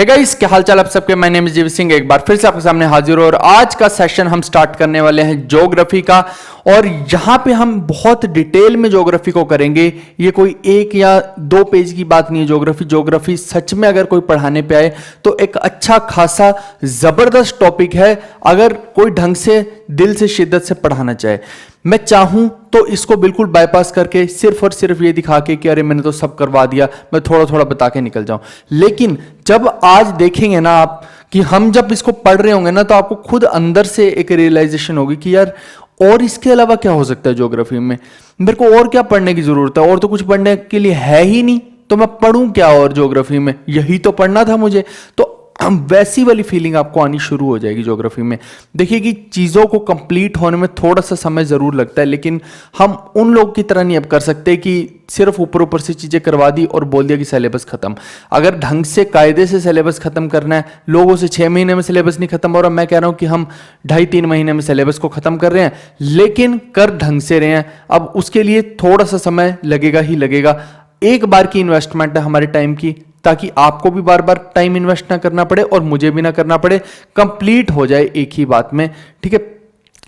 Hey guys, क्या हाल चाल आप सबके। माय नेम इज जीवी सिंह, एक बार फिर से आपके सामने हाजिर हो। और आज का सेशन हम स्टार्ट करने वाले हैं ज्योग्राफी का, और यहां पे हम बहुत डिटेल में ज्योग्राफी को करेंगे। ये कोई एक या दो पेज की बात नहीं है। ज्योग्राफी सच में अगर कोई पढ़ाने पे आए तो एक अच्छा खासा जबरदस्त टॉपिक है, अगर कोई ढंग से दिल से शिद्दत से पढ़ाना चाहे। मैं चाहूं तो इसको बिल्कुल बाईपास करके सिर्फ और सिर्फ ये दिखा के कि अरे मैंने तो सब करवा दिया, मैं थोड़ा थोड़ा बता के निकल जाऊं। लेकिन जब आज देखेंगे ना आप कि हम जब इसको पढ़ रहे होंगे ना, तो आपको खुद अंदर से एक रियलाइजेशन होगी कि यार और इसके अलावा क्या हो सकता है ज्योग्राफी में, मेरे को और क्या पढ़ने की जरूरत है, और तो कुछ पढ़ने के लिए है ही नहीं, तो मैं पढ़ूं क्या और ज्योग्राफी में, यही तो पढ़ना था मुझे। तो वैसी वाली फीलिंग आपको आनी शुरू हो जाएगी ज्योग्राफी में। देखिए कि चीज़ों को कंप्लीट होने में थोड़ा सा समय ज़रूर लगता है, लेकिन हम उन लोग की तरह नहीं अब कर सकते कि सिर्फ ऊपर ऊपर से चीज़ें करवा दी और बोल दिया कि सिलेबस खत्म। अगर ढंग से कायदे से सिलेबस खत्म करना है, लोगों से 6 महीने में सिलेबस नहीं खत्म हो रहा, मैं कह रहा हूँ कि हम 2.5-3 महीने में सिलेबस को खत्म कर रहे हैं, लेकिन कर ढंग से रहे हैं। अब उसके लिए थोड़ा सा समय लगेगा ही लगेगा। एक बार की इन्वेस्टमेंट है हमारे टाइम की, ताकि आपको भी बार बार टाइम इन्वेस्ट ना करना पड़े और मुझे भी ना करना पड़े, कंप्लीट हो जाए एक ही बात में। ठीक है,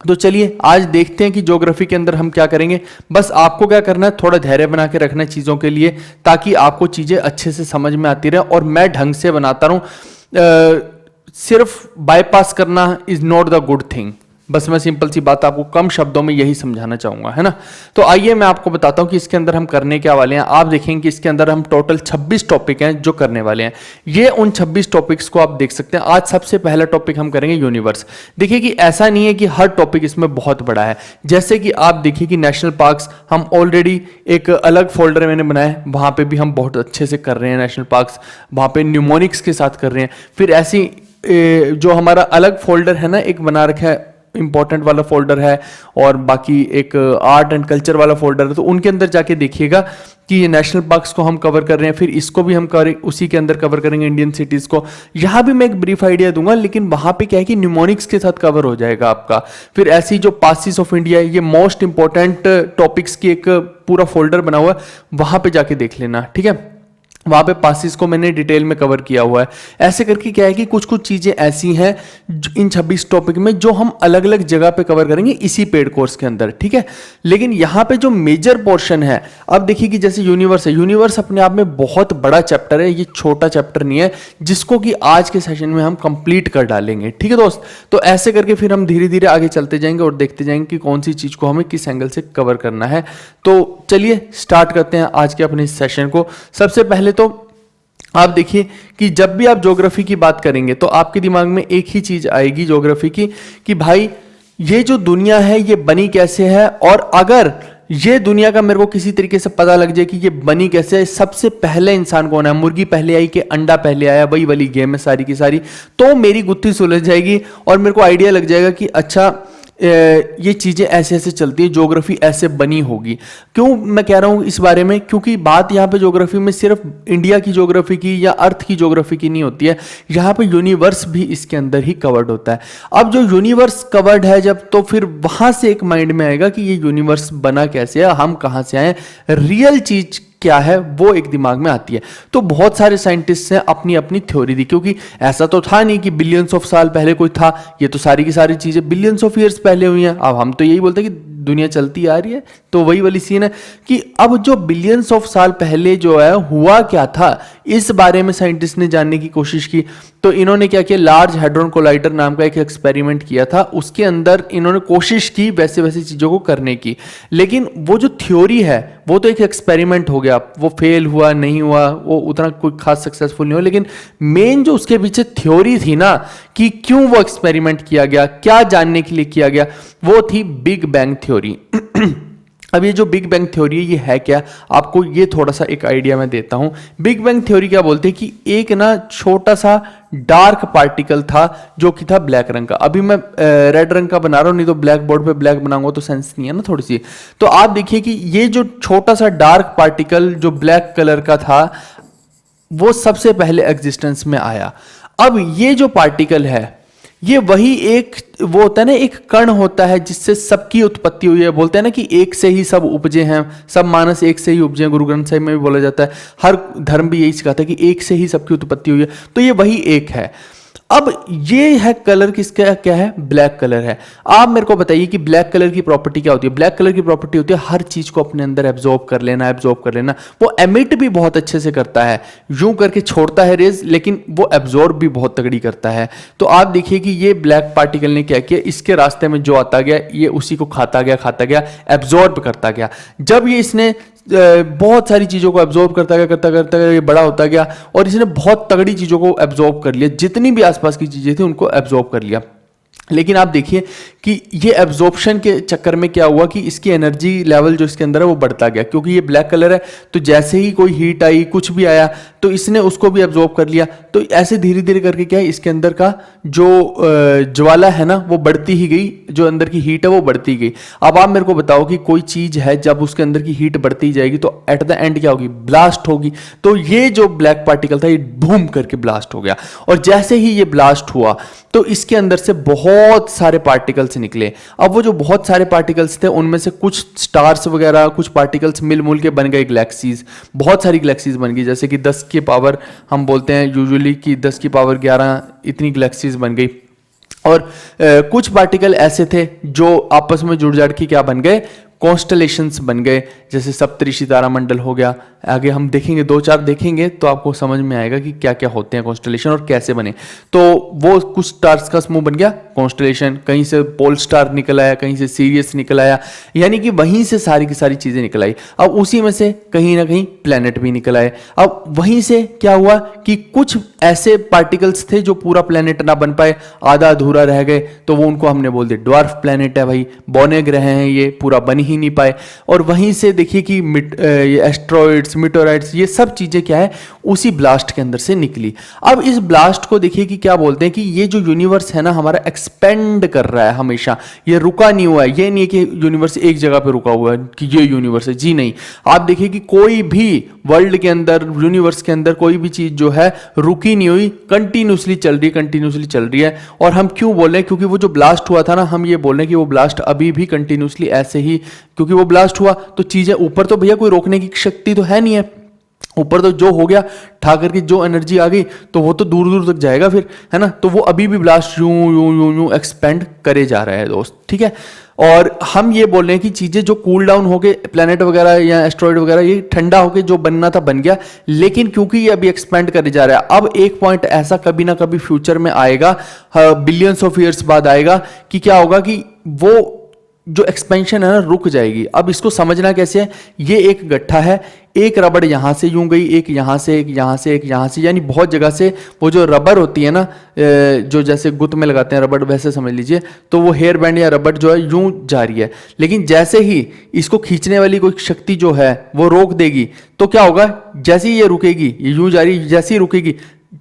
तो चलिए आज देखते हैं कि ज्योग्राफी के अंदर हम क्या करेंगे। बस आपको क्या करना है, थोड़ा धैर्य बना के रखना है चीज़ों के लिए, ताकि आपको चीज़ें अच्छे से समझ में आती रहे और मैं ढंग से बनाता रहूं। सिर्फ बाईपास करना is not the good thing. बस मैं सिंपल सी बात आपको कम शब्दों में यही समझाना चाहूंगा, है ना। तो आइए मैं आपको बताता हूं कि इसके अंदर हम करने क्या वाले हैं। आप देखेंगे कि इसके अंदर हम टोटल 26 टॉपिक हैं जो करने वाले हैं। ये उन 26 टॉपिक्स को आप देख सकते हैं। आज सबसे पहला टॉपिक हम करेंगे यूनिवर्स। देखिए कि ऐसा नहीं है कि हर टॉपिक इसमें बहुत बड़ा है। जैसे कि आप देखिए कि नेशनल पार्क्स हम ऑलरेडी एक अलग फोल्डर मैंने बनाया है, वहां पे भी हम बहुत अच्छे से कर रहे हैं नेशनल पार्क्स, वहां पे न्यूमोनिक्स के साथ कर रहे हैं। फिर ऐसी जो हमारा अलग फोल्डर है ना, एक बना रखा है इंपॉर्टेंट वाला फोल्डर है, और बाकी एक आर्ट एंड कल्चर वाला फोल्डर है, तो उनके अंदर जाके देखिएगा कि ये नेशनल पार्क्स को हम कवर कर रहे हैं। फिर इसको भी हम उसी के अंदर कवर करेंगे, इंडियन सिटीज को। यहां भी मैं एक ब्रीफ आइडिया दूंगा, लेकिन वहां पे क्या है कि न्यूमोनिक्स के साथ कवर हो जाएगा आपका। फिर ऐसी जो पासिस ऑफ इंडिया है, ये मोस्ट इंपॉर्टेंट टॉपिक्स की एक पूरा फोल्डर बना हुआ है, वहां पे जाके देख लेना। ठीक है, वहां पे पासिस को मैंने डिटेल में कवर किया हुआ है। ऐसे करके क्या है कि कुछ कुछ चीजें ऐसी हैं इन 26 टॉपिक में जो हम अलग अलग जगह पे कवर करेंगे इसी पेड कोर्स के अंदर। ठीक है, लेकिन यहां पे जो मेजर पोर्शन है, अब देखिए कि जैसे यूनिवर्स है, यूनिवर्स अपने आप में बहुत बड़ा चैप्टर है, ये छोटा चैप्टर नहीं है, जिसको कि आज के सेशन में हम कंप्लीट कर डालेंगे। ठीक है दोस्त, तो ऐसे करके फिर हम धीरे धीरे आगे चलते जाएंगे और देखते जाएंगे कि कौन सी चीज को हमें किस एंगल से कवर करना है। तो चलिए स्टार्ट करते हैं आज के अपने सेशन को। सबसे पहले तो आप देखिए कि जब भी आप ज्योग्राफी की बात करेंगे तो आपके दिमाग में एक ही चीज आएगी ज्योग्राफी की, कि भाई ये जो दुनिया है ये बनी कैसे है, और अगर ये दुनिया का मेरे को किसी तरीके से पता लग जाए कि ये बनी कैसे है, सबसे पहले इंसान कौन है, मुर्गी पहले आई कि अंडा पहले आया, वही वाली गेम है सारी की सारी, तो मेरी गुत्थी सुलझ जाएगी और मेरे को आइडिया लग जाएगा कि अच्छा ये चीजें ऐसे ऐसे चलती है, ज्योग्राफी ऐसे बनी होगी। क्यों मैं कह रहा हूं इस बारे में, क्योंकि बात यहां पे ज्योग्राफी में सिर्फ इंडिया की ज्योग्राफी की या अर्थ की ज्योग्राफी की नहीं होती है, यहां पे यूनिवर्स भी इसके अंदर ही कवर्ड होता है। अब जो यूनिवर्स कवर्ड है जब, तो फिर वहां से एक माइंड में आएगा कि ये यूनिवर्स बना कैसे है, हम कहां से आए, रियल चीज क्या है, वो एक दिमाग में आती है। तो बहुत सारे साइंटिस्ट ने अपनी अपनी थ्योरी दी, क्योंकि ऐसा तो था नहीं कि बिलियंस ऑफ साल पहले कोई था, ये तो सारी की सारी चीजें बिलियंस ऑफ ईयर्स पहले हुई हैं। अब हम तो यही बोलते हैं कि दुनिया चलती आ रही है, तो वही वाली सीन है कि अब जो बिलियंस ऑफ साल पहले जो है हुआ क्या था, इस बारे में साइंटिस्ट ने जानने की कोशिश की। तो इन्होंने क्या किया, लार्ज हैड्रॉन कोलाइडर नाम का एक एक्सपेरिमेंट किया था, उसके अंदर इन्होंने कोशिश की वैसे वैसी चीजों को करने की। लेकिन वो जो थ्योरी है वो तो एक एक्सपेरिमेंट हो गया, वो फेल हुआ नहीं हुआ, वो उतना कोई खास सक्सेसफुल नहीं हुआ, लेकिन मेन जो उसके पीछे थ्योरी थी ना कि क्यों वो एक्सपेरिमेंट किया गया, क्या जानने के लिए किया गया, वो थी बिग बैंग थ्योरी। अब ये जो बिग बैंग थ्योरी है ये है क्या, आपको ये थोड़ा सा एक आइडिया मैं देता हूं। बिग बैंग थ्योरी क्या बोलते हैं कि एक ना छोटा सा डार्क पार्टिकल था जो कि था ब्लैक रंग का। अभी मैं रेड रंग का बना रहा हूं, नहीं तो ब्लैक बोर्ड पे ब्लैक बनाऊंगा तो सेंस नहीं है ना थोड़ी सी। तो आप देखिए कि ये जो छोटा सा डार्क पार्टिकल जो ब्लैक कलर का था, वो सबसे पहले एग्जिस्टेंस में आया। अब ये जो पार्टिकल है ये वही एक वो होता है ना, एक कण होता है जिससे सबकी उत्पत्ति हुई है। बोलते हैं ना कि एक से ही सब उपजे हैं, सब मानस एक से ही उपजे हैं, गुरु ग्रंथ साहिब में भी बोला जाता है। हर धर्म भी यही सिखाता है कि एक से ही सबकी उत्पत्ति हुई है, तो ये वही एक है। अब ये है कलर किसका, क्या है, ब्लैक कलर है। आप मेरे को बताइए कि ब्लैक कलर की प्रॉपर्टी क्या होती है। ब्लैक कलर की प्रॉपर्टी होती है हर चीज को अपने अंदर एब्जॉर्ब कर लेना, एब्जॉर्ब कर लेना। वो एमिट भी बहुत अच्छे से करता है, यूं करके छोड़ता है रेज, लेकिन वो एब्जॉर्ब भी बहुत तगड़ी करता है। तो आप देखिए कि ये ब्लैक पार्टिकल ने क्या किया, इसके रास्ते में जो आता गया ये उसी को खाता गया, एब्जॉर्ब करता गया। जब ये इसने बहुत सारी चीजों को एब्जॉर्ब करता गया, ये बड़ा होता गया और इसने बहुत तगड़ी चीजों को एब्जॉर्ब कर लिया, जितनी भी आसपास की चीजें थी उनको एब्जॉर्ब कर लिया। लेकिन आप देखिए कि ये एब्जॉर्प्शन के चक्कर में क्या हुआ कि इसकी एनर्जी लेवल जो इसके अंदर है वो बढ़ता गया, क्योंकि ये ब्लैक कलर है। तो जैसे ही कोई हीट आई, कुछ भी आया, तो इसने उसको भी एब्जॉर्ब कर लिया। तो ऐसे धीरे धीरे करके क्या है, इसके अंदर का जो ज्वाला है ना वो बढ़ती ही गई, जो अंदर की हीट है वो बढ़ती गई। अब आप मेरे को बताओ कि कोई चीज है जब उसके अंदर की हीट बढ़ती जाएगी तो एट द एंड क्या होगी, ब्लास्ट होगी। तो ये जो ब्लैक पार्टिकल था ये बूम करके ब्लास्ट हो गया, और जैसे ही ये ब्लास्ट हुआ तो इसके अंदर से बहुत सारे पार्टिकल्स निकले। अब वो जो बहुत सारे पार्टिकल्स थे उनमें से कुछ स्टार्स वगैरह, कुछ पार्टिकल्स मिल मुल के बन गए गैलेक्सीज, बहुत सारी गैलेक्सीज बन गई। जैसे कि 10 की पावर हम बोलते हैं यूजुअली कि 10 की पावर 11 इतनी गैलेक्सीज बन गई। और कुछ पार्टिकल ऐसे थे जो आपस में जुड़ जाड़ के क्या बन गए, कॉन्स्टलेशंस बन गए। जैसे सप्तऋषि तारामंडल हो गया। आगे हम देखेंगे, 2-4 देखेंगे तो आपको समझ में आएगा कि क्या क्या होते हैं कॉन्स्टलेशन और कैसे बने। तो वो कुछ स्टार्स का समूह बन गया कॉन्स्टलेशन, कहीं से पोल स्टार निकल आया, कहीं से सीरियस निकल आया, यानी कि वहीं से सारी की सारी चीजें निकल आई। अब उसी में से कहीं ना कहीं प्लेनेट भी निकल आए। अब वहीं से क्या हुआ कि कुछ ऐसे पार्टिकल्स थे जो पूरा प्लेनेट ना बन पाए, आधा अधूरा रह गए, तो वो उनको हमने बोल दिया ड्वार्फ प्लेनेट है भाई, बौने ग्रह हैं, ये पूरा बन ही नहीं पाए। और वहीं से देखिए कि एस्ट्रॉइड्स, मीटोराइट्स, ये सब चीजें क्या है उसी ब्लास्ट के अंदर से निकली। अब इस ब्लास्ट को देखिए कि क्या बोलते हैं कि ये जो यूनिवर्स है ना हमारा एक्सपेंड कर रहा है हमेशा, ये रुका नहीं हुआ है। ये नहीं है कि यूनिवर्स एक जगह पे रुका हुआ है कि ये यूनिवर्स है, जी नहीं। आप देखिए कि कोई भी वर्ल्ड के अंदर, यूनिवर्स के अंदर कोई भी चीज जो है रुकी नहीं हुई, कंटिन्यूसली चल रही है। और हम क्यों बोल रहे हैं, क्योंकि वो जो ब्लास्ट हुआ था ना, हम ये बोल रहे हैं कि वो ब्लास्ट अभी भी कंटिन्यूसली ऐसे ही, क्योंकि वो ब्लास्ट हुआ तो चीजें ऊपर, तो भैया कोई रोकने की शक्ति तो है नहीं है ऊपर, तो जो हो गया ठा करके जो एनर्जी आ गई तो वो तो दूर दूर तक जाएगा फिर, है ना। तो वो अभी भी ब्लास्ट यूं यूं यूं यूं एक्सपेंड करे जा रहा है दोस्त, ठीक है। और हम ये बोल रहे हैं कि चीजें जो कूल डाउन हो गए, प्लेनेट वगैरह या एस्ट्रॉइड वगैरह, ये ठंडा होके जो बनना था बन गया, लेकिन क्योंकि ये अभी एक्सपेंड करे जा रहा है, अब एक पॉइंट ऐसा कभी ना कभी फ्यूचर में आएगा, बिलियंस ऑफ ईयर्स बाद आएगा, कि क्या होगा कि वो जो एक्सपेंशन है ना रुक जाएगी। अब इसको समझना कैसे है, ये एक गट्ठा है, एक रबड़ यहां से यूं गई, एक यहां से, एक यहां से, एक यहां से, यानी बहुत जगह से वो जो रबर होती है ना, जो जैसे गुत में लगाते हैं रबड़, वैसे समझ लीजिए। तो वो हेयर बैंड या रबड़ जो है यूं जा रही है, लेकिन जैसे ही इसको खींचने वाली कोई शक्ति जो है वो रोक देगी, तो क्या होगा, जैसे ही ये रुकेगी, ये यूं जा रही, जैसे ही रुकेगी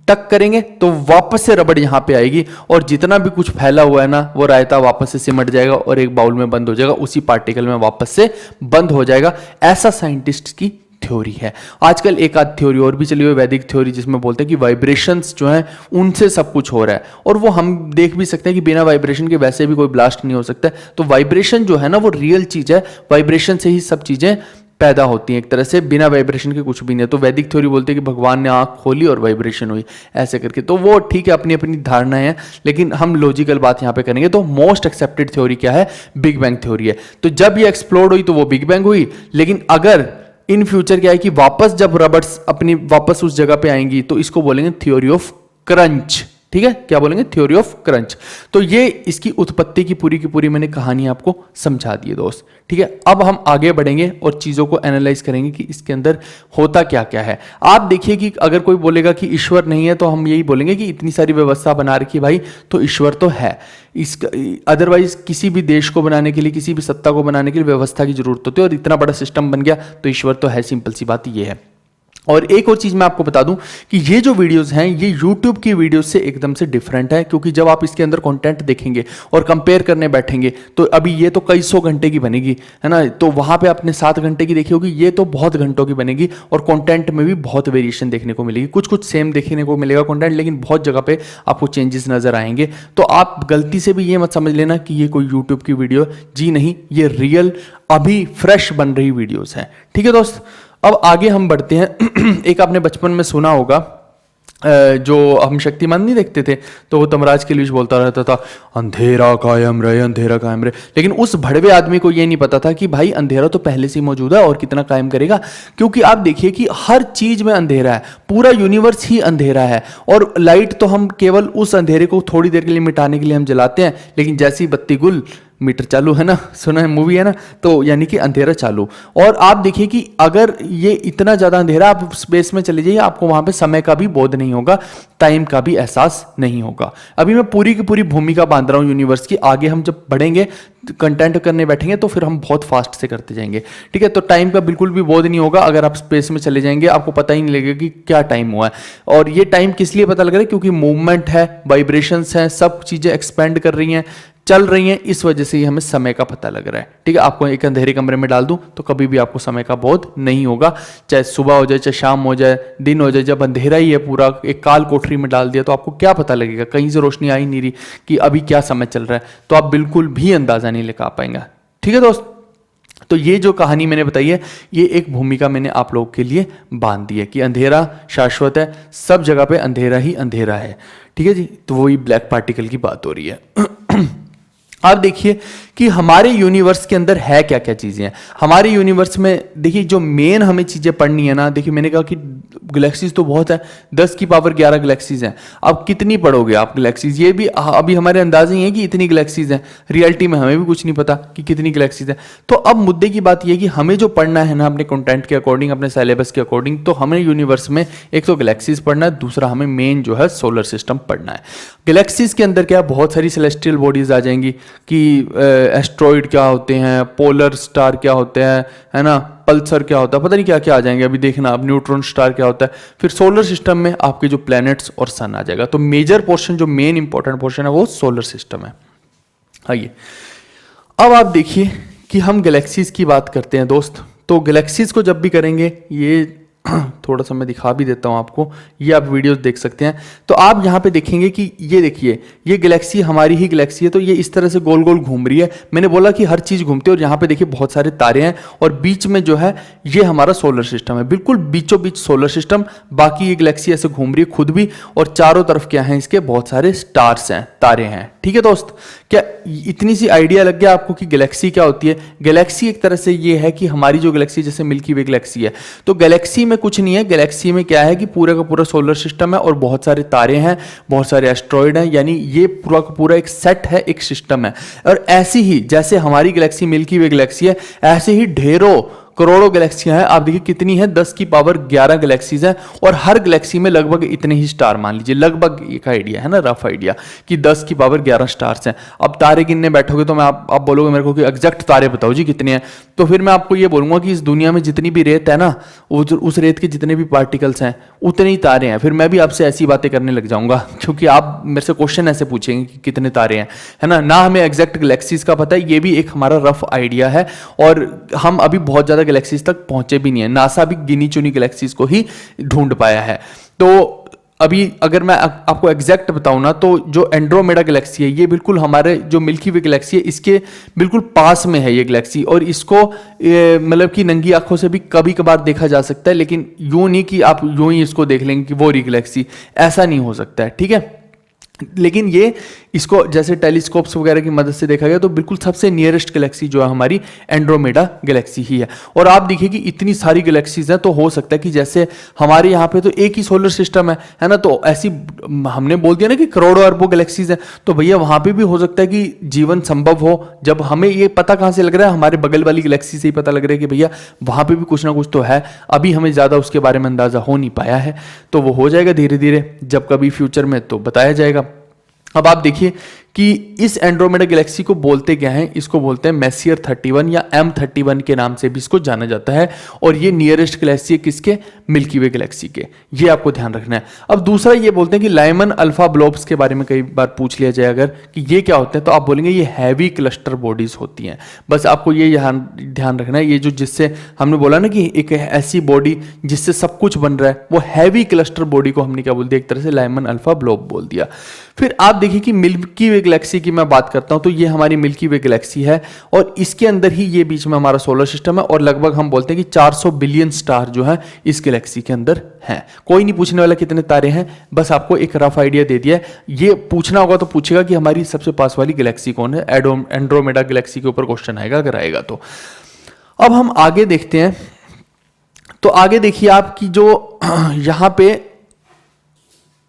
टक करेंगे तो वापस से रबड़ यहां पे आएगी, और जितना भी कुछ फैला हुआ है ना वो रायता वापस से सिमट जाएगा और एक बाउल में बंद हो जाएगा, उसी पार्टिकल में वापस से बंद हो जाएगा। ऐसा साइंटिस्ट की थ्योरी है। आजकल एक आध थ्योरी और भी चली हुई, वैदिक थ्योरी, जिसमें बोलते हैं कि वाइब्रेशंस जो हैं उनसे सब कुछ हो रहा है, और वो हम देख भी सकते हैं कि बिना वाइब्रेशन के वैसे भी कोई ब्लास्ट नहीं हो सकता। तो वाइब्रेशन जो है ना वो रियल चीज है, वाइब्रेशन से ही सब चीजें पैदा होती हैं एक तरह से, बिना वाइब्रेशन के कुछ भी नहीं है। तो वैदिक थ्योरी बोलते हैं कि भगवान ने आंख खोली और वाइब्रेशन हुई, ऐसे करके। तो वो ठीक है, अपनी अपनी धारणा है, लेकिन हम लॉजिकल बात यहां पे करेंगे। तो मोस्ट एक्सेप्टेड थ्योरी क्या है, बिग बैंग थ्योरी है। तो जब ये एक्सप्लोड हुई तो वो बिग बैंग हुई, लेकिन अगर इन फ्यूचर क्या है कि वापस जब रबर्स अपनी वापस उस जगह पे आएंगी तो इसको बोलेंगे थ्योरी ऑफ क्रंच, ठीक है। क्या बोलेंगे, थ्योरी ऑफ क्रंच। तो ये इसकी उत्पत्ति की पूरी मैंने कहानी आपको समझा दी है दोस्त, ठीक है। अब हम आगे बढ़ेंगे और चीजों को एनालाइज करेंगे कि इसके अंदर होता क्या क्या है। आप देखिए कि अगर कोई बोलेगा कि ईश्वर नहीं है तो हम यही बोलेंगे कि इतनी सारी व्यवस्था बना रखी भाई, तो ईश्वर तो है। इसका अदरवाइज किसी भी देश को बनाने के लिए, किसी भी सत्ता को बनाने के लिए व्यवस्था की जरूरत होती है, और इतना बड़ा सिस्टम बन गया तो ईश्वर तो है, सिंपल सी बात ये है। और एक और चीज मैं आपको बता दूं कि ये जो वीडियोस हैं ये YouTube की वीडियोस से एकदम से डिफरेंट है, क्योंकि जब आप इसके अंदर कंटेंट देखेंगे और कंपेयर करने बैठेंगे तो अभी ये तो कई सौ घंटे की बनेगी, है ना, तो वहां पे आपने 7 घंटे की देखी होगी, ये तो बहुत घंटों की बनेगी और कंटेंट में भी बहुत वेरिएशन देखने को मिलेगी। कुछ कुछ सेम देखने को मिलेगा कंटेंट, लेकिन बहुत जगह पे आपको चेंजेस नजर आएंगे। तो आप गलती से भी ये मत समझ लेना कि ये कोई यूट्यूब की वीडियो, जी नहीं, ये रियल अभी फ्रेश बन रही वीडियोस हैं। ठीक है दोस्त, अब आगे हम बढ़ते हैं। एक आपने बचपन में सुना होगा, जो हम शक्तिमान नहीं देखते थे तो वो तमराज के लिए बोलता रहता था, अंधेरा कायम रहे, अंधेरा कायम रहे। लेकिन उस भड़वे आदमी को ये नहीं पता था कि भाई अंधेरा तो पहले से ही मौजूद है और कितना कायम करेगा। क्योंकि आप देखिए कि हर चीज में अंधेरा है, पूरा यूनिवर्स ही अंधेरा है, और लाइट तो हम केवल उस अंधेरे को थोड़ी देर के लिए मिटाने के लिए हम जलाते हैं, लेकिन जैसी बत्ती गुल मीटर चालू, है ना, सुना है मूवी, है ना, तो यानी कि अंधेरा चालू। और आप देखिए कि अगर ये इतना ज्यादा अंधेरा, आप स्पेस में चले जाइए, आपको वहां पे समय का भी बोध नहीं होगा, टाइम का भी एहसास नहीं होगा। अभी मैं पूरी की पूरी भूमिका बांध रहा हूं यूनिवर्स की, आगे हम जब बढ़ेंगे कंटेंट करने बैठेंगे तो फिर हम बहुत फास्ट से करते जाएंगे। ठीक है, तो टाइम का बिल्कुल भी बोध नहीं होगा। अगर आप स्पेस में चले जाएंगे आपको पता ही नहीं लगेगा कि क्या टाइम हुआ है। और ये टाइम किस लिए पता लग रहा है? क्योंकि मूवमेंट है, वाइब्रेशंस हैं, सब चीजें एक्सपेंड कर रही हैं, चल रही हैं, इस वजह से ही हमें समय का पता लग रहा है। ठीक है, आपको एक अंधेरे कमरे में डाल दूं तो कभी भी आपको समय का बोध नहीं होगा, चाहे सुबह हो जाए, चाहे शाम हो जाए, दिन हो जाए, जब अंधेरा ही है पूरा, एक काल कोठरी में डाल दिया तो आपको क्या पता लगेगा? कहीं से रोशनी आ ही नहीं रही कि अभी क्या समय चल रहा है, तो आप बिल्कुल भी अंदाजा नहीं लगा पाएंगे। ठीक है दोस्त, तो ये जो कहानी मैंने बताई है, ये एक भूमिका मैंने आप लोगों के लिए बांध दी है कि अंधेरा शाश्वत है, सब जगह पे अंधेरा ही अंधेरा है। ठीक है जी, तो वही ब्लैक पार्टिकल की बात हो रही है। आप देखिए कि हमारे यूनिवर्स के अंदर है क्या क्या चीजें हैं। हमारे यूनिवर्स में देखिए जो मेन हमें चीजें पढ़नी है ना, देखिए मैंने कहा कि गैलेक्सीज तो बहुत है, 10 की पावर 11 गैलेक्सीज हैं। अब कितनी पढ़ोगे आप गैलेक्सीज, ये भी अभी हमारे अंदाजे ही है कि इतनी गैलेक्सीज हैं, रियलिटी में हमें भी कुछ नहीं पता कि कितनी गैलेक्सीज हैं। तो अब मुद्दे की बात यह है कि हमें जो पढ़ना है ना अपने कंटेंट के अकॉर्डिंग, अपने सिलेबस के अकॉर्डिंग, तो हमें यूनिवर्स में एक तो गैलेक्सीज पढ़ना है, दूसरा हमें मेन जो है सोलर सिस्टम पढ़ना है। गैलेक्सीज के अंदर क्या बहुत सारी सेलेस्टियल बॉडीज आ जाएंगी कि एस्ट्रॉइड क्या होते हैं, पोलर स्टार क्या होते हैं, है ना, पल्सर क्या होता है, पता नहीं क्या क्या आ जाएंगे, अभी देखना अब न्यूट्रॉन स्टार क्या होता है। फिर सोलर सिस्टम में आपके जो प्लैनेट्स और सन आ जाएगा। तो मेजर पोर्शन, जो मेन इंपॉर्टेंट पोर्शन है वो सोलर सिस्टम है। आइए अब आप देखिए कि हम गैलेक्सीज की बात करते हैं दोस्त। तो गैलेक्सीज को जब भी करेंगे, ये थोड़ा सा मैं दिखा भी देता हूं आपको, ये आप वीडियोस देख सकते हैं। तो आप यहां पे देखेंगे कि ये देखिए, ये गैलेक्सी हमारी ही गैलेक्सी है, तो ये इस तरह से गोल गोल घूम रही है। मैंने बोला कि हर चीज घूमती है, और यहां पे देखिए बहुत सारे तारे हैं, और बीच में जो है ये हमारा सोलर सिस्टम है, बिल्कुल बीचों बीच सोलर सिस्टम। बाकी ये गैलेक्सी ऐसे घूम रही है खुद भी, और चारों तरफ क्या है, इसके बहुत सारे स्टार्स हैं, तारे हैं। ठीक है दोस्त, क्या इतनी सी आइडिया लग गया आपको कि गैलेक्सी क्या होती है? गैलेक्सी एक तरह से ये है कि हमारी जो गैलेक्सी, जैसे मिल्की वे गैलेक्सी है, तो गैलेक्सी में कुछ नहीं है। गैलेक्सी में क्या है कि पूरा का पूरा सोलर सिस्टम है, और बहुत सारे तारे हैं, बहुत सारे एस्ट्रॉइड हैं, यानी ये पूरा का पूरा एक सेट है, एक सिस्टम है। और ऐसी ही जैसे हमारी गैलेक्सी मिल्की वे गैलेक्सी है, ऐसे ही ढेरों करोड़ों गैलेक्सियां हैं। आप देखिए कितनी है, 10 की पावर 11 गैलेक्सीज हैं, और हर गैलेक्सी में लगभग इतने ही स्टार, मान लीजिए लगभग एक आइडिया है ना, रफ आइडिया कि 10 की पावर 11 स्टार्स हैं। अब तारे गिनने बैठोगे तो मैं आप बोलोगे मेरे को कि एग्जैक्ट तारे बताओ जी कितने हैं, तो फिर मैं आपको ये बोलूंगा कि इस दुनिया में जितनी भी रेत है ना, उस रेत के जितने भी पार्टिकल्स हैं उतने ही तारे हैं। फिर मैं भी आपसे ऐसी बातें करने लग जाऊंगा, क्योंकि आप मेरे से क्वेश्चन ऐसे पूछेंगे कि कितने तारे हैं, है ना हमें एग्जैक्ट गैलेक्सीज का पता है, ये भी एक हमारा रफ आइडिया है। और हम अभी बहुत ज्यादा गैलेक्सीज तक पहुंचे भी नहीं है, नासा भी गिनी चुनी गैलेक्सीज को ही ढूंढ पाया है। तो अभी अगर मैं आपको एग्जैक्ट बताऊं ना, तो जो एंड्रोमेडा गैलेक्सी है, ये बिल्कुल हमारे जो मिल्की वे गैलेक्सी है, इसके बिल्कुल पास में है ये गैलेक्सी। और इसको मतलब कि नंगी आंखों से भी कभी कभार देखा जा सकता है, लेकिन यूं नहीं कि आप यूं ही इसको देख लेंगे कि वो रही गैलेक्सी, ऐसा नहीं हो सकता है। ठीक है, लेकिन ये इसको जैसे टेलीस्कोप्स वगैरह की मदद से देखा गया तो बिल्कुल सबसे नियरेस्ट गैलेक्सी जो है हमारी एंड्रोमेडा गैलेक्सी ही है। और आप देखिए कि इतनी सारी गैलेक्सीज हैं, तो हो सकता है कि जैसे हमारे यहाँ पे तो एक ही सोलर सिस्टम है ना, तो ऐसी हमने बोल दिया ना कि करोड़ों अरबों गैलेक्सीज हैं, तो भैया वहां पे भी हो सकता है कि जीवन संभव हो। जब हमें ये पता कहां से लग रहा है, हमारे बगल वाली गैलेक्सी से ही पता लग रहा है कि भैया वहां पे भी कुछ ना कुछ तो है। अभी हमें ज्यादा उसके बारे में अंदाजा हो नहीं पाया है, तो वो हो जाएगा धीरे धीरे, जब कभी फ्यूचर में तो बताया जाएगा। अब आप देखिए कि इस एंड्रोमेडा गैलेक्सी को बोलते क्या है, इसको बोलते हैं मैसियर 31 या M31 के नाम से भी इसको जाना जाता है, और ये नियरेस्ट गैलेक्सी है किसके, मिल्की वे गैलेक्सी के, ये आपको ध्यान रखना है। अब दूसरा ये बोलते हैं कि लाइमन अल्फा ब्लोब्स के बारे में कई बार पूछ लिया जाए अगर कि ये क्या होते हैं, तो आप बोलेंगे ये हैवी क्लस्टर बॉडीज होती हैं। बस आपको ये ध्यान रखना है, ये जो जिससे हमने बोला ना कि एक ऐसी बॉडी जिससे सब कुछ बन रहा है, वो हैवी क्लस्टर बॉडी को हमने क्या बोल दिया, एक तरह से लाइमन अल्फा ब्लोब बोल दिया। फिर आप देखिए कि मिल्की वे गैलेक्सी की मैं बात करता हूं, तो ये हमारी मिल्की वे गैलेक्सी है, और इसके अंदर ही ये बीच में हमारा सोलर सिस्टम है, और लगभग हम बोलते हैं कि 400 बिलियन स्टार जो है इस गैलेक्सी के अंदर हैं। कोई नहीं पूछने वाला कितने तारे हैं, बस आपको एक रफ आइडिया दे दिया है। ये पूछना होगा तो पूछेगा कि हमारी सबसे पास वाली गैलेक्सी कौन है, एंड्रोमेडा गैलेक्सी के ऊपर क्वेश्चन आएगा अगर आएगा तो। अब हम आगे देखते हैं, तो आगे देखिए आपकी जो यहां पे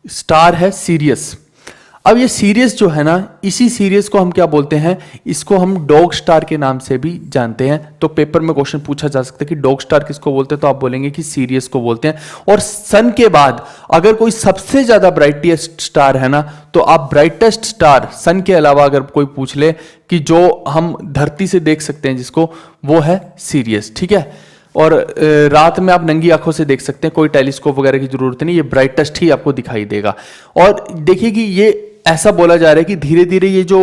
स्टार है सीरियस। अब ये सीरियस जो है ना, इसी सीरियस को हम क्या बोलते हैं, इसको हम डॉग स्टार के नाम से भी जानते हैं। तो पेपर में क्वेश्चन पूछा जा सकता है कि डॉग स्टार किसको बोलते हैं, तो आप बोलेंगे कि सीरियस को बोलते हैं। और सन के बाद अगर कोई सबसे ज्यादा ब्राइटेस्ट स्टार है ना, तो आप ब्राइटेस्ट स्टार सन के अलावा अगर कोई पूछ ले कि जो हम धरती से देख सकते हैं जिसको, वो है सीरियस, ठीक है। और रात में आप नंगी आंखों से देख सकते हैं, कोई टेलीस्कोप वगैरह की जरूरत नहीं, ये ब्राइटेस्ट ही आपको दिखाई देगा। और देखिए कि ये ऐसा बोला जा रहा है कि धीरे धीरे ये जो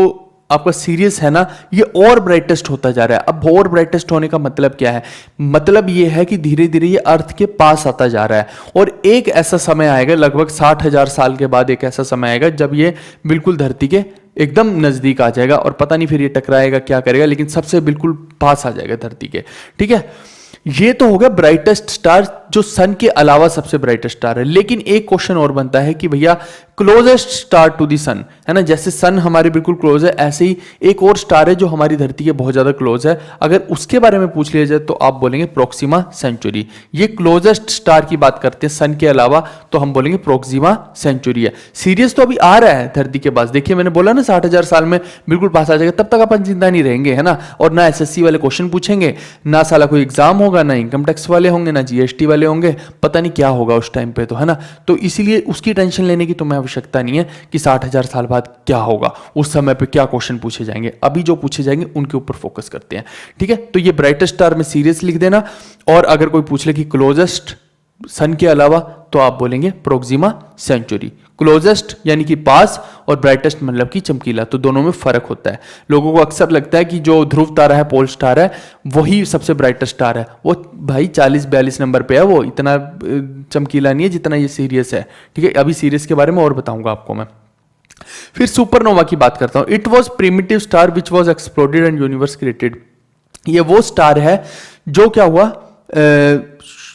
आपका सीरियस है ना, ये और ब्राइटेस्ट होता जा रहा है। अब और ब्राइटेस्ट होने का मतलब क्या है, मतलब ये है कि धीरे धीरे ये अर्थ के पास आता जा रहा है, और एक ऐसा समय आएगा लगभग 60,000 साल के बाद, एक ऐसा समय आएगा जब ये बिल्कुल धरती के एकदम नजदीक आ जाएगा, और पता नहीं फिर ये टकराएगा क्या करेगा, लेकिन सबसे बिल्कुल पास आ जाएगा धरती के, ठीक है। ये तो हो गया ब्राइटेस्ट स्टार जो सन के अलावा सबसे ब्राइटेस्ट स्टार है। लेकिन एक क्वेश्चन और बनता है कि भैया क्लोजेस्ट स्टार टू द सन है ना, जैसे सन हमारे बिल्कुल क्लोज है, ऐसे ही एक और स्टार है जो हमारी धरती के बहुत ज्यादा क्लोज है। अगर उसके बारे में पूछ लिया जाए तो आप बोलेंगे प्रोक्सिमा सेंचुरी। ये क्लोजेस्ट स्टार की बात करते हैं सन के अलावा, तो हम बोलेंगे प्रोक्सिमा सेंचुरी है। सीरियस तो अभी आ रहा है धरती के पास, देखिए मैंने बोला ना 60,000 साल में बिल्कुल पास आ जाएगा, तब तक अपन जिंदा नहीं रहेंगे, है ना। और ना एसएससी वाले क्वेश्चन पूछेंगे, ना साला कोई एग्जाम होगा, ना इनकम टैक्स वाले होंगे, ना जीएसटी वाले होंगे, पता नहीं क्या होगा उस टाइम पे, तो है ना। तो इसीलिए उसकी टेंशन लेने की तुम्हें आवश्यकता नहीं है कि 60,000 साल बाद क्या होगा, उस समय पे क्या क्वेश्चन पूछे जाएंगे। अभी जो पूछे जाएंगे उनके ऊपर फोकस करते हैं, ठीक है। तो ये ब्राइटेस्ट स्टार में सीरियस लिख देना, और अगर कोई पूछ ले कि क्लोजेस्ट सन के अलावा, तो आप बोलेंगे प्रोक्सिमा सेंचुरी। क्लोजेस्ट यानी कि पास, और ब्राइटेस्ट मतलब कि चमकीला, तो दोनों में फर्क होता है। लोगों को अक्सर लगता है कि जो ध्रुव तारा है, पोल स्टार है, वही सबसे ब्राइटेस्ट स्टार है। वो भाई 40-42 नंबर पे है, वो इतना चमकीला नहीं है जितना ये सीरियस है, ठीक है। अभी सीरियस के बारे में और बताऊंगा आपको मैं। फिर सुपरनोवा की बात करता हूं। It was primitive star which was exploded and universe created. ये वो स्टार है जो क्या हुआ,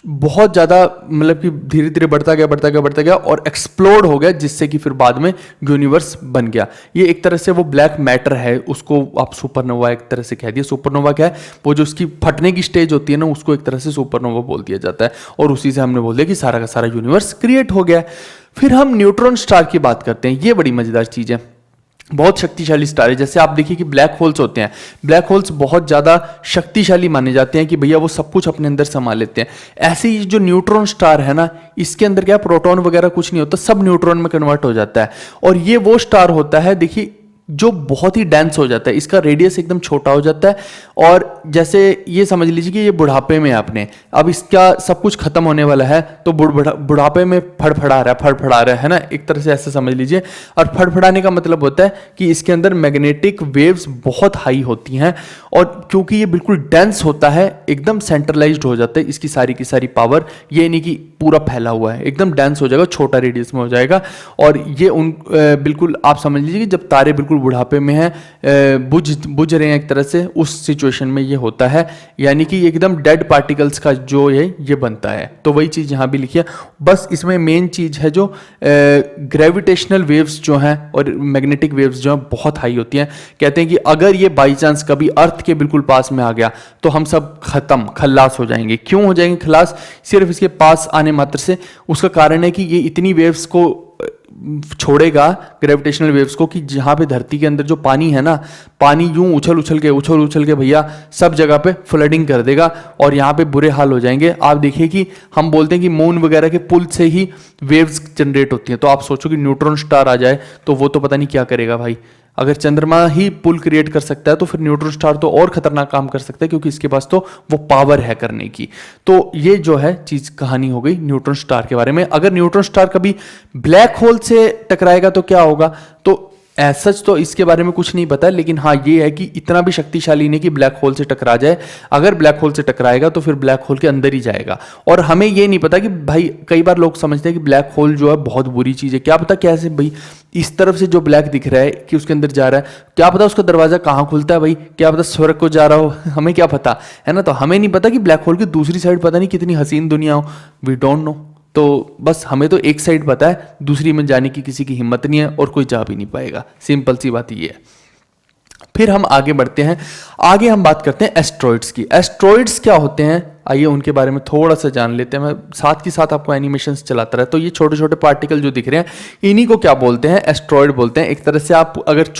बहुत ज़्यादा मतलब कि धीरे धीरे बढ़ता गया और एक्सप्लोड हो गया, जिससे कि फिर बाद में यूनिवर्स बन गया। ये एक तरह से वो ब्लैक मैटर है, उसको आप सुपरनोवा एक तरह से कह दिया। सुपरनोवा क्या है, वो जो उसकी फटने की स्टेज होती है ना, उसको एक तरह से सुपरनोवा बोल दिया जाता है, और उसी से हमने बोल दिया कि सारा का सारा यूनिवर्स क्रिएट हो गया। फिर हम न्यूट्रॉन स्टार की बात करते हैं। ये बड़ी मजेदार चीज़ है, बहुत शक्तिशाली स्टार है। जैसे आप देखिए कि ब्लैक होल्स होते हैं, ब्लैक होल्स बहुत ज़्यादा शक्तिशाली माने जाते हैं कि भैया वो सब कुछ अपने अंदर संभाल लेते हैं। ऐसे ही जो न्यूट्रॉन स्टार है ना, इसके अंदर क्या प्रोटॉन वगैरह कुछ नहीं होता, सब न्यूट्रॉन में कन्वर्ट हो जाता है। और ये वो स्टार होता है, देखिए, जो बहुत ही डेंस हो जाता है, इसका रेडियस एकदम छोटा हो जाता है, और जैसे ये समझ लीजिए कि ये बुढ़ापे में आपने अब इसका सब कुछ खत्म होने वाला है, तो बुढ़ापे में फड़फड़ा रहा है ना, एक तरह से ऐसे समझ लीजिए। और फड़फड़ाने का मतलब होता है कि इसके अंदर मैग्नेटिक वेव्स बहुत हाई होती हैं, और क्योंकि ये बिल्कुल डेंस होता है, एकदम सेंट्रलाइज्ड हो जाता है इसकी सारी की सारी पावर। ये नहीं कि पूरा फैला हुआ है, एकदम डेंस हो जाएगा, छोटा रेडियस में हो जाएगा। और ये बिल्कुल आप समझ लीजिए कि जब तारे बिल्कुल बुढ़ापे में है, बुझ रहे हैं एक तरह से, उस सिचुएशन में ये होता है, यानी कि एकदम डेड पार्टिकल्स का जो ये बनता है। तो वही चीज यहां भी लिखी है। बस इसमें मेन चीज है जो ग्रेविटेशनल वेव्स जो हैं और मैग्नेटिक वेव्स जो हैं बहुत हाई होती हैं। कहते हैं कि अगर ये बाई चांस कभी अर्थ के बिल्कुल पास में आ गया तो हम सब खत्म, खल्लास हो जाएंगे। क्यों हो जाएंगे खल्लास? सिर्फ इसके पास आने मात्र से। उसका कारण है कि ये इतनी वेव्स को छोड़ेगा, ग्रेविटेशनल वेव्स को, कि जहां पे धरती के अंदर जो पानी है ना, पानी यूं उछल उछल के भैया सब जगह पे फ्लडिंग कर देगा, और यहाँ पे बुरे हाल हो जाएंगे। आप देखिए कि हम बोलते हैं कि मून वगैरह के पुल से ही वेव्स जनरेट होती हैं, तो आप सोचो कि न्यूट्रॉन स्टार आ जाए तो वो तो पता नहीं क्या करेगा भाई। अगर चंद्रमा ही पुल क्रिएट कर सकता है तो फिर न्यूट्रॉन स्टार तो और खतरनाक काम कर सकता है, क्योंकि इसके पास तो वो पावर है करने की। तो ये जो है चीज कहानी हो गई न्यूट्रॉन स्टार के बारे में। अगर न्यूट्रॉन स्टार कभी ब्लैक होल से टकराएगा तो क्या होगा, तो एज सच तो इसके बारे में कुछ नहीं पता, लेकिन हाँ ये है कि इतना भी शक्तिशाली नहीं कि ब्लैक होल से टकरा जाए। अगर ब्लैक होल से टकराएगा तो फिर ब्लैक होल के अंदर ही जाएगा। और हमें ये नहीं पता कि भाई, कई बार लोग समझते हैं कि ब्लैक होल जो है बहुत बुरी चीज़ है, क्या पता कैसे भाई इस तरफ से जो ब्लैक दिख रहा है कि उसके अंदर जा रहा है, क्या पता उसका दरवाजा कहाँ खुलता है भाई, क्या पता स्वर्ग को जा रहा हो, हमें क्या पता है ना। तो हमें नहीं पता कि ब्लैक होल की दूसरी साइड पता नहीं कितनी हसीन दुनिया हो, वी डोंट नो। तो बस हमें तो एक साइड पता है, दूसरी में जाने की किसी की हिम्मत नहीं है और कोई जा भी नहीं पाएगा। सिंपल सी बात ये है। फिर हम आगे बढ़ते हैं, आगे हम बात करते हैं एस्ट्रॉइड्स की। एस्ट्रॉइड्स क्या होते हैं, आइए उनके बारे में थोड़ा सा जान लेते हैं। मैं साथ के साथ आपको एनिमेशंस चलाता रहा। तो ये छोटे छोटे पार्टिकल जो दिख रहे हैं इन्हीं को क्या बोलते हैं, एस्ट्रॉइड बोलते हैं। एक तरह से आप अगर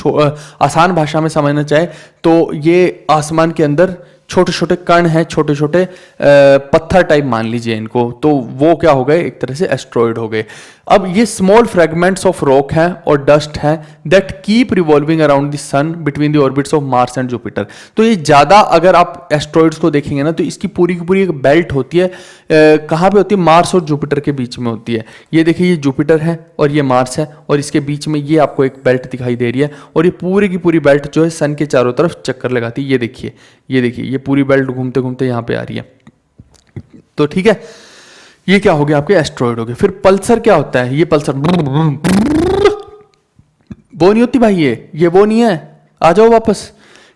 आसान भाषा में समझना चाहे तो ये आसमान के अंदर छोटे छोटे कण हैं, छोटे छोटे पत्थर टाइप मान लीजिए इनको, तो वो क्या हो गए, एक तरह से एस्ट्रॉइड हो गए। अब ये स्मॉल फ्रेगमेंट्स ऑफ रॉक हैं और डस्ट हैं that keep revolving around the sun between the orbits of Mars and Jupiter. तो ये ज़्यादा अगर आप एस्ट्रॉइड्स को देखेंगे ना तो इसकी पूरी की पूरी एक बेल्ट होती है, कहाँ पे होती है, मार्स और जुपिटर के बीच में होती है। ये देखिए, ये जुपिटर है और ये मार्स है और इसके बीच में ये आपको एक बेल्ट दिखाई दे रही है, और ये पूरी की पूरी बेल्ट जो है सन के चारों तरफ चक्कर लगाती है। ये देखिए, ये देखिए, ये पूरी बेल्ट घूमते घूमते यहाँ पे आ रही है। तो ठीक है, ये क्या हो गया, आपके एस्ट्रॉइड हो गए। फिर पल्सर क्या होता है, ये पल्सर वो नहीं होती भाई, ये वो नहीं है, आ जाओ वापस।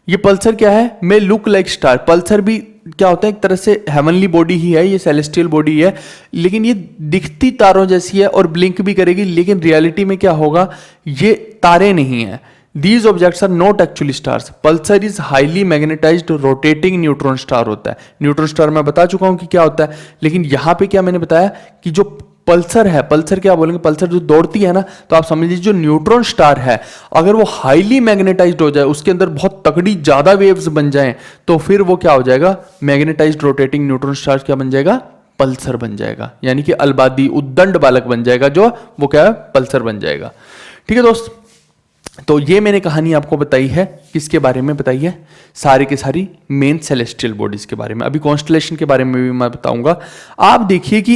ये पल्सर क्या है, may look like star. Pulsar भी क्या होता है, एक तरह से हेवनली बॉडी ही है, ये सेलेस्टियल बॉडी है, लेकिन ये दिखती तारों जैसी है और ब्लिंक भी करेगी, लेकिन रियलिटी में क्या होगा, ये तारे नहीं है। These objects are not actually stars. Pulsar is highly magnetized rotating neutron star होता है। न्यूट्रॉन स्टार मैं बता चुका हूं कि क्या होता है, लेकिन यहां पे क्या मैंने बताया कि जो पल्सर है, पल्सर क्या बोलेंगे, पल्सर जो दौड़ती है ना, तो आप समझ लीजिए जो न्यूट्रॉन स्टार है अगर वो हाईली मैग्नेटाइज्ड हो जाए, उसके अंदर बहुत तगड़ी ज्यादा वेव्स बन जाएं, तो फिर वो क्या हो जाएगा, मैग्नेटाइज्ड रोटेटिंग न्यूट्रॉन स्टार क्या बन जाएगा, पल्सर बन जाएगा। यानी कि अलबादी उद्दंड बालक बन जाएगा, जो वो क्या है, पल्सर बन जाएगा। ठीक है दोस्त, तो ये मैंने कहानी आपको बताई है, किसके बारे में बताई है, सारी की सारी मेन सेलेस्टियल बॉडीज के बारे में। अभी कॉन्स्टलेशन के बारे में भी मैं बताऊंगा। आप देखिए कि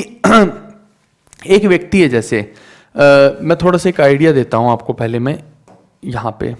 एक व्यक्ति है, जैसे मैं थोड़ा सा एक आइडिया देता हूं आपको। पहले मैं यहां पे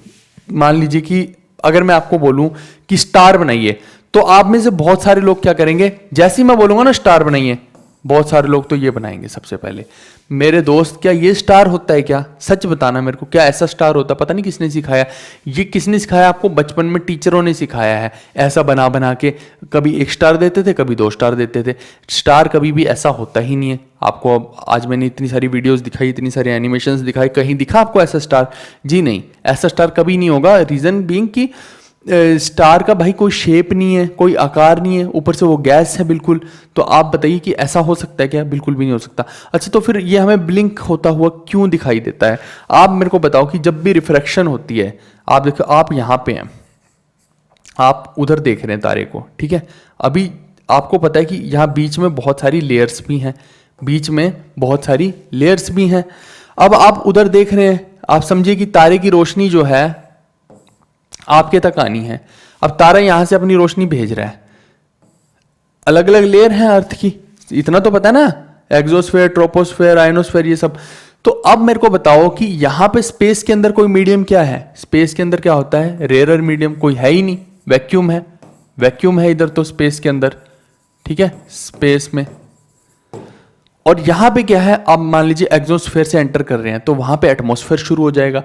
मान लीजिए कि अगर मैं आपको बोलूं कि स्टार बनाइए, तो आप में से बहुत सारे लोग क्या करेंगे, जैसे ही मैं बोलूंगा ना स्टार बनाइए, बहुत सारे लोग तो ये बनाएंगे सबसे पहले। मेरे दोस्त, क्या ये स्टार होता है क्या, सच बताना मेरे को, क्या ऐसा स्टार होता है? पता नहीं किसने सिखाया, ये किसने सिखाया आपको, बचपन में टीचरों ने सिखाया है ऐसा बना बना के। कभी 1 स्टार देते थे, कभी 2 स्टार देते थे। स्टार कभी भी ऐसा होता ही नहीं है। आपको आज मैंने इतनी सारी वीडियोस दिखाई, इतनी सारी एनिमेशंस दिखाई, कहीं दिखा आपको ऐसा स्टार? जी नहीं, ऐसा स्टार कभी नहीं होगा। रीजन बीइंग कि स्टार का भाई कोई शेप नहीं है, कोई आकार नहीं है, ऊपर से वो गैस है बिल्कुल। तो आप बताइए कि ऐसा हो सकता है क्या? बिल्कुल भी नहीं हो सकता। अच्छा, तो फिर ये हमें ब्लिंक होता हुआ क्यों दिखाई देता है? आप मेरे को बताओ कि जब भी रिफ्रैक्शन होती है, आप देखो, आप यहाँ पे हैं, आप उधर देख रहे हैं तारे को, ठीक है। अभी आपको पता है कि यहाँ बीच में बहुत सारी लेयर्स भी हैं, बीच में बहुत सारी लेयर्स भी हैं। अब आप उधर देख रहे हैं, आप समझिए कि तारे की रोशनी जो है आपके तक आनी है। अब तारा यहां से अपनी रोशनी भेज रहा है, अलग अलग लेयर हैं अर्थ की, इतना तो पता है ना, एक्सोस्फेयर, ट्रोपोस्फेयर, आयनोस्फेयर, ये सब। तो अब मेरे को बताओ कि यहां पे स्पेस के अंदर कोई मीडियम क्या है? स्पेस के अंदर क्या होता है? रेयर मीडियम कोई है ही नहीं, वैक्यूम है, वैक्यूम है इधर तो स्पेस के अंदर, ठीक है, स्पेस में। और यहां पे क्या है, अब मान लीजिए एक्सोस्फेयर से एंटर कर रहे हैं, तो वहां पे एटमॉस्फेयर शुरू हो जाएगा,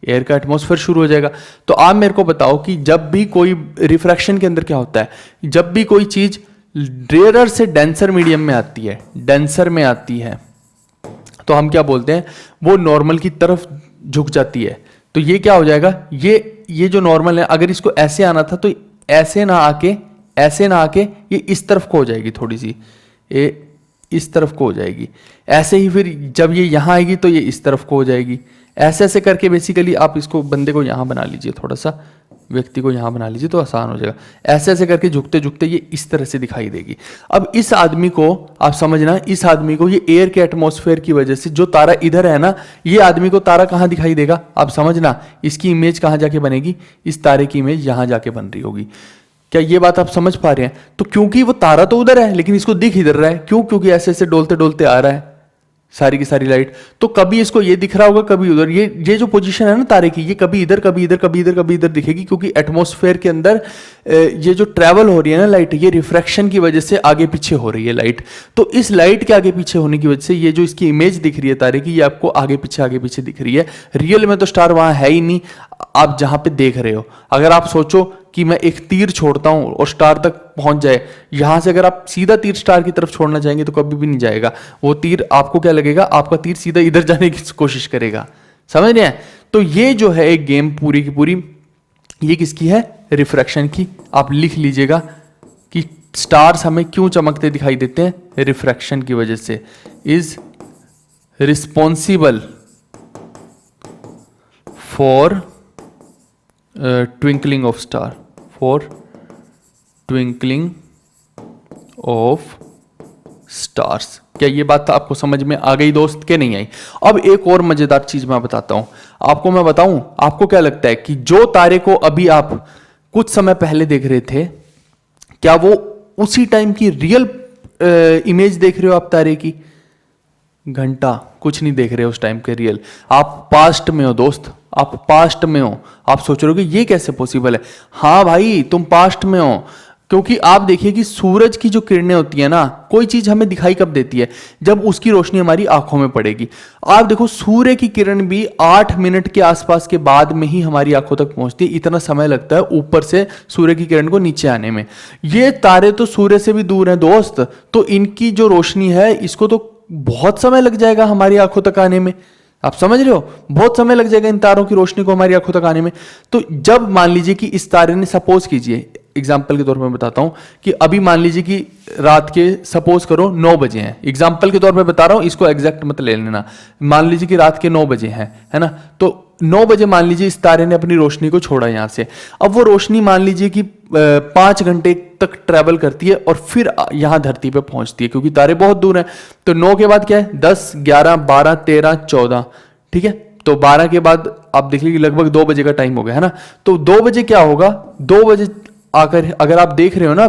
एयर का एटमॉस्फेयर शुरू हो जाएगा। तो आप मेरे को बताओ कि जब भी कोई रिफ्रैक्शन के अंदर क्या होता है, जब भी कोई चीज रेयर से डेंसर मीडियम में आती है, डेंसर में आती है, तो हम क्या बोलते हैं, वो नॉर्मल की तरफ झुक जाती है। तो ये क्या हो जाएगा, ये जो नॉर्मल है, अगर इसको ऐसे आना था तो ऐसे ना आके, ऐसे ना आके ये इस तरफ को हो जाएगी, थोड़ी सी ये इस तरफ को हो जाएगी। ऐसे ही फिर जब ये यहां आएगी तो ये इस तरफ को हो जाएगी। ऐसे ऐसे करके बेसिकली आप इसको, बंदे को यहां बना लीजिए थोड़ा सा, व्यक्ति को यहाँ बना लीजिए तो आसान हो जाएगा। ऐसे ऐसे करके झुकते झुकते ये इस तरह से दिखाई देगी। अब इस आदमी को आप समझना, इस आदमी को ये एयर के एटमॉस्फेयर की वजह से जो तारा इधर है ना, ये आदमी को तारा कहाँ दिखाई देगा आप समझना, इसकी इमेज कहाँ जाके बनेगी, इस तारे की इमेज यहाँ जाके बन रही होगी। क्या ये बात आप समझ पा रहे हैं? तो क्योंकि वो तारा तो उधर है लेकिन इसको दिख इधर रहा है, क्यों? क्योंकि ऐसे ऐसे डोलते डोलते आ रहा है सारी की सारी लाइट। तो कभी इसको ये दिख रहा होगा, कभी उधर। ये जो पोजीशन है ना तारे की, ये कभी इधर कभी इधर कभी इधर कभी इधर दिखेगी, क्योंकि एटमॉस्फेयर के अंदर ये जो ट्रैवल हो रही है ना लाइट, ये रिफ्रैक्शन की वजह से आगे पीछे हो रही है लाइट। तो इस लाइट के आगे पीछे होने की वजह से ये जो इसकी इमेज दिख रही है तारे की, ये आपको आगे पीछे दिख रही है। रियल में तो स्टार वहां है ही नहीं, आप जहां पे देख रहे हो। अगर आप सोचो कि मैं एक तीर छोड़ता हूं और स्टार तक पहुंच जाए, यहां से अगर आप सीधा तीर स्टार की तरफ छोड़ना चाहेंगे तो कभी भी नहीं जाएगा। वो तीर आपको क्या लगेगा, आपका तीर सीधा इधर जाने की कोशिश करेगा। समझ रहे हैं? तो ये जो है एक गेम पूरी की पूरी, ये किसकी है? रिफ्रैक्शन की। आप लिख लीजिएगा कि स्टार्स हमें क्यों चमकते दिखाई देते हैं, रिफ्रैक्शन की वजह से। Is responsible for twinkling of star, for twinkling of stars. क्या ये बात आपको समझ में आ गई दोस्त के नहीं आई? अब एक और मजेदार चीज मैं बताता हूं आपको। मैं बताऊं आपको क्या लगता है कि जो तारे को अभी आप कुछ समय पहले देख रहे थे, क्या वो उसी टाइम की रियल इमेज देख रहे हो आप तारे की? घंटा कुछ नहीं देख रहे हो उस टाइम के रियल, आप पास्ट में हो दोस्त, आप पास्ट में हो। आप सोच रहे हो कि ये कैसे पॉसिबल है? हाँ भाई, तुम पास्ट में हो, क्योंकि आप देखिए कि सूरज की जो किरणें होती है ना, कोई चीज हमें दिखाई कब देती है? जब उसकी रोशनी हमारी आंखों में पड़ेगी। आप देखो सूर्य की किरण भी 8 मिनट के आसपास के बाद में ही हमारी आंखों तक पहुंचती है। इतना समय लगता है ऊपर से सूर्य की किरण को नीचे आने में। ये तारे तो सूर्य से भी दूर हैं दोस्त, तो इनकी जो रोशनी है इसको तो बहुत समय लग जाएगा हमारी आंखों तक आने में। आप समझ रहे हो? बहुत समय लग जाएगा इन तारों की रोशनी को हमारी आंखों तक आने में। तो जब मान लीजिए कि इस तारे ने, सपोज कीजिए एग्जाम्पल के तौर पर बताता हूं कि अभी मान लीजिए कि रात के सपोज करो 9 बजे हैं, एग्जाम्पल के तौर पर बता रहा हूं, इसको एग्जैक्ट मत ले लेना। मान लीजिए कि रात के 9 बजे हैं, है ना? तो 9 बजे मान लीजिए इस तारे ने अपनी रोशनी को छोड़ा यहां से। अब वो रोशनी मान लीजिए कि 5 घंटे तक ट्रेवल करती है और फिर यहां धरती पे पहुंचती है, क्योंकि तारे बहुत दूर हैं। तो 9 के बाद क्या है? 10, 11, 12, 13, 14, ठीक है? तो 12 के बाद आप देख लीजिए लगभग 2 बजे का टाइम हो गया, है ना? तो 2 बजे क्या होगा? 2 बजे आकर अगर आप देख रहे हो ना,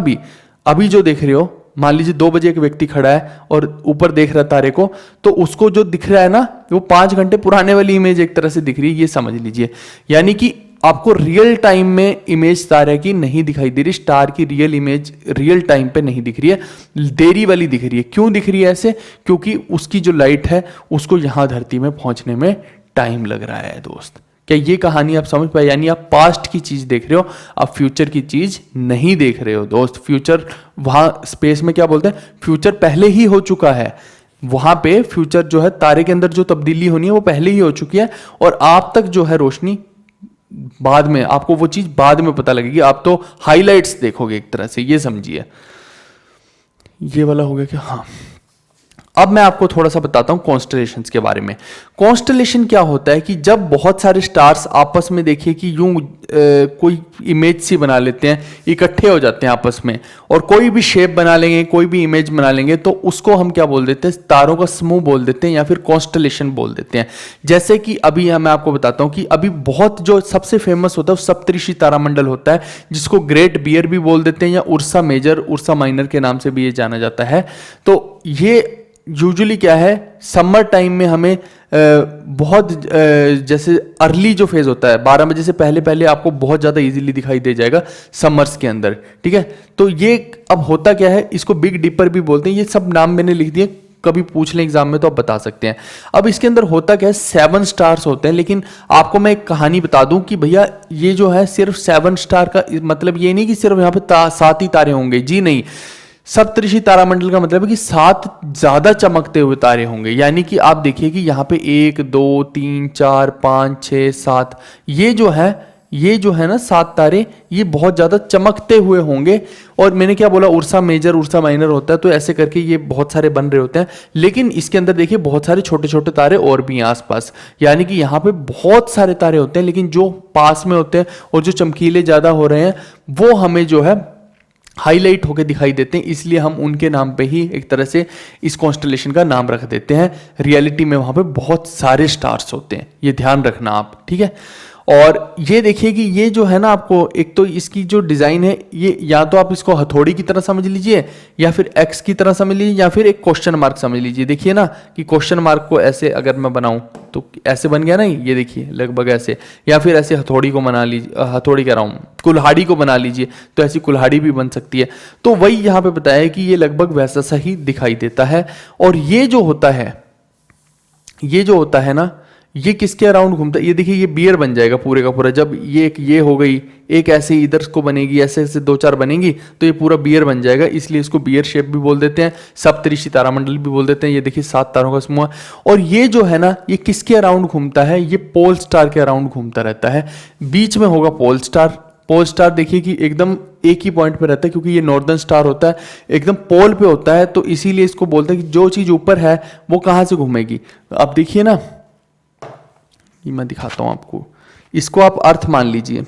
अभी जो देख रहे हो, मान लीजिए 2 बजे एक व्यक्ति खड़ा है और ऊपर देख रहा है तारे को, तो उसको जो दिख रहा है ना, वो 5 घंटे पुराने वाली इमेज एक तरह से दिख रही है, ये समझ लीजिए। यानी कि आपको रियल टाइम में इमेज तारे की नहीं दिखाई दे रही, स्टार की रियल इमेज रियल टाइम पे नहीं दिख रही है, देरी वाली दिख रही है। क्यों दिख रही है ऐसे? क्योंकि उसकी जो लाइट है उसको यहां धरती में पहुंचने में टाइम लग रहा है दोस्त। क्या ये कहानी आप समझ पाए? यानी आप पास्ट की चीज देख रहे हो, आप फ्यूचर की चीज नहीं देख रहे हो दोस्त। फ्यूचर वहां स्पेस में क्या बोलते हैं, फ्यूचर पहले ही हो चुका है। वहां पे फ्यूचर जो है, तारे के अंदर जो तब्दीली होनी है वो पहले ही हो चुकी है, और आप तक जो है रोशनी बाद में, आपको वो चीज बाद में पता लगेगी। आप तो हाइलाइट्स देखोगे एक तरह से, ये समझिए। ये वाला हो गया क्या? हाँ, अब मैं आपको थोड़ा सा बताता हूं कॉन्स्टलेशंस के बारे में। कॉन्स्टलेशन क्या होता है कि जब बहुत सारे स्टार्स आपस में, देखिए कि यूं कोई इमेज सी बना लेते हैं, इकट्ठे हो जाते हैं आपस में, और कोई भी शेप बना लेंगे, कोई भी इमेज बना लेंगे, तो उसको हम क्या बोल देते हैं? तारों का समूह बोल देते हैं, या फिर कॉन्स्टलेशन बोल देते हैं। जैसे कि अभी मैं आपको बताता हूं कि अभी बहुत जो सबसे फेमस होता है वो सप्तऋषि तारामंडल होता है, जिसको ग्रेट बियर भी बोल देते हैं, या उर्सा मेजर, उर्सा माइनर के नाम से भी ये जाना जाता है। तो ये यूजुअली क्या है, समर टाइम में हमें बहुत जैसे अर्ली जो फेज होता है 12 बजे से पहले पहले आपको बहुत ज़्यादा इजीली दिखाई दे जाएगा समर्स के अंदर, ठीक है? तो ये अब होता क्या है, इसको बिग डिपर भी बोलते हैं। ये सब नाम मैंने लिख दिए, कभी पूछ लें एग्जाम में तो आप बता सकते हैं। अब इसके अंदर होता क्या है, 7 स्टार्स होते हैं। लेकिन आपको मैं एक कहानी बता दूं कि भैया ये जो है सिर्फ 7 स्टार का मतलब ये नहीं कि सिर्फ यहाँ पे 7 ही तारे होंगे, जी नहीं। सप्तऋषि तारामंडल का मतलब है कि 7 ज्यादा चमकते हुए तारे होंगे। यानी कि आप देखिए कि यहाँ पे 1, 2, 3, 4, 5, 6, 7, ये जो है ये जो है ना 7 तारे, ये बहुत ज्यादा चमकते हुए होंगे। और मैंने क्या बोला, उर्सा मेजर उर्सा माइनर होता है, तो ऐसे करके ये बहुत सारे बन रहे होते हैं। लेकिन इसके अंदर देखिए बहुत सारे छोटे छोटे तारे और भी हैं आसपास, यानी कि यहाँ पे बहुत सारे तारे होते हैं, लेकिन जो पास में होते हैं और जो चमकीले ज्यादा हो रहे हैं वो हमें जो है हाईलाइट होकर दिखाई देते हैं, इसलिए हम उनके नाम पे ही एक तरह से इस कॉन्स्टलेशन का नाम रख देते हैं। रियलिटी में वहां पे बहुत सारे स्टार्स होते हैं, ये ध्यान रखना आप, ठीक है। और ये देखिए कि ये जो है ना, आपको एक तो इसकी जो डिजाइन है, ये या तो आप इसको हथौड़ी की तरह समझ लीजिए, या फिर एक्स की तरह समझ लीजिए, या फिर एक क्वेश्चन मार्क समझ लीजिए। देखिए ना कि क्वेश्चन मार्क को ऐसे अगर मैं बनाऊं तो ऐसे बन गया ना, ये देखिए लगभग ऐसे, या फिर ऐसे हथौड़ी को बना लीजिए, हथौड़ी कह रहा हूं, कुल्हाड़ी को बना लीजिए, तो ऐसी कुल्हाड़ी भी बन सकती है। तो वही यहां पे बताया है कि ये लगभग वैसा सा ही दिखाई देता है। और ये जो होता है ना, ये किसके अराउंड घूमता है, ये देखिए ये बियर बन जाएगा पूरे का पूरा। जब ये हो गई, एक ऐसे इधर को बनेगी, ऐसे ऐसे 2-4 बनेगी, तो ये पूरा बियर बन जाएगा, इसलिए इसको बियर शेप भी बोल देते हैं, सप्तऋषि तारामंडल भी बोल देते हैं। ये देखिए 7 तारों का समूह। और ये जो है ना, ये किसके अराउंड घूमता है, ये पोल स्टार के अराउंड घूमता रहता है। बीच में होगा पोल स्टार। पोल स्टार देखिए कि एकदम एक ही पॉइंट पे रहता है, क्योंकि ये नॉर्दर्न स्टार होता है, एकदम पोल पे होता है, तो इसीलिए इसको बोलते हैं कि जो चीज ऊपर है वो कहां से घूमेगी। अब देखिए ना, ये मैं दिखाता हूं आपको, इसको आप अर्थ मान लीजिए,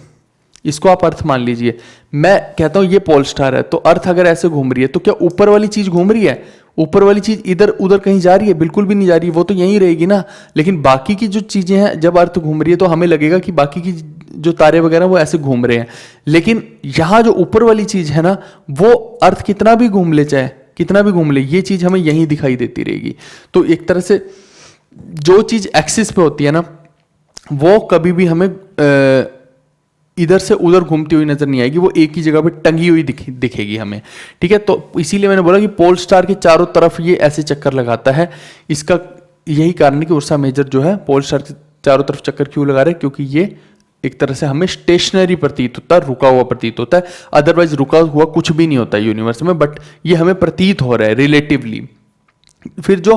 इसको आप अर्थ मान लीजिए। मैं कहता हूं ये पोल स्टार है, तो अर्थ अगर ऐसे घूम रही है, तो क्या ऊपर वाली चीज घूम रही है? ऊपर वाली चीज इधर उधर कहीं जा रही है? बिल्कुल भी नहीं जा रही, वो तो यहीं रहेगी ना। लेकिन बाकी की जो चीजें हैं, जब अर्थ घूम रही है तो हमें लगेगा कि बाकी की जो तारे वगैरह वो ऐसे घूम रहे हैं। लेकिन यहां जो ऊपर वाली चीज है ना, वो अर्थ कितना भी घूम ले, चाहे कितना भी घूम ले, ये चीज हमें यहीं दिखाई देती रहेगी। तो एक तरह से जो चीज एक्सिस पे होती है ना, वो कभी भी हमें इधर से उधर घूमती हुई नजर नहीं आएगी, वो एक ही जगह पे टंगी हुई दिखेगी हमें, ठीक है। तो इसीलिए मैंने बोला कि पोल स्टार के चारों तरफ ये ऐसे चक्कर लगाता है। इसका यही कारण है कि उर्सा मेजर जो है पोल स्टार के चारों तरफ चक्कर क्यों लगा रहे हैं, क्योंकि ये एक तरह से हमें स्टेशनरी प्रतीत होता है, रुका हुआ प्रतीत होता है। अदरवाइज रुका हुआ कुछ भी नहीं होता है यूनिवर्स में, बट ये हमें प्रतीत हो रहा है रिलेटिवली। फिर जो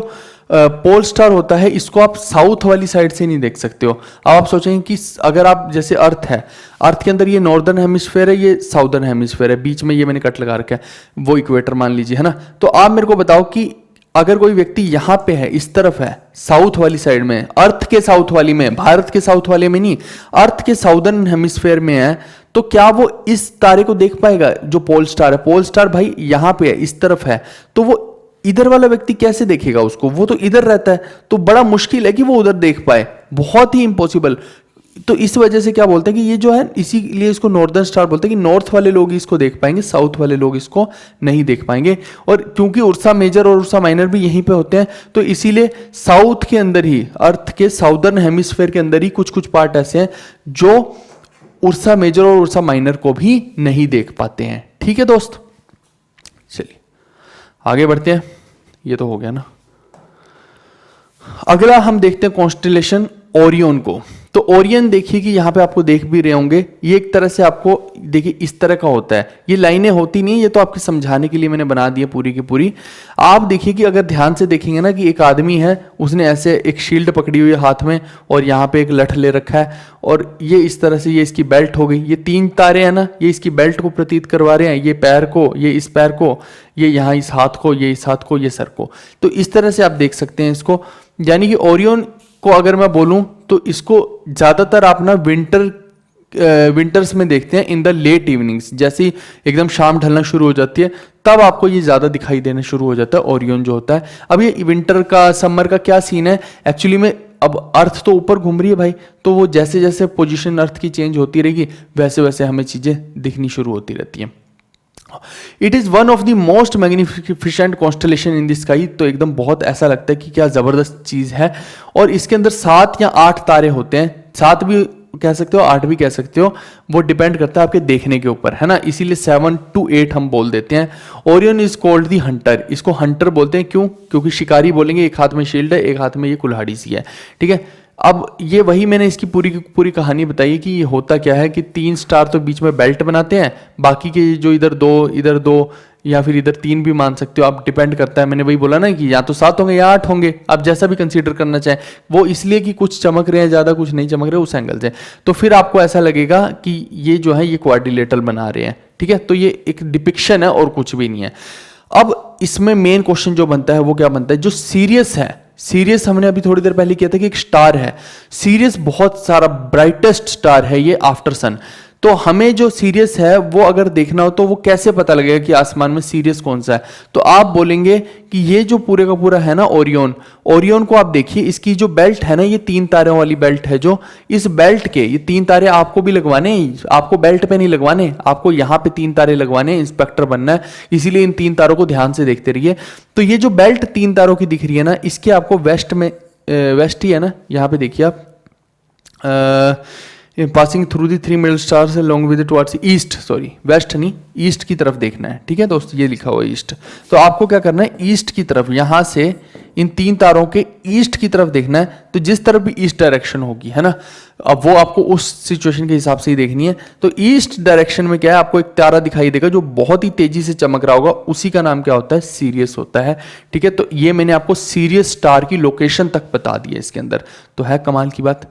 पोल स्टार होता है, इसको आप साउथ वाली साइड से नहीं देख सकते हो। अब आप सोचेंगे कि अगर आप, जैसे अर्थ है, अर्थ के अंदर ये नॉर्दर्न हेमिस्फेयर है, ये साउदर्न हेमिस्फेयर है, बीच में ये मैंने कट लगा रखा है, वो इक्वेटर मान लीजिए, है ना। तो आप मेरे को बताओ कि अगर कोई व्यक्ति यहां पे है, इस तरफ है, साउथ वाली साइड में, अर्थ के साउथ वाली में, भारत के साउथ वाले में नहीं, अर्थ के साउदर्न हेमिस्फेयर में है, तो क्या वो इस तारे को देख पाएगा जो पोल स्टार है? पोल स्टार भाई यहां पे है, इस तरफ है, तो वो इधर वाला व्यक्ति कैसे देखेगा उसको? वो तो इधर रहता है, तो बड़ा मुश्किल है कि वो उधर देख पाए, बहुत ही इंपॉसिबल। तो इस वजह से क्या बोलते हैं कि ये जो है, इसीलिए इसको नॉर्दर्न स्टार बोलते हैं कि नॉर्थ वाले लोग इसको देख पाएंगे, साउथ वाले लोग इसको नहीं देख पाएंगे। और क्योंकि उर्सा मेजर और उर्सा माइनर भी यहीं पे होते हैं, तो इसीलिए साउथ के अंदर ही, अर्थ के साउदर्न हेमिस्फेयर के अंदर ही कुछ कुछ पार्ट ऐसे हैं जो उर्सा मेजर और उर्सा माइनर को भी नहीं देख पाते हैं। ठीक है दोस्त, चलिए आगे बढ़ते हैं। ये तो हो गया ना। अगला हम देखते हैं कॉन्स्टेलेशन ओरियन को। तो ओरियन देखिए कि यहां पे आपको देख भी रहे होंगे, ये एक तरह से आपको देखिए इस तरह का होता है। ये लाइनें होती नहीं, ये तो आपके समझाने के लिए मैंने बना दी है पूरी की पूरी। आप देखिए कि अगर ध्यान से देखेंगे ना, कि एक आदमी है, उसने ऐसे एक शील्ड पकड़ी हुई है हाथ में, और यहाँ पे एक लठ ले रखा है, और ये इस तरह से, ये इसकी बेल्ट हो गई। ये 3 तारे हैं ना, ये इसकी बेल्ट को प्रतीत करवा रहे हैं, ये पैर को, ये इस पैर को, ये यहाँ इस हाथ को, ये इस हाथ को, ये सर को। तो इस तरह से आप देख सकते हैं इसको। यानी कि ओरियन को अगर मैं बोलूं तो इसको ज्यादातर आप ना विंटर्स में देखते हैं, इन द लेट इवनिंग्स। जैसे ही एकदम शाम ढलना शुरू हो जाती है, तब आपको ये ज्यादा दिखाई देना शुरू हो जाता है ओरियन जो होता है। अब ये विंटर का, समर का क्या सीन है एक्चुअली में, अब अर्थ तो ऊपर घूम रही है भाई, तो वो जैसे जैसे पोजीशन अर्थ की चेंज होती रहेगी, वैसे वैसे हमें चीजें दिखनी शुरू होती रहती हैं। It is one of the most magnificent constellation in the sky. तो एकदम बहुत ऐसा लगता है कि क्या जबरदस्त चीज है। और इसके अंदर 7 या 8 तारे होते हैं, 7 भी कह सकते हो, 8 भी कह सकते हो, वो डिपेंड करता है आपके देखने के ऊपर, है ना। इसीलिए 7 to 8 हम बोल देते हैं। Orion is called the Hunter. इसको हंटर बोलते हैं, क्यों? क्योंकि शिकारी बोलेंगे, एक हाथ में शील्ड है, एक हाथ में ये कुल्हाड़ी सी है, ठीक है। अब ये वही मैंने इसकी पूरी की पूरी कहानी बताई कि ये होता क्या है कि 3 स्टार तो बीच में बेल्ट बनाते हैं, बाकी के जो इधर 2 इधर 2, या फिर इधर 3 भी मान सकते हो आप, डिपेंड करता है। मैंने वही बोला ना कि या तो 7 होंगे या 8 होंगे, आप जैसा भी कंसीडर करना चाहें। वो इसलिए कि कुछ चमक रहे हैं ज़्यादा, कुछ नहीं चमक रहे उस एंगल से, तो फिर आपको ऐसा लगेगा कि ये जो है ये क्वाड्रिलेटरल बना रहे हैं, ठीक है। तो ये एक डिपिक्शन है और कुछ भी नहीं है। अब इसमें मेन क्वेश्चन जो बनता है वो क्या बनता है, जो सीरियस है, सीरियस हमने अभी थोड़ी देर पहले किया था कि एक स्टार है, सीरियस बहुत सारा ब्राइटेस्ट स्टार है ये आफ्टर सन। तो हमें जो सीरियस है वो अगर देखना हो तो वो कैसे पता लगेगा कि आसमान में सीरियस कौन सा है, तो आप बोलेंगे कि ये जो पूरे का पूरा है ना ओरियन, ओरियन को आप देखिए, इसकी जो बेल्ट है ना, ये 3 तारों वाली बेल्ट है, जो इस बेल्ट के ये 3 तारे आपको भी लगवाने, आपको बेल्ट पे नहीं लगवाने, आपको यहाँ पे 3 तारे लगवाने, इंस्पेक्टर बनना है, इसीलिए इन 3 तारों को ध्यान से देखते रहिए। तो ये जो बेल्ट 3 तारों की दिख रही है ना, इसके आपको वेस्ट में, वेस्ट ही है ना, यहाँ पे देखिए आप, passing through the 3 middle stars along with towards east, sorry west नहीं, ईस्ट की तरफ देखना है, ठीक है दोस्त, ये लिखा हुआ है ईस्ट। तो आपको क्या करना है, ईस्ट की तरफ, यहां से इन 3 तारों के ईस्ट की तरफ देखना है। तो जिस तरफ भी ईस्ट डायरेक्शन होगी, है ना, अब वो आपको उस सिचुएशन के हिसाब से ही देखनी है। तो ईस्ट डायरेक्शन में क्या है, आपको एक तारा दिखाई देगा जो बहुत ही तेजी से चमक रहा होगा, उसी का नाम क्या होता है, सीरियस होता है, ठीक है। तो ये मैंने आपको सीरियस स्टार की लोकेशन तक बता दिया इसके अंदर। तो है कमाल की बात,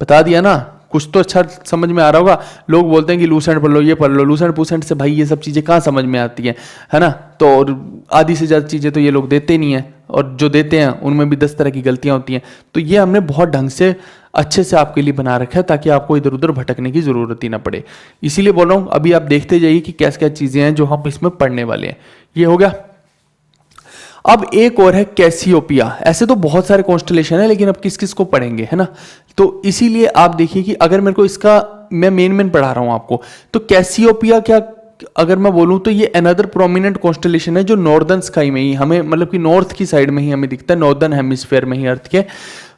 बता दिया ना, कुछ तो अच्छा समझ में आ रहा होगा। लोग बोलते हैं कि लूसेंट पढ़ लो, ये पढ़ लो, लूसेंट पूसेंट से भाई ये सब चीज़ें कहाँ समझ में आती हैं, है ना। तो आधी से ज़्यादा चीज़ें तो ये लोग देते नहीं हैं, और जो देते हैं उनमें भी 10 तरह की गलतियाँ होती हैं। तो ये हमने बहुत ढंग से अच्छे से आपके लिए बना रखा है ताकि आपको इधर उधर भटकने की ज़रूरत ही ना पड़े। इसीलिए बोल रहा हूँ, अभी आप देखते जाइए कि क्या क्या चीज़ें हैं जो हम इसमें पढ़ने वाले हैं। ये हो गया। अब एक और है कैसियोपिया। ऐसे तो बहुत सारे कॉन्स्टलेशन है, लेकिन अब किस किस को पढ़ेंगे, है ना। तो इसीलिए आप देखिए कि अगर मेरे को इसका, मैं मेन पढ़ा रहा हूं आपको, तो कैसियोपिया क्या, अगर मैं बोलूं तो ये अनदर प्रोमिनेंट कॉन्स्टलेशन है जो नॉर्दर्न स्काई में ही हमें, मतलब कि नॉर्थ की साइड में ही हमें दिखता है, नॉर्दर्न हेमिस्फेयर में ही अर्थ के।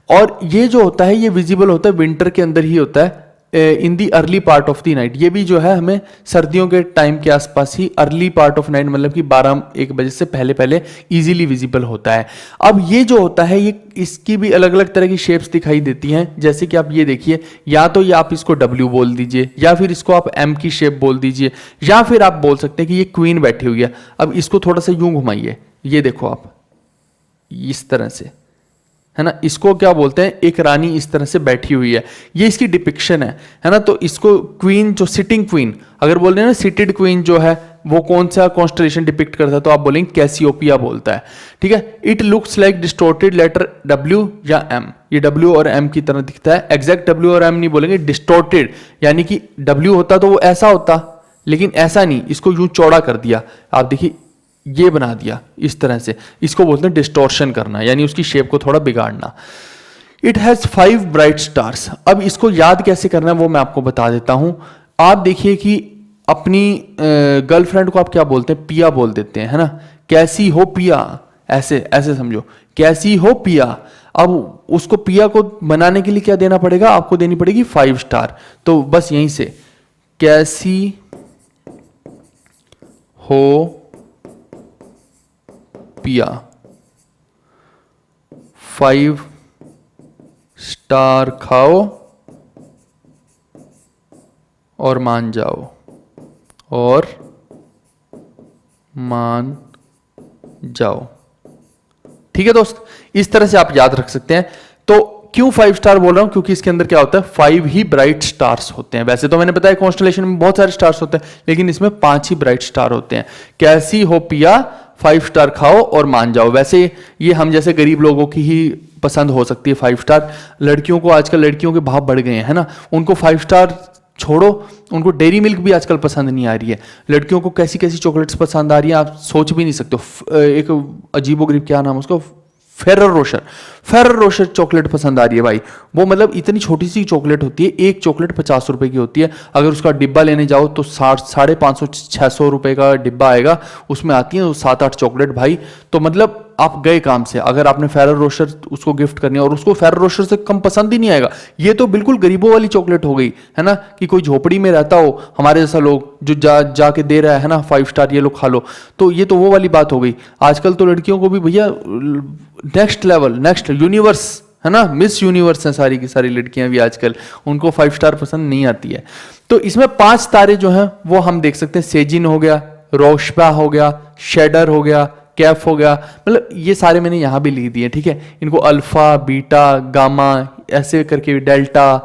और ये जो होता है ये विजिबल होता है विंटर के अंदर ही होता है, in the early part of the night. ये भी जो है हमें सर्दियों के टाइम के आसपास ही, अर्ली पार्ट ऑफ नाइट मतलब कि 12-1 बजे से पहले पहले इजीली विजिबल होता है। अब ये जो होता है ये, इसकी भी अलग अलग तरह की शेप्स दिखाई देती हैं, जैसे कि आप ये देखिए, या तो ये आप इसको W बोल दीजिए, या फिर इसको आप M की शेप बोल दीजिए, या फिर आप बोल सकते हैं कि ये क्वीन बैठी हुई है। अब इसको थोड़ा सा यूं घुमाइए, ये देखो आप, इस तरह से, है ना, इसको क्या बोलते हैं, एक रानी इस तरह से बैठी हुई है, ये इसकी डिपिक्शन है ना। तो इसको क्वीन, जो सिटिंग क्वीन, अगर बोल रहे हैं ना सिटेड क्वीन जो है वो कौन सा कॉन्स्टलेशन डिपिक्ट करता है, तो आप बोलेंगे कैसियोपिया बोलता है, ठीक है। It looks like distorted letter W या M, ये W और M की तरह दिखता है। एग्जैक्ट W और M नहीं बोलेंगे, डिस्टोर्टेड, यानी कि W होता तो वो ऐसा होता, लेकिन ऐसा नहीं, इसको यूं चौड़ा कर दिया, आप देखिए ये बना दिया इस तरह से, इसको बोलते हैं डिस्टॉर्शन करना, यानी उसकी शेप को थोड़ा बिगाड़ना। It has 5 bright stars. अब इसको याद कैसे करना है वो मैं आपको बता देता हूं। आप देखिए कि अपनी गर्लफ्रेंड को आप क्या बोलते हैं, पिया बोल देते हैं, है ना। कैसी हो पिया, ऐसे ऐसे समझो, कैसी हो पिया। अब उसको पिया को बनाने के लिए क्या देना पड़ेगा, आपको देनी पड़ेगी 5 स्टार। तो बस यहीं से, कैसी हो पिया, 5 स्टार खाओ और मान जाओ, और मान जाओ, ठीक है दोस्त। इस तरह से आप याद रख सकते हैं। तो क्यों 5 स्टार बोल रहा हूं, क्योंकि इसके अंदर क्या होता है, 5 ही ब्राइट स्टार्स होते हैं। वैसे तो मैंने बताया कॉन्स्टलेशन में बहुत सारे स्टार्स होते हैं, लेकिन इसमें 5 ही ब्राइट स्टार होते हैं। कैसी हो पिया, 5 स्टार खाओ और मान जाओ। वैसे ये हम जैसे गरीब लोगों की ही पसंद हो सकती है 5 स्टार। लड़कियों को आजकल, लड़कियों के भाव बढ़ गए हैं, है ना, उनको 5 स्टार छोड़ो, उनको डेयरी मिल्क भी आजकल पसंद नहीं आ रही है। लड़कियों को कैसी कैसी चॉकलेट्स पसंद आ रही है आप सोच भी नहीं सकते हो। एक अजीबोगरीब, क्या नाम उसको, फेरर रोशर चॉकलेट पसंद आ रही है भाई। वो मतलब इतनी छोटी सी चॉकलेट होती है, एक चॉकलेट 50 रुपए की होती है। अगर उसका डिब्बा लेने जाओ तो 550-600 रुपए का डिब्बा आएगा, उसमें आती है 7-8 चॉकलेट भाई। तो मतलब आप गए काम से, अगर आपने फेरर रोशर उसको गिफ्ट करनी है और उसको फेरर रोशर से कम पसंद ही नहीं आएगा। ये तो बिल्कुल गरीबों वाली चॉकलेट हो गई, है ना, कि कोई झोपड़ी में रहता हो हमारे जैसा लोग, जो जाके दे रहा है ना 5 स्टार, ये लोग खा लो। तो ये तो वो वाली बात हो गई। आजकल तो लड़कियों को भी भैया नेक्स्ट लेवल, नेक्स्ट यूनिवर्स, है ना, मिस यूनिवर्स हैं सारी की सारी लड़कियां भी आजकल, उनको 5 स्टार पसंद नहीं आती है। तो इसमें 5 तारे जो हैं वो हम देख सकते हैं। सेजिन हो गया, रोशबा हो गया, शेडर हो गया, कैफ हो गया, मतलब ये सारे मैंने यहाँ भी लिख दिए, ठीक है। इनको अल्फा, बीटा, गामा ऐसे करके, डेल्टा,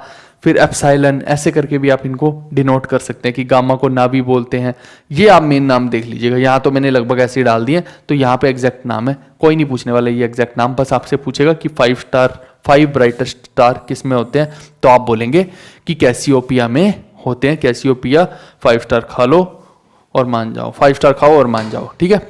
फिर एप्सिलॉन ऐसे करके भी आप इनको डिनोट कर सकते हैं कि गामा को नाभी बोलते हैं। ये आप मेन नाम देख लीजिएगा, यहाँ तो मैंने लगभग ऐसे ही डाल दिए, तो यहाँ पे एग्जैक्ट नाम है, कोई नहीं पूछने वाला ये एग्जैक्ट नाम, बस आपसे पूछेगा कि 5 ब्राइटेस्ट स्टार किस में होते हैं, तो आप बोलेंगे कि कैसियोपिया में होते हैं। कैसियोपिया 5 स्टार खा लो और मान जाओ, 5 स्टार खाओ और मान जाओ, ठीक है।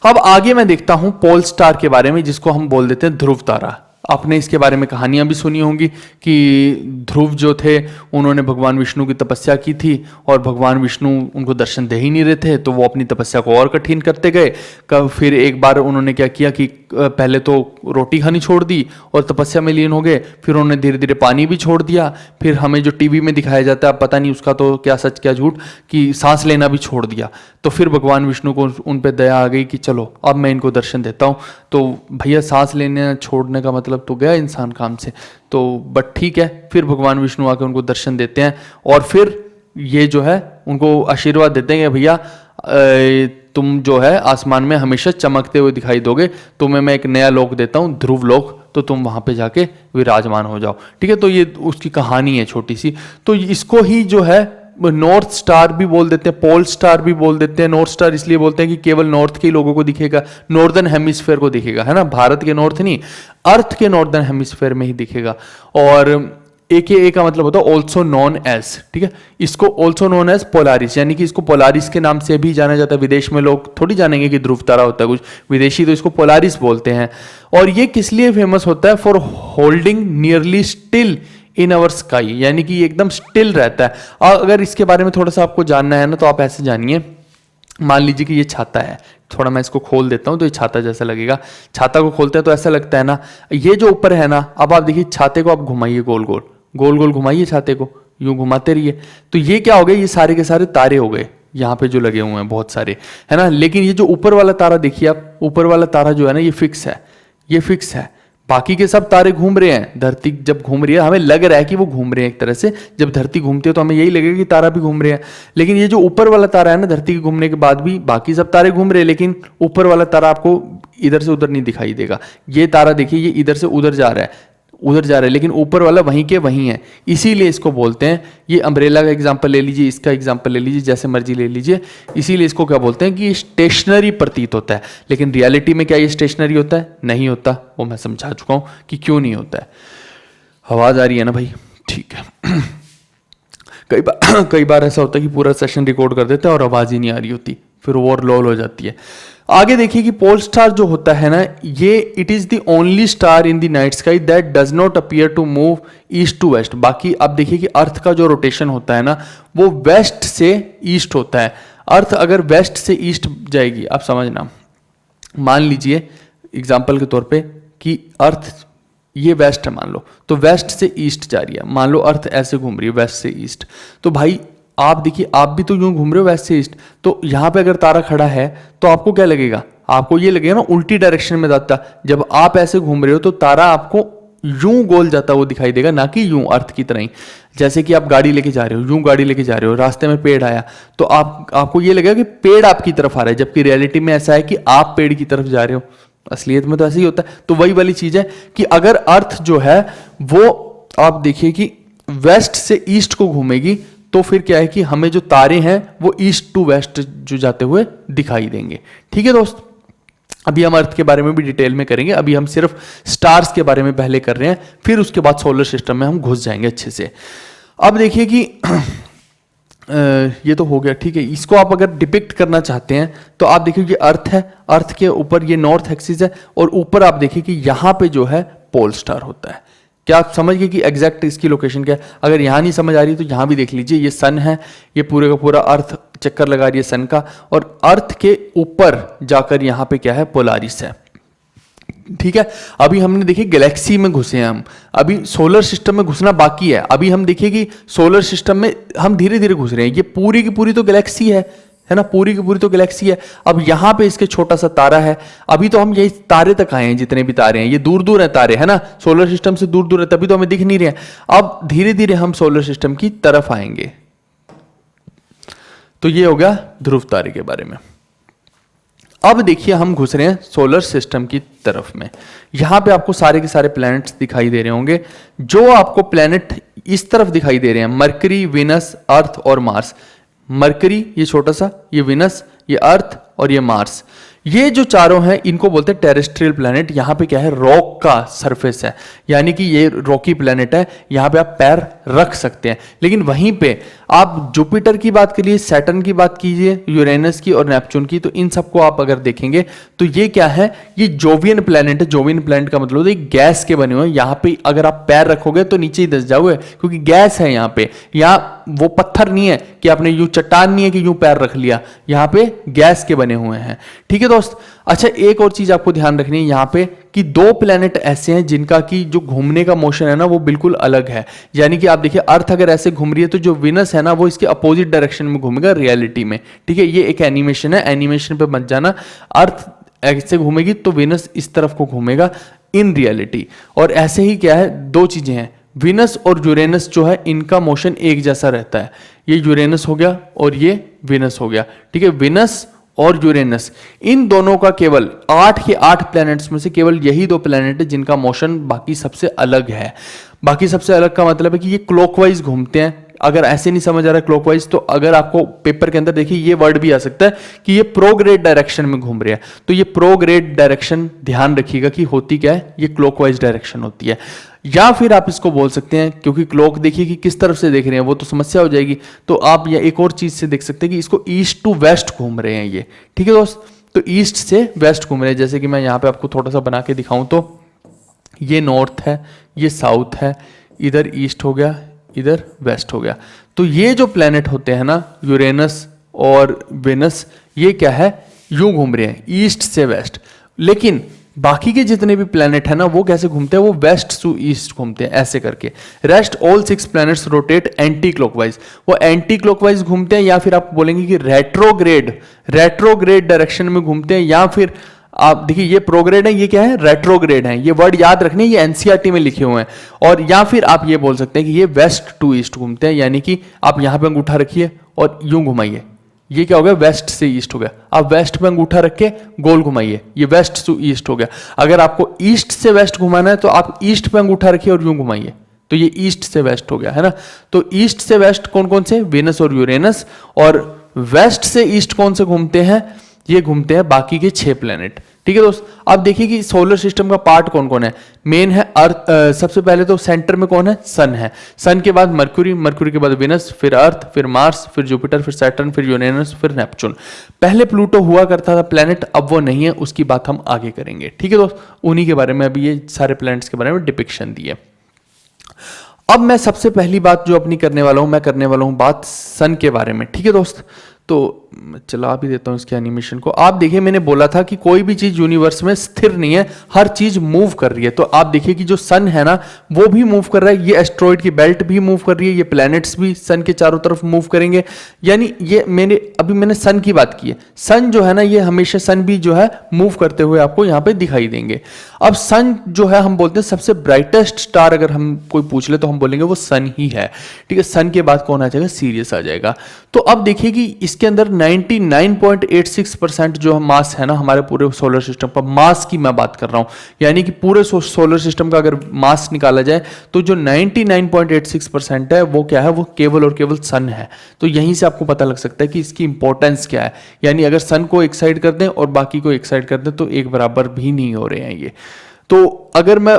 अब आगे मैं देखता हूं पोल स्टार के बारे में, जिसको हम बोल देते हैं ध्रुव तारा। आपने इसके बारे में कहानियां भी सुनी होंगी कि ध्रुव जो थे उन्होंने भगवान विष्णु की तपस्या की थी और भगवान विष्णु उनको दर्शन दे ही नहीं रहे थे, तो वो अपनी तपस्या को और कठिन करते गए। फिर एक बार उन्होंने क्या किया कि पहले तो रोटी खानी छोड़ दी और तपस्या में लीन हो गए, फिर उन्होंने धीरे धीरे पानी भी छोड़ दिया। फिर हमें जो टीवी में दिखाया जाता है, पता नहीं उसका तो क्या सच क्या झूठ, कि सांस लेना भी छोड़ दिया। तो फिर भगवान विष्णु को उन पर दया आ गई कि चलो अब मैं इनको दर्शन देता हूँ। तो भैया सांस लेने छोड़ने का मतलब तो गया इंसान काम से, तो बट ठीक है। फिर भगवान विष्णु आकर उनको दर्शन देते हैं और फिर ये जो है उनको आशीर्वाद देते हैं कि भैया तुम जो है आसमान में हमेशा चमकते हुए दिखाई दोगे, तुम्हें मैं एक नया लोक देता हूँ, ध्रुव लोक, तो तुम वहां पे जाके विराजमान हो जाओ, ठीक है। तो ये उसकी कहानी है छोटी सी। तो इसको ही जो है नॉर्थ स्टार भी बोल देते हैं, पोल स्टार भी बोल देते हैं। नॉर्थ स्टार इसलिए बोलते हैं कि केवल नॉर्थ के लोगों को दिखेगा, नॉर्दर्न हेमिस्फेयर को दिखेगा, है ना, भारत के नॉर्थ नहीं, अर्थ के नॉर्दर्न हेमिस्फेयर में ही दिखेगा। और AKA का मतलब होता है ऑल्सो नोन एज, ठीक है। इसको ऑल्सो नोन एज पोलारिस, यानी कि इसको पोलारिस के नाम से भी जाना जाता है। विदेश में लोग थोड़ी जानेंगे कि ध्रुव तारा होता है कुछ, विदेशी तो इसको पोलारिस बोलते हैं। और ये किस लिए फेमस होता है? For holding nearly still in our sky, यानी कि ये एकदम स्टिल रहता है। और अगर इसके बारे में थोड़ा सा आपको जानना है ना, तो आप ऐसे जानिए, मान लीजिए कि ये छाता है, थोड़ा मैं इसको खोल देता हूं तो ये छाता जैसा लगेगा। छाता को खोलते हैं तो ऐसा लगता है ना, ये जो ऊपर है ना, अब आप देखिए छाते को आप घुमाइए, गोल गोल गोल गोल घुमाइए छाते को, यूं घुमाते रहिए, तो ये क्या हो गए, ये सारे के सारे तारे हो गए यहाँ पे जो लगे हुए हैं बहुत सारे, है ना। लेकिन ये जो ऊपर वाला तारा देखिए आप, ऊपर वाला तारा जो है ना, ये फिक्स है, ये फिक्स है। बाकी के सब तारे घूम रहे हैं, धरती जब घूम रही है हमें लग रहा है कि वो घूम रहे हैं एक तरह से, जब धरती घूमती है तो हमें यही लगेगा कि तारा भी घूम रहे हैं। लेकिन ये जो ऊपर वाला तारा है ना, धरती के घूमने के बाद भी बाकी सब तारे घूम रहे हैं, लेकिन ऊपर वाला तारा आपको इधर से उधर नहीं दिखाई देगा। ये तारा देखिए, ये इधर से उधर जा रहा है, उधर जा रहा है, लेकिन ऊपर वाला वहीं के वहीं है। इसीलिए इसको बोलते हैं, ये अम्ब्रेला का एग्जांपल ले लीजिए, इसका एग्जांपल ले लीजिए, जैसे मर्जी ले लीजिए, इसीलिए इसको क्या बोलते हैं कि ये स्टेशनरी प्रतीत होता है। लेकिन रियलिटी में क्या ये स्टेशनरी होता है? नहीं होता, वो मैं समझा चुका हूं कि क्यों नहीं होता है। आवाज आ रही है ना भाई? ठीक है। कई बार ऐसा होता है कि पूरा सेशन रिकॉर्ड कर देते हैं और आवाज ही नहीं आ रही होती, फिर ओवरलोड हो जाती है। आगे देखिए कि पोल स्टार जो होता है ना, ये it is the only star in the night sky that does not appear to move east to west. बाकी अब देखिए कि अर्थ का जो रोटेशन होता है ना, वो वेस्ट से ईस्ट होता है। अर्थ अगर वेस्ट से ईस्ट जाएगी, आप समझना, मान लीजिए एग्जाम्पल के तौर पे कि अर्थ ये वेस्ट है मान लो, तो वेस्ट से ईस्ट जा रही है, मान लो अर्थ ऐसे घूम रही है वेस्ट से ईस्ट, तो भाई आप देखिए, आप भी तो यूं घूम रहे हो वेस्ट से ईस्ट, तो यहां पे अगर तारा खड़ा है तो आपको क्या लगेगा? आपको ये लगेगा ना उल्टी डायरेक्शन में जाता। जब आप ऐसे घूम रहे हो तो तारा आपको यूं गोल जाता वो दिखाई देगा, ना कि यूं अर्थ की तरह ही। जैसे कि आप गाड़ी लेके जा रहे हो, यूं गाड़ी लेके जा रहे हो, रास्ते में पेड़ आया तो आपको ये लगेगा कि पेड़ आपकी तरफ आ रहा है, जबकि रियलिटी में ऐसा है कि आप पेड़ की तरफ जा रहे हो। असलियत में तो ऐसे ही होता है। तो वही वाली चीज है कि अगर अर्थ जो है वो आप देखिए कि वेस्ट से ईस्ट को घूमेगी, तो फिर क्या है कि हमें जो तारे हैं वो ईस्ट टू वेस्ट जो जाते हुए दिखाई देंगे। ठीक है दोस्त, अभी हम अर्थ के बारे में भी डिटेल में करेंगे, अभी हम सिर्फ स्टार्स के बारे में पहले कर रहे हैं, फिर उसके बाद सोलर सिस्टम में हम घुस जाएंगे अच्छे से। अब देखिए कि ये तो हो गया, ठीक है। इसको आप अगर डिपिक्ट करना चाहते हैं तो आप देखिए कि अर्थ है, अर्थ के ऊपर ये नॉर्थ एक्सिस है, और ऊपर आप देखिए कि यहां पे जो है पोल स्टार होता है। क्या आप समझ गए कि एग्जैक्ट इसकी लोकेशन क्या है? अगर यहां नहीं समझ आ रही तो यहां भी देख लीजिए, ये सन है, ये पूरे का पूरा अर्थ चक्कर लगा रही है सन का, और अर्थ के ऊपर जाकर यहां पे क्या है? पोलारिस है। ठीक है, अभी हमने देखिए गैलेक्सी में घुसे हैं हम, अभी सोलर सिस्टम में घुसना बाकी है। अभी हम देखिए कि सोलर सिस्टम में हम धीरे धीरे घुस रहे हैं, ये पूरी की पूरी तो गैलेक्सी है ना, पूरी की पूरी तो गैलेक्सी है। अब यहां पे इसके छोटा सा तारा है, अभी तो हम यही तारे तक आए हैं, जितने भी तारे हैं ये दूर दूर है तारे, है ना, सोलर सिस्टम से दूर दूर है, तभी तो हमें दिख नहीं रहे हैं। अब धीरे धीरे हम सोलर सिस्टम की तरफ आएंगे। तो ये हो गया ध्रुव तारे के बारे में। अब देखिए हम घुस रहे हैं सोलर सिस्टम की तरफ में। यहां पे आपको सारे के सारे प्लैनेट्स दिखाई दे रहे होंगे। जो आपको प्लैनेट इस तरफ दिखाई दे रहे हैं, मरकरी, विनस, अर्थ और मार्स। मरकरी ये छोटा सा, ये विनस, ये अर्थ और ये मार्स, ये जो चारों हैं इनको बोलते हैं टेरेस्ट्रियल प्लैनेट। यहां पे क्या है, रॉक का सरफेस है, यानी कि ये रॉकी प्लैनेट है, यहां पे आप पैर रख सकते हैं। लेकिन वहीं पे आप जुपिटर की बात करिए, सैटर्न की बात कीजिए, यूरेनस की और नेपच्यून की, तो इन सबको आप अगर देखेंगे तो ये क्या है, ये जोवियन प्लैनेट है। जोवियन प्लैनेट का मतलब है गैस के बने हुए हैं। यहां पे अगर आप पैर रखोगे तो नीचे ही धंस जाओगे, क्योंकि गैस है यहां पे। यहाँ वो पत्थर नहीं है कि आपने यूं, चट्टान नहीं है कि यूं पैर रख लिया, यहां पे गैस के बने हुए हैं। ठीक है दोस्त। अच्छा, एक और चीज आपको ध्यान रखनी है यहां पे कि दो प्लैनेट ऐसे हैं जिनका की जो घूमने का मोशन है ना वो बिल्कुल अलग है। यानी कि आप देखिए, अर्थ अगर ऐसे घूम रही है तो जो विनस है ना वो इसके अपोजिट डायरेक्शन में घूमेगा रियलिटी में। ठीक है, ये एक एनिमेशन है, एनिमेशन पे मत जाना। अर्थ ऐसे घूमेगी तो विनस इस तरफ को घूमेगा इन रियलिटी। और ऐसे ही क्या है, दो चीजें हैं, विनस और यूरेनस जो है इनका मोशन एक जैसा रहता है। ये यूरेनस हो गया और ये विनस हो गया। ठीक है, विनस और यूरेनस, इन दोनों का केवल 8 के 8 प्लैनेट्स में से केवल यही दो प्लैनेट है जिनका मोशन बाकी सबसे अलग है। बाकी सबसे अलग का मतलब है कि ये क्लॉकवाइज घूमते हैं। अगर ऐसे नहीं समझ आ रहा है क्लॉकवाइज, तो अगर आपको पेपर के अंदर देखिए ये वर्ड भी आ सकता है कि ये प्रोग्रेड डायरेक्शन में घूम रहे हैं। तो ये प्रोग्रेड डायरेक्शन ध्यान रखिएगा कि होती क्या है, ये क्लॉकवाइज डायरेक्शन होती है। या फिर आप इसको बोल सकते हैं, क्योंकि क्लॉक देखिए कि किस तरफ से देख रहे हैं वो तो समस्या हो जाएगी, तो आप या एक और चीज से देख सकते हैं कि इसको ईस्ट टू वेस्ट घूम रहे हैं ये। ठीक है दोस्त, तो ईस्ट से वेस्ट घूम रहे हैं। जैसे कि मैं यहाँ पे आपको थोड़ा सा बना के दिखाऊं तो ये नॉर्थ है, ये साउथ है, इधर ईस्ट हो गया, इधर वेस्ट हो गया। तो ये जो प्लैनेट होते हैं ना, यूरेनस और वेनस, ये क्या है, यूं घूम रहे हैं ईस्ट से वेस्ट। लेकिन बाकी के जितने भी प्लैनेट है ना वो कैसे घूमते हैं, वो वेस्ट टू ईस्ट घूमते हैं ऐसे करके। Rest all 6 planets rotate anti clockwise, वो एंटी क्लॉकवाइज घूमते हैं, या फिर आप बोलेंगे कि रेट्रोग्रेड डायरेक्शन में घूमते हैं। या फिर आप देखिए ये प्रोग्रेड है, ये क्या है, रेट्रोग्रेड है। ये वर्ड याद रखने, ये एनसीईआरटी में लिखे हुए हैं। और या फिर आप ये बोल सकते हैं कि ये वेस्ट टू ईस्ट घूमते हैं, यानी कि आप यहां पे अंगूठा रखिए और यूं घुमाइए, ये क्या हो गया, वेस्ट से ईस्ट हो गया। आप वेस्ट पे अंगूठा रख के गोल घुमाइए, ये वेस्ट टू ईस्ट हो गया। अगर आपको ईस्ट से वेस्ट घुमाना है तो आप ईस्ट पे अंगूठा रखिए और यूं घुमाइए, तो ये ईस्ट से वेस्ट हो गया, है ना। तो ईस्ट से वेस्ट कौन कौन से, वेनस और यूरेनस। और वेस्ट से ईस्ट कौन से घूमते हैं, ये घूमते हैं बाकी के 6 प्लैनेट। ठीक है दोस्त। अब देखिए कि सोलर सिस्टम का पार्ट कौन कौन है। मेन है अर्थ, सबसे पहले तो सेंटर में कौन है, सन है। सन के बाद मरक्यूरी, मरक्यूरी के बाद विनस, फिर अर्थ, फिर मार्स, फिर जुपिटर, फिर सैटर्न, फिर यूरेनस, फिर नेपच्यून। पहले प्लूटो हुआ करता था प्लैनेट, अब वो नहीं है, उसकी बात हम आगे करेंगे। ठीक है दोस्त, उन्हीं के बारे में अभी ये सारे प्लैनेट्स के बारे में डिपिक्शन दी है। अब मैं सबसे पहली बात जो अपनी करने वाला हूं, मैं करने वाला हूं बात सन के बारे में। ठीक है दोस्त, तो चला भी देता हूं इसके एनिमेशन को। आप देखिए, मैंने बोला था कि कोई भी चीज यूनिवर्स में स्थिर नहीं है, हर चीज मूव कर रही है। तो आप देखिए कि जो सन है ना वो भी मूव कर रहा है, ये एस्ट्रॉइड की बेल्ट भी मूव कर रही है, ये प्लैनेट्स भी सन के चारों तरफ मूव करेंगे। यानी ये मैंने सन की बात की है। सन जो है ना, ये हमेशा सन भी जो है मूव करते हुए आपको यहाँ पे दिखाई देंगे। अब सन जो है, हम बोलते हैं सबसे ब्राइटेस्ट स्टार, अगर हम कोई पूछ ले तो हम बोलेंगे वो सन ही है। ठीक है, सन के बाद कौन आ जाएगा, सीरियस आ जाएगा। तो अब देखिए कि इसके अंदर 99.86% जो मास है ना हमारे पूरे सोलर सिस्टम का, मास की मैं बात कर रहा हूं, यानी कि पूरे सोलर सिस्टम का अगर मास निकाला जाए तो जो 99.86% है वो क्या है, वो केवल और केवल सन है। तो यहीं से आपको पता लग सकता है कि इसकी इंपॉर्टेंस क्या है। यानी अगर सन को एक साइड कर दें और बाकी को एक साइड कर दें तो एक बराबर भी नहीं हो रहे हैं ये। तो अगर मैं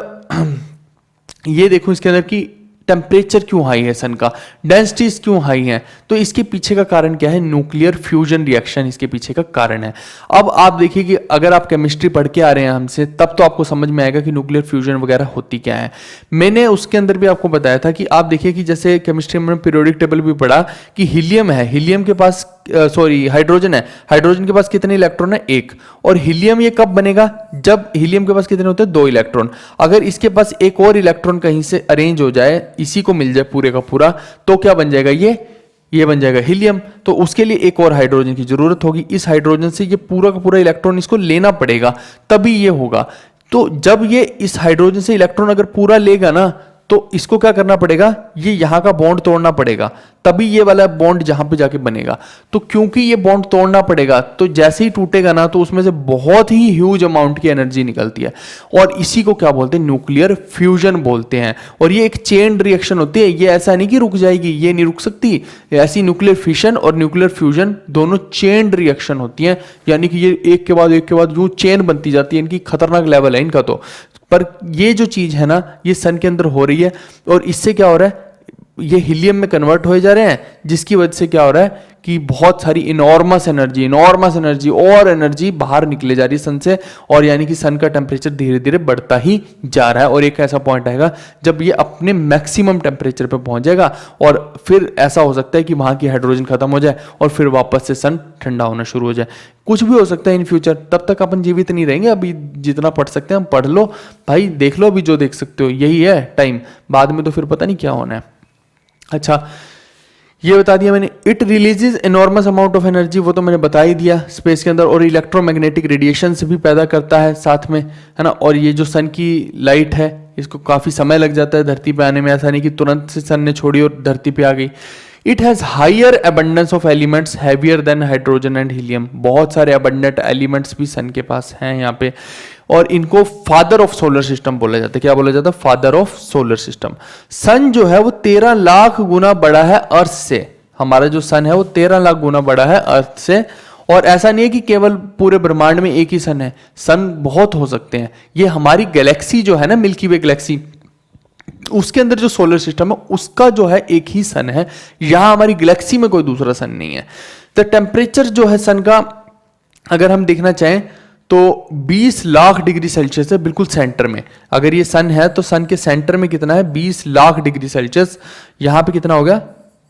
ये देखूं इसके अंदर की टेम्परेचर क्यों हाई है सन का, डेंसिटीज क्यों हाई है, तो इसके पीछे का कारण क्या है, न्यूक्लियर फ्यूजन रिएक्शन इसके पीछे का कारण है। अब आप देखिए कि अगर आप केमिस्ट्री पढ़ के आ रहे हैं हमसे, तब तो आपको समझ में आएगा कि न्यूक्लियर फ्यूजन वगैरह होती क्या है। मैंने उसके अंदर भी आपको बताया था कि आप देखिए कि जैसे केमिस्ट्री में पीरियोडिक टेबल भी पढ़ा कि हीलियम है, हीलियम के पास हाइड्रोजन है, हाइड्रोजन के पास कितने इलेक्ट्रॉन है, 1। और हीलियम ये कब बनेगा, जब हीलियम के पास कितने होते हैं, 2 इलेक्ट्रॉन। अगर इसके पास एक और इलेक्ट्रॉन कहीं से अरेंज हो जाए, इसी को मिल जाए पूरे का पूरा, तो क्या बन जाएगा, ये बन जाएगा हीलियम। तो उसके लिए एक और हाइड्रोजन की जरूरत होगी। इस हाइड्रोजन से ये पूरा का पूरा इलेक्ट्रॉन इसको लेना पड़ेगा, तभी ये होगा। तो जब ये इस हाइड्रोजन से इलेक्ट्रॉन अगर पूरा लेगा ना, तो इसको क्या करना पड़ेगा, ये यहां का बॉन्ड तोड़ना पड़ेगा, तभी ये वाला बॉन्ड जहां पे जाके बनेगा। तो क्योंकि ये बॉन्ड तोड़ना पड़ेगा, तो जैसे ही टूटेगा ना, तो उसमें से बहुत ही ह्यूज अमाउंट की एनर्जी निकलती है, और इसी को क्या बोलते हैं, न्यूक्लियर फ्यूजन बोलते हैं। और ये एक चेन रिएक्शन होती है, ये ऐसा नहीं कि रुक जाएगी, ये नहीं रुक सकती। ऐसी न्यूक्लियर फिशन और न्यूक्लियर फ्यूजन दोनों चेन रिएक्शन होती हैं, यानी कि ये एक के बाद यूं चेन बनती जाती है, इनकी खतरनाक लेवल है इनका। तो पर ये जो चीज है ना, ये सन के अंदर हो रही है, और इससे क्या हो रहा है, ये हीलियम में कन्वर्ट हो जा रहे हैं, जिसकी वजह से क्या हो रहा है कि बहुत सारी इनॉर्मस एनर्जी और एनर्जी बाहर निकले जा रही है सन से, और यानी कि सन का टेम्परेचर धीरे धीरे बढ़ता ही जा रहा है। और एक ऐसा पॉइंट आएगा जब ये अपने मैक्सिमम टेम्परेचर पे पहुंच जाएगा, और फिर ऐसा हो सकता है कि वहां की हाइड्रोजन खत्म हो जाए और फिर वापस से सन ठंडा होना शुरू हो जाए। कुछ भी हो सकता है इन फ्यूचर, तब तक अपन जीवित नहीं रहेंगे। अभी जितना पढ़ सकते हैं हम पढ़ लो भाई, देख लो अभी जो देख सकते हो, यही है टाइम, बाद में तो फिर पता नहीं क्या होना है। अच्छा, ये बता दिया मैंने, it releases enormous amount of energy, वो तो मैंने बता ही दिया स्पेस के अंदर, और इलेक्ट्रोमैग्नेटिक रेडिएशन से भी पैदा करता है साथ में, है ना। और ये जो सन की लाइट है, इसको काफी समय लग जाता है धरती पे आने में, ऐसा नहीं कि तुरंत से सन ने छोड़ी और धरती पे आ गई। It has higher abundance of elements heavier than hydrogen and helium, बहुत सारे अबंडेंट एलिमेंट्स भी सन के पास हैं यहाँ पे, और इनको फादर ऑफ सोलर सिस्टम बोला जाता है। क्या बोला जाता है, फादर ऑफ सोलर सिस्टम। सन जो है वो 13 लाख गुना बड़ा है अर्थ से, हमारा जो सन है वो 13 लाख गुना बड़ा है अर्थ से। और ऐसा नहीं है कि केवल पूरे ब्रह्मांड में एक ही सन है, सन बहुत हो सकते हैं। ये हमारी गैलेक्सी जो है ना, मिल्की वे गैलेक्सी, उसके अंदर जो सोलर सिस्टम है उसका जो है एक ही सन है, यहां हमारी गैलेक्सी में कोई दूसरा सन नहीं है। तो टेम्परेचर जो है सन का, अगर हम देखना चाहें तो 20 लाख डिग्री सेल्सियस है बिल्कुल सेंटर में। अगर ये सन है तो सन के सेंटर में कितना है, 20 लाख डिग्री सेल्सियस। यहां पे कितना हो गया,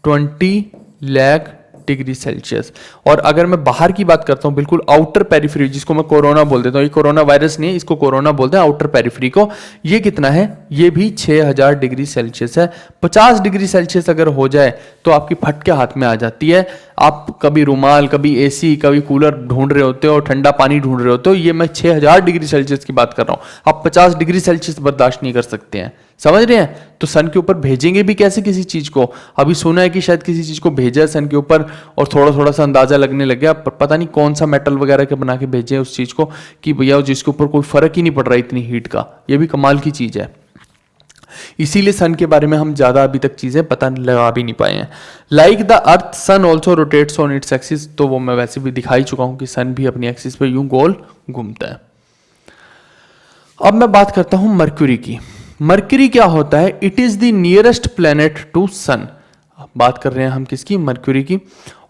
20 लाख डिग्री सेल्सियस। और अगर मैं बाहर की बात करता हूं, बिल्कुल आउटर पेरिफेरी, जिसको मैं कोरोना बोल देता हूं, ये कोरोना वायरस नहीं है, इसको कोरोना बोलते हैं, आउटर पेरिफेरी को, ये कितना है, ये भी 6000 डिग्री सेल्सियस है। 50 डिग्री सेल्सियस अगर हो जाए तो आपकी फटके हाथ में आ जाती है। आप कभी रुमाल, कभी एसी, कभी कूलर ढूंढ रहे होते हो, ठंडा पानी ढूंढ रहे होते हो, ये मैं 6000 डिग्री सेल्सियस की बात कर रहा हूं। आप 50 डिग्री सेल्सियस बर्दाश्त नहीं कर सकते हैं, समझ रहे हैं। तो सन के ऊपर भेजेंगे भी कैसे किसी चीज को, अभी सुना है कि शायद किसी चीज को भेजा है सन के ऊपर, और थोड़ा थोड़ा सा अंदाजा लगने लग गया, पर पता नहीं कौन सा मेटल वगैरह के बना के भेजे उस चीज को, कि भैया जिसके ऊपर कोई फर्क ही नहीं पड़ रहा इतनी हीट का। ये भी कमाल की चीज है। इसीलिए सन के बारे में हम ज्यादा अभी तक चीजें पता लगा भी नहीं पाए हैं। Like the earth sun also rotates on its axis, तो वो मैं वैसे भी दिखा ही चुका हूं कि सन भी अपनी एक्सिस पे यूं गोल घूमता है। अब मैं बात करता हूं मरक्यूरी की। मरक्यूरी क्या होता है, it is the nearest planet to sun. बात कर रहे हैं हम किसकी, मरक्यूरी की।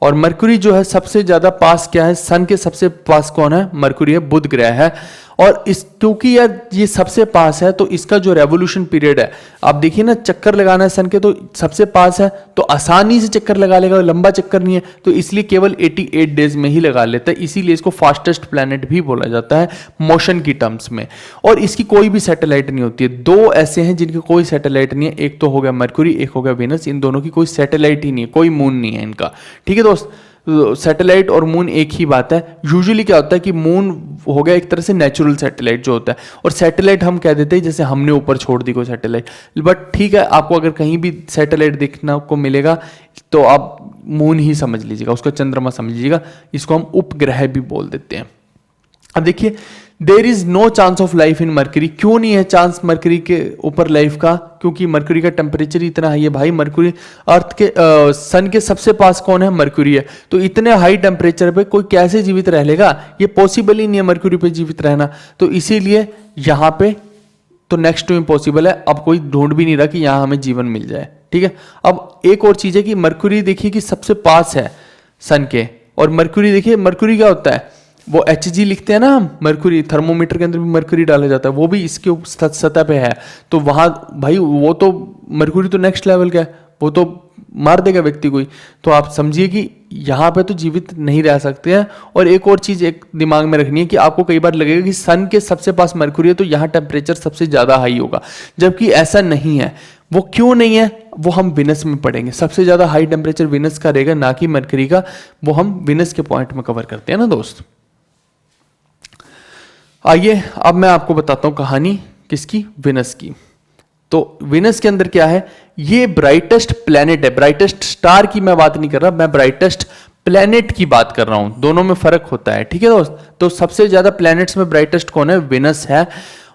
और मरक्यूरी जो है सबसे ज्यादा पास क्या है, सन के सबसे पास कौन है, मरक्यूरी है, बुध ग्रह है। और इस क्योंकि यार ये सबसे पास है, तो इसका जो रेवोल्यूशन पीरियड है, आप देखिए ना, चक्कर लगाना है सन के, तो सबसे पास है तो आसानी से चक्कर लगा लेगा, लंबा चक्कर नहीं है, तो इसलिए केवल 88 डेज में ही लगा लेता है। इसीलिए इसको फास्टेस्ट प्लैनेट भी बोला जाता है मोशन की टर्म्स में। और इसकी कोई भी सैटेलाइट नहीं होती है। 2 ऐसे हैं जिनकी कोई सैटेलाइट नहीं है, एक तो हो गया मरक्यूरी, एक हो गया वेनस। इन दोनों की कोई सैटेलाइट ही नहीं है, कोई मून नहीं है इनका, ठीक है दोस्त। सैटेलाइट और मून एक ही बात है। यूजुअली क्या होता है कि मून हो गया एक तरह से नेचुरल सैटेलाइट जो होता है, और सैटेलाइट हम कह देते हैं जैसे हमने ऊपर छोड़ दी कोई सैटेलाइट। बट ठीक है, आपको अगर कहीं भी सैटेलाइट देखना को मिलेगा तो आप मून ही समझ लीजिएगा, उसका चंद्रमा समझ लीजिएगा। इसको हम उपग्रह भी बोल देते हैं। अब देखिए, there is no chance of life in Mercury. क्यों नहीं है चांस मरक्यूरी के ऊपर लाइफ का, क्योंकि मरक्यूरी का टेम्परेचर इतना हाई है भाई। मरक्यूरी अर्थ के सन के सबसे पास कौन है, मरक्यूरी है। तो इतने हाई टेम्परेचर पे कोई कैसे जीवित रह लेगा, ये पॉसिबल ही नहीं है मरक्यूरी पे जीवित रहना। तो इसीलिए यहाँ पे तो नेक्स्ट टू इम्पॉसिबल है। अब कोई ढूंढ भी नहीं रहा कि यहाँ हमें जीवन मिल जाए, ठीक है। अब एक और चीज है कि मरक्यूरी देखिए कि सबसे पास है सन के, और मरक्यूरी देखिए, मरक्यूरी क्या होता है, वो Hg लिखते हैं ना हम, मरक्यूरी, थर्मोमीटर के अंदर भी मरक्यूरी डाला जाता है, वो भी इसके सतह पे है। तो वहां भाई वो तो मरक्यूरी तो नेक्स्ट लेवल का है, वो तो मार देगा व्यक्ति को ही। तो आप समझिए कि यहाँ पे तो जीवित नहीं रह सकते हैं। और एक और चीज एक दिमाग में रखनी है कि आपको कई बार लगेगा कि सन के सबसे पास मरक्यूरी है तो यहाँ टेम्परेचर सबसे ज्यादा हाई होगा, जबकि ऐसा नहीं है। वो क्यों नहीं है, वो हम विनस में पढ़ेंगे। सबसे ज्यादा हाई टेम्परेचर विनस का रहेगा, ना कि मरक्यूरी का। वो हम विनस के पॉइंट में कवर करते हैं ना दोस्त। आइए अब मैं आपको बताता हूं कहानी किसकी, विनस की। तो विनस के अंदर क्या है, ये ब्राइटेस्ट प्लेनेट है। ब्राइटेस्ट स्टार की मैं बात नहीं कर रहा, मैं ब्राइटेस्ट प्लेनेट की बात कर रहा हूं, दोनों में फर्क होता है, ठीक है दोस्त। तो सबसे ज्यादा प्लैनेट्स में ब्राइटेस्ट कौन है, विनस है।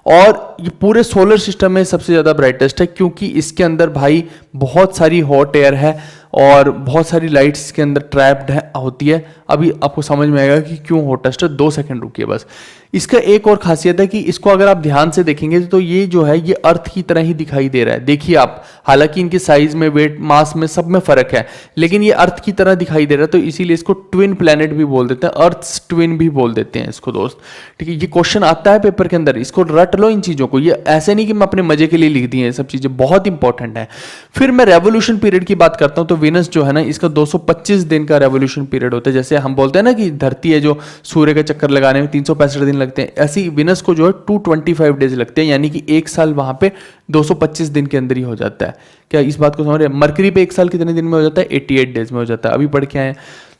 और ये पूरे सोलर सिस्टम में सबसे ज्यादा ब्राइटेस्ट है, क्योंकि इसके अंदर भाई बहुत सारी हॉट एयर है और बहुत सारी लाइट्स इसके अंदर ट्रैप्ड होती है। अभी आपको समझ में आएगा कि क्यों हॉटेस्ट है, 2 सेकंड रुकिए बस। इसका एक और खासियत है कि इसको अगर आप ध्यान से देखेंगे तो ये जो है ये अर्थ की तरह ही दिखाई दे रहा है। देखिए आप, हालांकि इनके साइज में, वेट, मास में, सब में फर्क है, लेकिन ये अर्थ की तरह दिखाई दे रहा है, तो इसीलिए इसको ट्विन प्लैनेट भी बोल देते हैं, अर्थ ट्विन भी बोल देते हैं इसको दोस्त, ठीक है। ये क्वेश्चन आता है पेपर के अंदर, इसको रट लो इन चीजों को, ये ऐसे नहीं कि मैं अपने मजे के लिए लिख दी है, सब चीजें बहुत इंपॉर्टेंट है। फिर मैं रेवोल्यूशन पीरियड की बात करता हूं, तो विनस जो है ना, इसका 225 दिन का रेवोल्यूशन पीरियड होता है। जैसे हम बोलते हैं ना कि धरती है जो सूर्य का चक्कर लगाने में 365 दिन लगते हैं, ऐसी विनस को जो है 225 डेज लगते हैं, यानी कि एक साल वहां पे 225 दिन के अंदर ही हो जाता है। क्या इस बात को समझ रहे हैं? मरकरी पे एक साल कितने दिन में हो जाता है, 88 डेज में हो जाता है, अभी पढ़ के आए।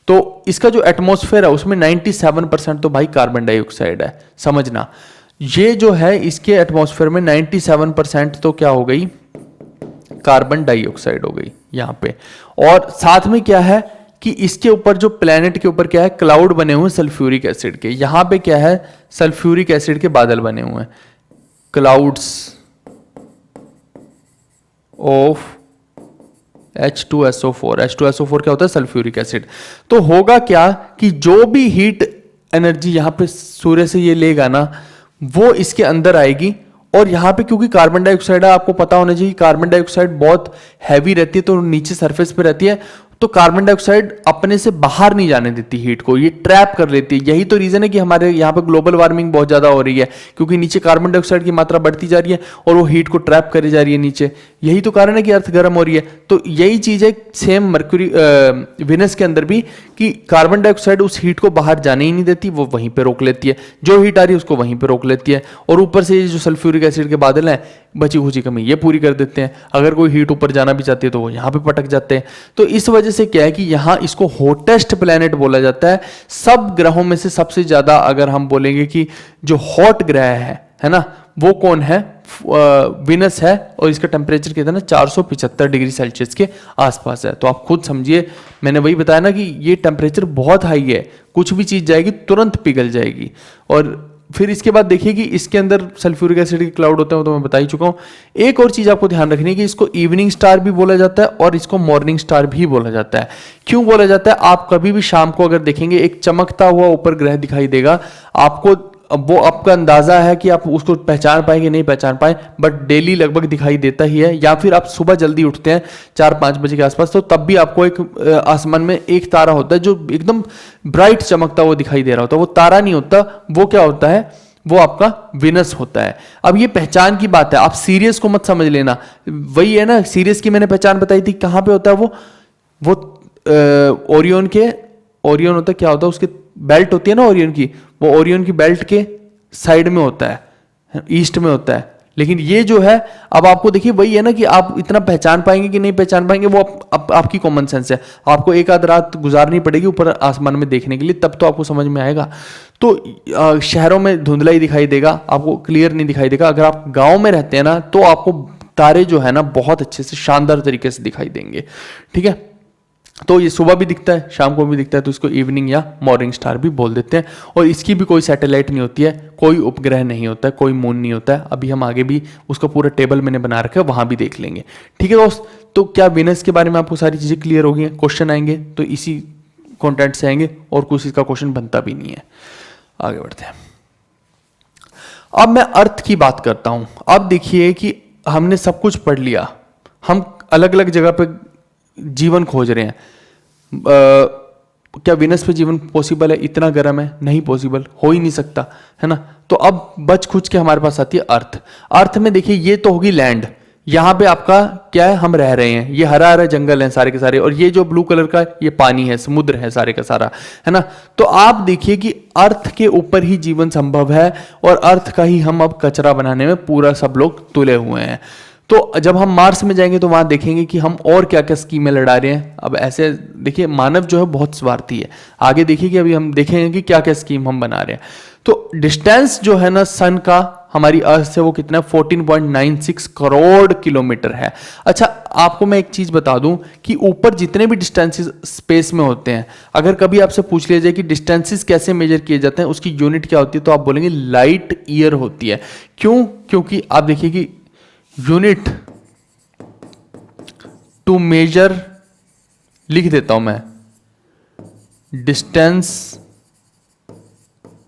तो इसका जो एटमॉस्फेयर है उसमें 97% तो भाई कार्बन डाइऑक्साइड है, समझना। ये जो है इसके एटमॉस्फेयर में 97% तो क्या हो गई, कार्बन डाइऑक्साइड हो गई यहां पे। और साथ में क्या है कि इसके ऊपर जो प्लेनेट के ऊपर क्या है, क्लाउड बने हुए हैं सल्फ्यूरिक एसिड के। यहां पे क्या है, सल्फ्यूरिक एसिड के बादल बने हुए हैं, क्लाउड्स ऑफ H2SO4। H2SO4 क्या होता है, सल्फ्यूरिक एसिड। तो होगा क्या कि जो भी हीट एनर्जी यहां पे सूर्य से ये लेगा ना, वो इसके अंदर आएगी। और यहां पे क्योंकि कार्बन डाइऑक्साइड है, आपको पता होना चाहिए कार्बन डाइऑक्साइड बहुत हैवी रहती है, तो नीचे सरफेस पे रहती है, तो कार्बन डाइऑक्साइड अपने से बाहर नहीं जाने देती हीट को, ये ट्रैप कर लेती है। यही तो रीजन है कि हमारे यहाँ पे ग्लोबल वार्मिंग बहुत ज्यादा हो रही है, क्योंकि नीचे कार्बन डाइऑक्साइड की मात्रा बढ़ती जा रही है और वो हीट को ट्रैप करी जा रही है नीचे। यही तो कारण है कि अर्थ गर्म हो रही है। तो यही चीज है सेम मरक्यूरी विनस के अंदर भी, कि कार्बन डाइऑक्साइड उस हीट को बाहर जाने ही नहीं देती, वो वहीं पे रोक लेती है, जो हीट आ रही है उसको वहीं पे रोक लेती है। और ऊपर से ये जो सल्फ्यूरिक एसिड के बादल हैं, बची खुची कमी ये पूरी कर देते हैं। अगर कोई हीट ऊपर जाना भी चाहती है तो वो यहाँ पे पटक जाते हैं। तो इस वजह से क्या है कि यहाँ इसको हॉटेस्ट प्लेनेट बोला जाता है। सब ग्रहों में से सबसे ज्यादा अगर हम बोलेंगे कि जो हॉट ग्रह है ना, वो कौन है, विनस है। और इसका टेम्परेचर कितना है, 475 डिग्री सेल्सियस के आसपास है। तो आप खुद समझिए, मैंने वही बताया ना कि ये टेम्परेचर बहुत हाई है, कुछ भी चीज जाएगी तुरंत पिघल जाएगी। और फिर इसके बाद देखिए कि इसके अंदर सल्फ्यूरिक एसिड के क्लाउड होते हैं, तो मैं बता ही चुका हूं। एक और चीज आपको ध्यान रखनी है कि इसको इवनिंग स्टार भी बोला जाता है और इसको मॉर्निंग स्टार भी बोला जाता है। क्यों बोला जाता है, आप कभी भी शाम को अगर देखेंगे एक चमकता हुआ ऊपर ग्रह दिखाई देगा आपको, अब वो आपका अंदाजा है कि आप उसको पहचान पाएंगे नहीं पहचान पाए, बट डेली लगभग दिखाई देता ही है। या फिर आप सुबह जल्दी उठते हैं 4-5 बजे के आसपास, तो तब भी आपको एक आसमान में एक तारा होता है जो एकदम ब्राइट चमकता हुआ दिखाई दे रहा होता है। वो तारा नहीं होता, वो क्या होता है, वो आपका विनस होता है। अब ये पहचान की बात है, आप सीरियस को मत समझ लेना। वही है ना, सीरियस की मैंने पहचान बताई थी, कहां पे होता है वो ओरियन के, ओरियन होता है, क्या होता है, उसके बेल्ट होती है ना ओरियन की, वो ओरियन की बेल्ट के साइड में होता है, ईस्ट में होता है। लेकिन ये जो है, अब आपको देखिए वही है ना कि आप इतना पहचान पाएंगे कि नहीं पहचान पाएंगे, वो आपकी कॉमन सेंस है। आपको एक आध रात गुजारनी पड़ेगी ऊपर आसमान में देखने के लिए, तब तो आपको समझ में आएगा। तो शहरों में धुंधला ही दिखाई देगा, आपको क्लियर नहीं दिखाई देगा। अगर आप गांव में रहते हैं ना, तो आपको तारे जो है ना बहुत अच्छे से शानदार तरीके से दिखाई देंगे, ठीक है। तो ये सुबह भी दिखता है, शाम को भी दिखता है, तो इसको इवनिंग या मॉर्निंग स्टार भी बोल देते हैं। और इसकी भी कोई सैटेलाइट नहीं होती है, कोई उपग्रह नहीं होता है, कोई मून नहीं होता है। अभी हम आगे भी उसका पूरा टेबल मैंने बना रखा है, वहां भी देख लेंगे, ठीक है दोस्त। तो क्या विनस के बारे में आपको सारी चीजें क्लियर हो गई हैं? क्वेश्चन आएंगे तो इसी कॉन्टेंट से आएंगे, और कुछ इसका क्वेश्चन बनता भी नहीं है। आगे बढ़ते हैं। अब मैं अर्थ की बात करता हूं। अब देखिए कि हमने सब कुछ पढ़ लिया, हम अलग अलग जगह पे जीवन खोज रहे हैं। क्या विनस पे जीवन पॉसिबल है? इतना गर्म है, नहीं पॉसिबल, हो ही नहीं सकता, है ना। तो अब बच खुच के हमारे पास आती है अर्थ। अर्थ में देखिए ये तो होगी लैंड, यहां पे आपका क्या है, हम रह रहे हैं, ये हरा हरा जंगल है सारे के सारे, और ये जो ब्लू कलर का ये पानी है, समुद्र है सारे का सारा, है ना। तो आप देखिए कि अर्थ के ऊपर ही जीवन संभव है, और अर्थ का ही हम अब कचरा बनाने में पूरा सब लोग तुले हुए हैं। तो जब हम मार्स में जाएंगे तो वहां देखेंगे कि हम और क्या क्या स्कीमें लड़ा रहे हैं। अब ऐसे देखिए, मानव जो है बहुत स्वार्थी है। आगे देखिए कि अभी हम देखेंगे कि क्या क्या स्कीम हम बना रहे हैं। तो डिस्टेंस जो है ना सन का, हमारी अर्थ से वो कितना 14.96 करोड़ किलोमीटर है। अच्छा, आपको मैं एक चीज बता दूं कि ऊपर जितने भी डिस्टेंसेस स्पेस में होते हैं, अगर कभी आपसे पूछ लिया जाए कि डिस्टेंसेस कैसे मेजर किए जाते हैं, उसकी यूनिट क्या होती है, तो आप बोलेंगे लाइट ईयर होती है। क्यों? क्योंकि आप देखिए कि यूनिट टू मेजर, लिख देता हूं मैं, distance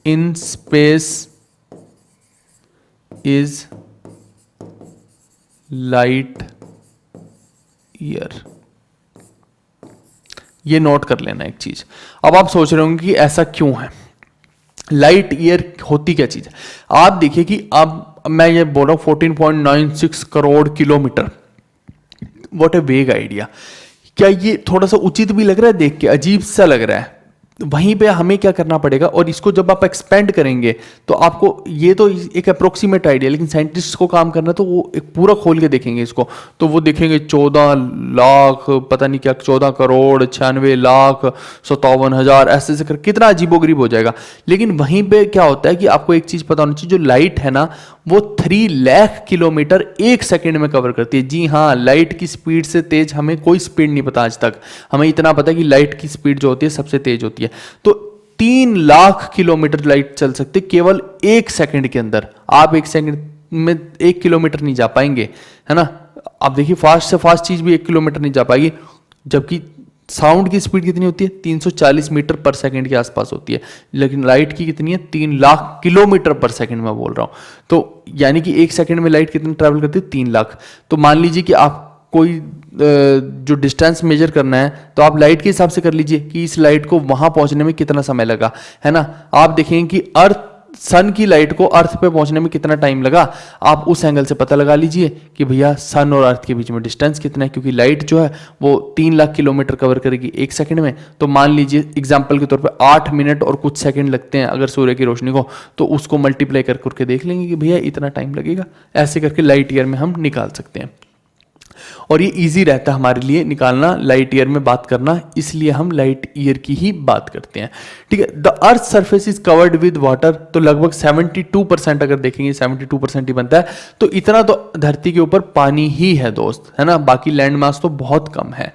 in space is light year. ये नोट कर लेना एक चीज। अब आप सोच रहे होंगे कि ऐसा क्यों है, लाइट ईयर होती क्या चीज है। आप देखिए कि अब मैं ये बोल रहा हूं 14.96 करोड़ किलोमीटर, व्हाट ए वेग आइडिया। क्या ये थोड़ा सा उचित भी लग रहा है? देख के अजीब सा लग रहा है। वहीं पे हमें क्या करना पड़ेगा, और इसको जब आप एक्सपेंड करेंगे तो आपको, ये तो एक अप्रोक्सीमेट आइडिया, लेकिन साइंटिस्ट को काम करना तो वो एक पूरा खोल के देखेंगे इसको, तो वो देखेंगे 14 लाख पता नहीं क्या, 14 करोड़ 96 लाख 57,000 ऐसे कर कितना अजीबोगरीब हो जाएगा। लेकिन वहीं पे क्या होता है कि आपको एक चीज पता होनी चाहिए, जो लाइट है ना वो 3 लाख किलोमीटर एक सेकेंड में कवर करती है। जी हाँ, लाइट की स्पीड से तेज हमें कोई स्पीड नहीं पता आज तक। हमें इतना पता है कि लाइट की स्पीड जो होती है सबसे तेज होती है। तो 3 लाख किलोमीटर लाइट चल सकती है केवल एक सेकंड के अंदर। आप एक सेकंड में 1 किलोमीटर नहीं जा पाएंगे, है ना। आप देखिए फास्ट से फास्ट चीज भी 1 किलोमीटर नहीं जा पाएगी, जबकि साउंड की स्पीड कितनी होती है, 340 मीटर पर सेकंड के आसपास होती है। लेकिन लाइट की कितनी है, 3 लाख किलोमीटर पर सेकंड में बोल रहा हूं। तो यानी कि एक सेकंड में लाइट कितनी ट्रैवल करती है, 3 लाख। तो मान लीजिए कि आप कोई जो डिस्टेंस मेजर करना है तो आप लाइट के हिसाब से कर लीजिए कि इस लाइट को वहां पहुंचने में कितना समय लगा, है ना। आप देखेंगे कि अर्थ, सन की लाइट को अर्थ पे पहुंचने में कितना टाइम लगा, आप उस एंगल से पता लगा लीजिए कि भैया सन और अर्थ के बीच में डिस्टेंस कितना है। क्योंकि लाइट जो है वो 3 लाख किलोमीटर कवर करेगी एक सेकंड में, तो मान लीजिए एग्जांपल के तौर पे 8 मिनट और कुछ सेकंड लगते हैं अगर सूर्य की रोशनी को, तो उसको मल्टीप्लाई करके देख लेंगे कि भैया इतना टाइम लगेगा। ऐसे करके लाइट ईयर में हम निकाल सकते हैं, और ये इजी रहता है हमारे लिए निकालना, लाइट ईयर में बात करना, इसलिए हम लाइट ईयर की ही बात करते हैं। ठीक है। The earth surface is covered with water, तो लगभग 72% अगर देखेंगे 72% ही बनता है। तो इतना तो धरती के ऊपर पानी ही है दोस्त, है ना। बाकी लैंड मास तो बहुत कम है।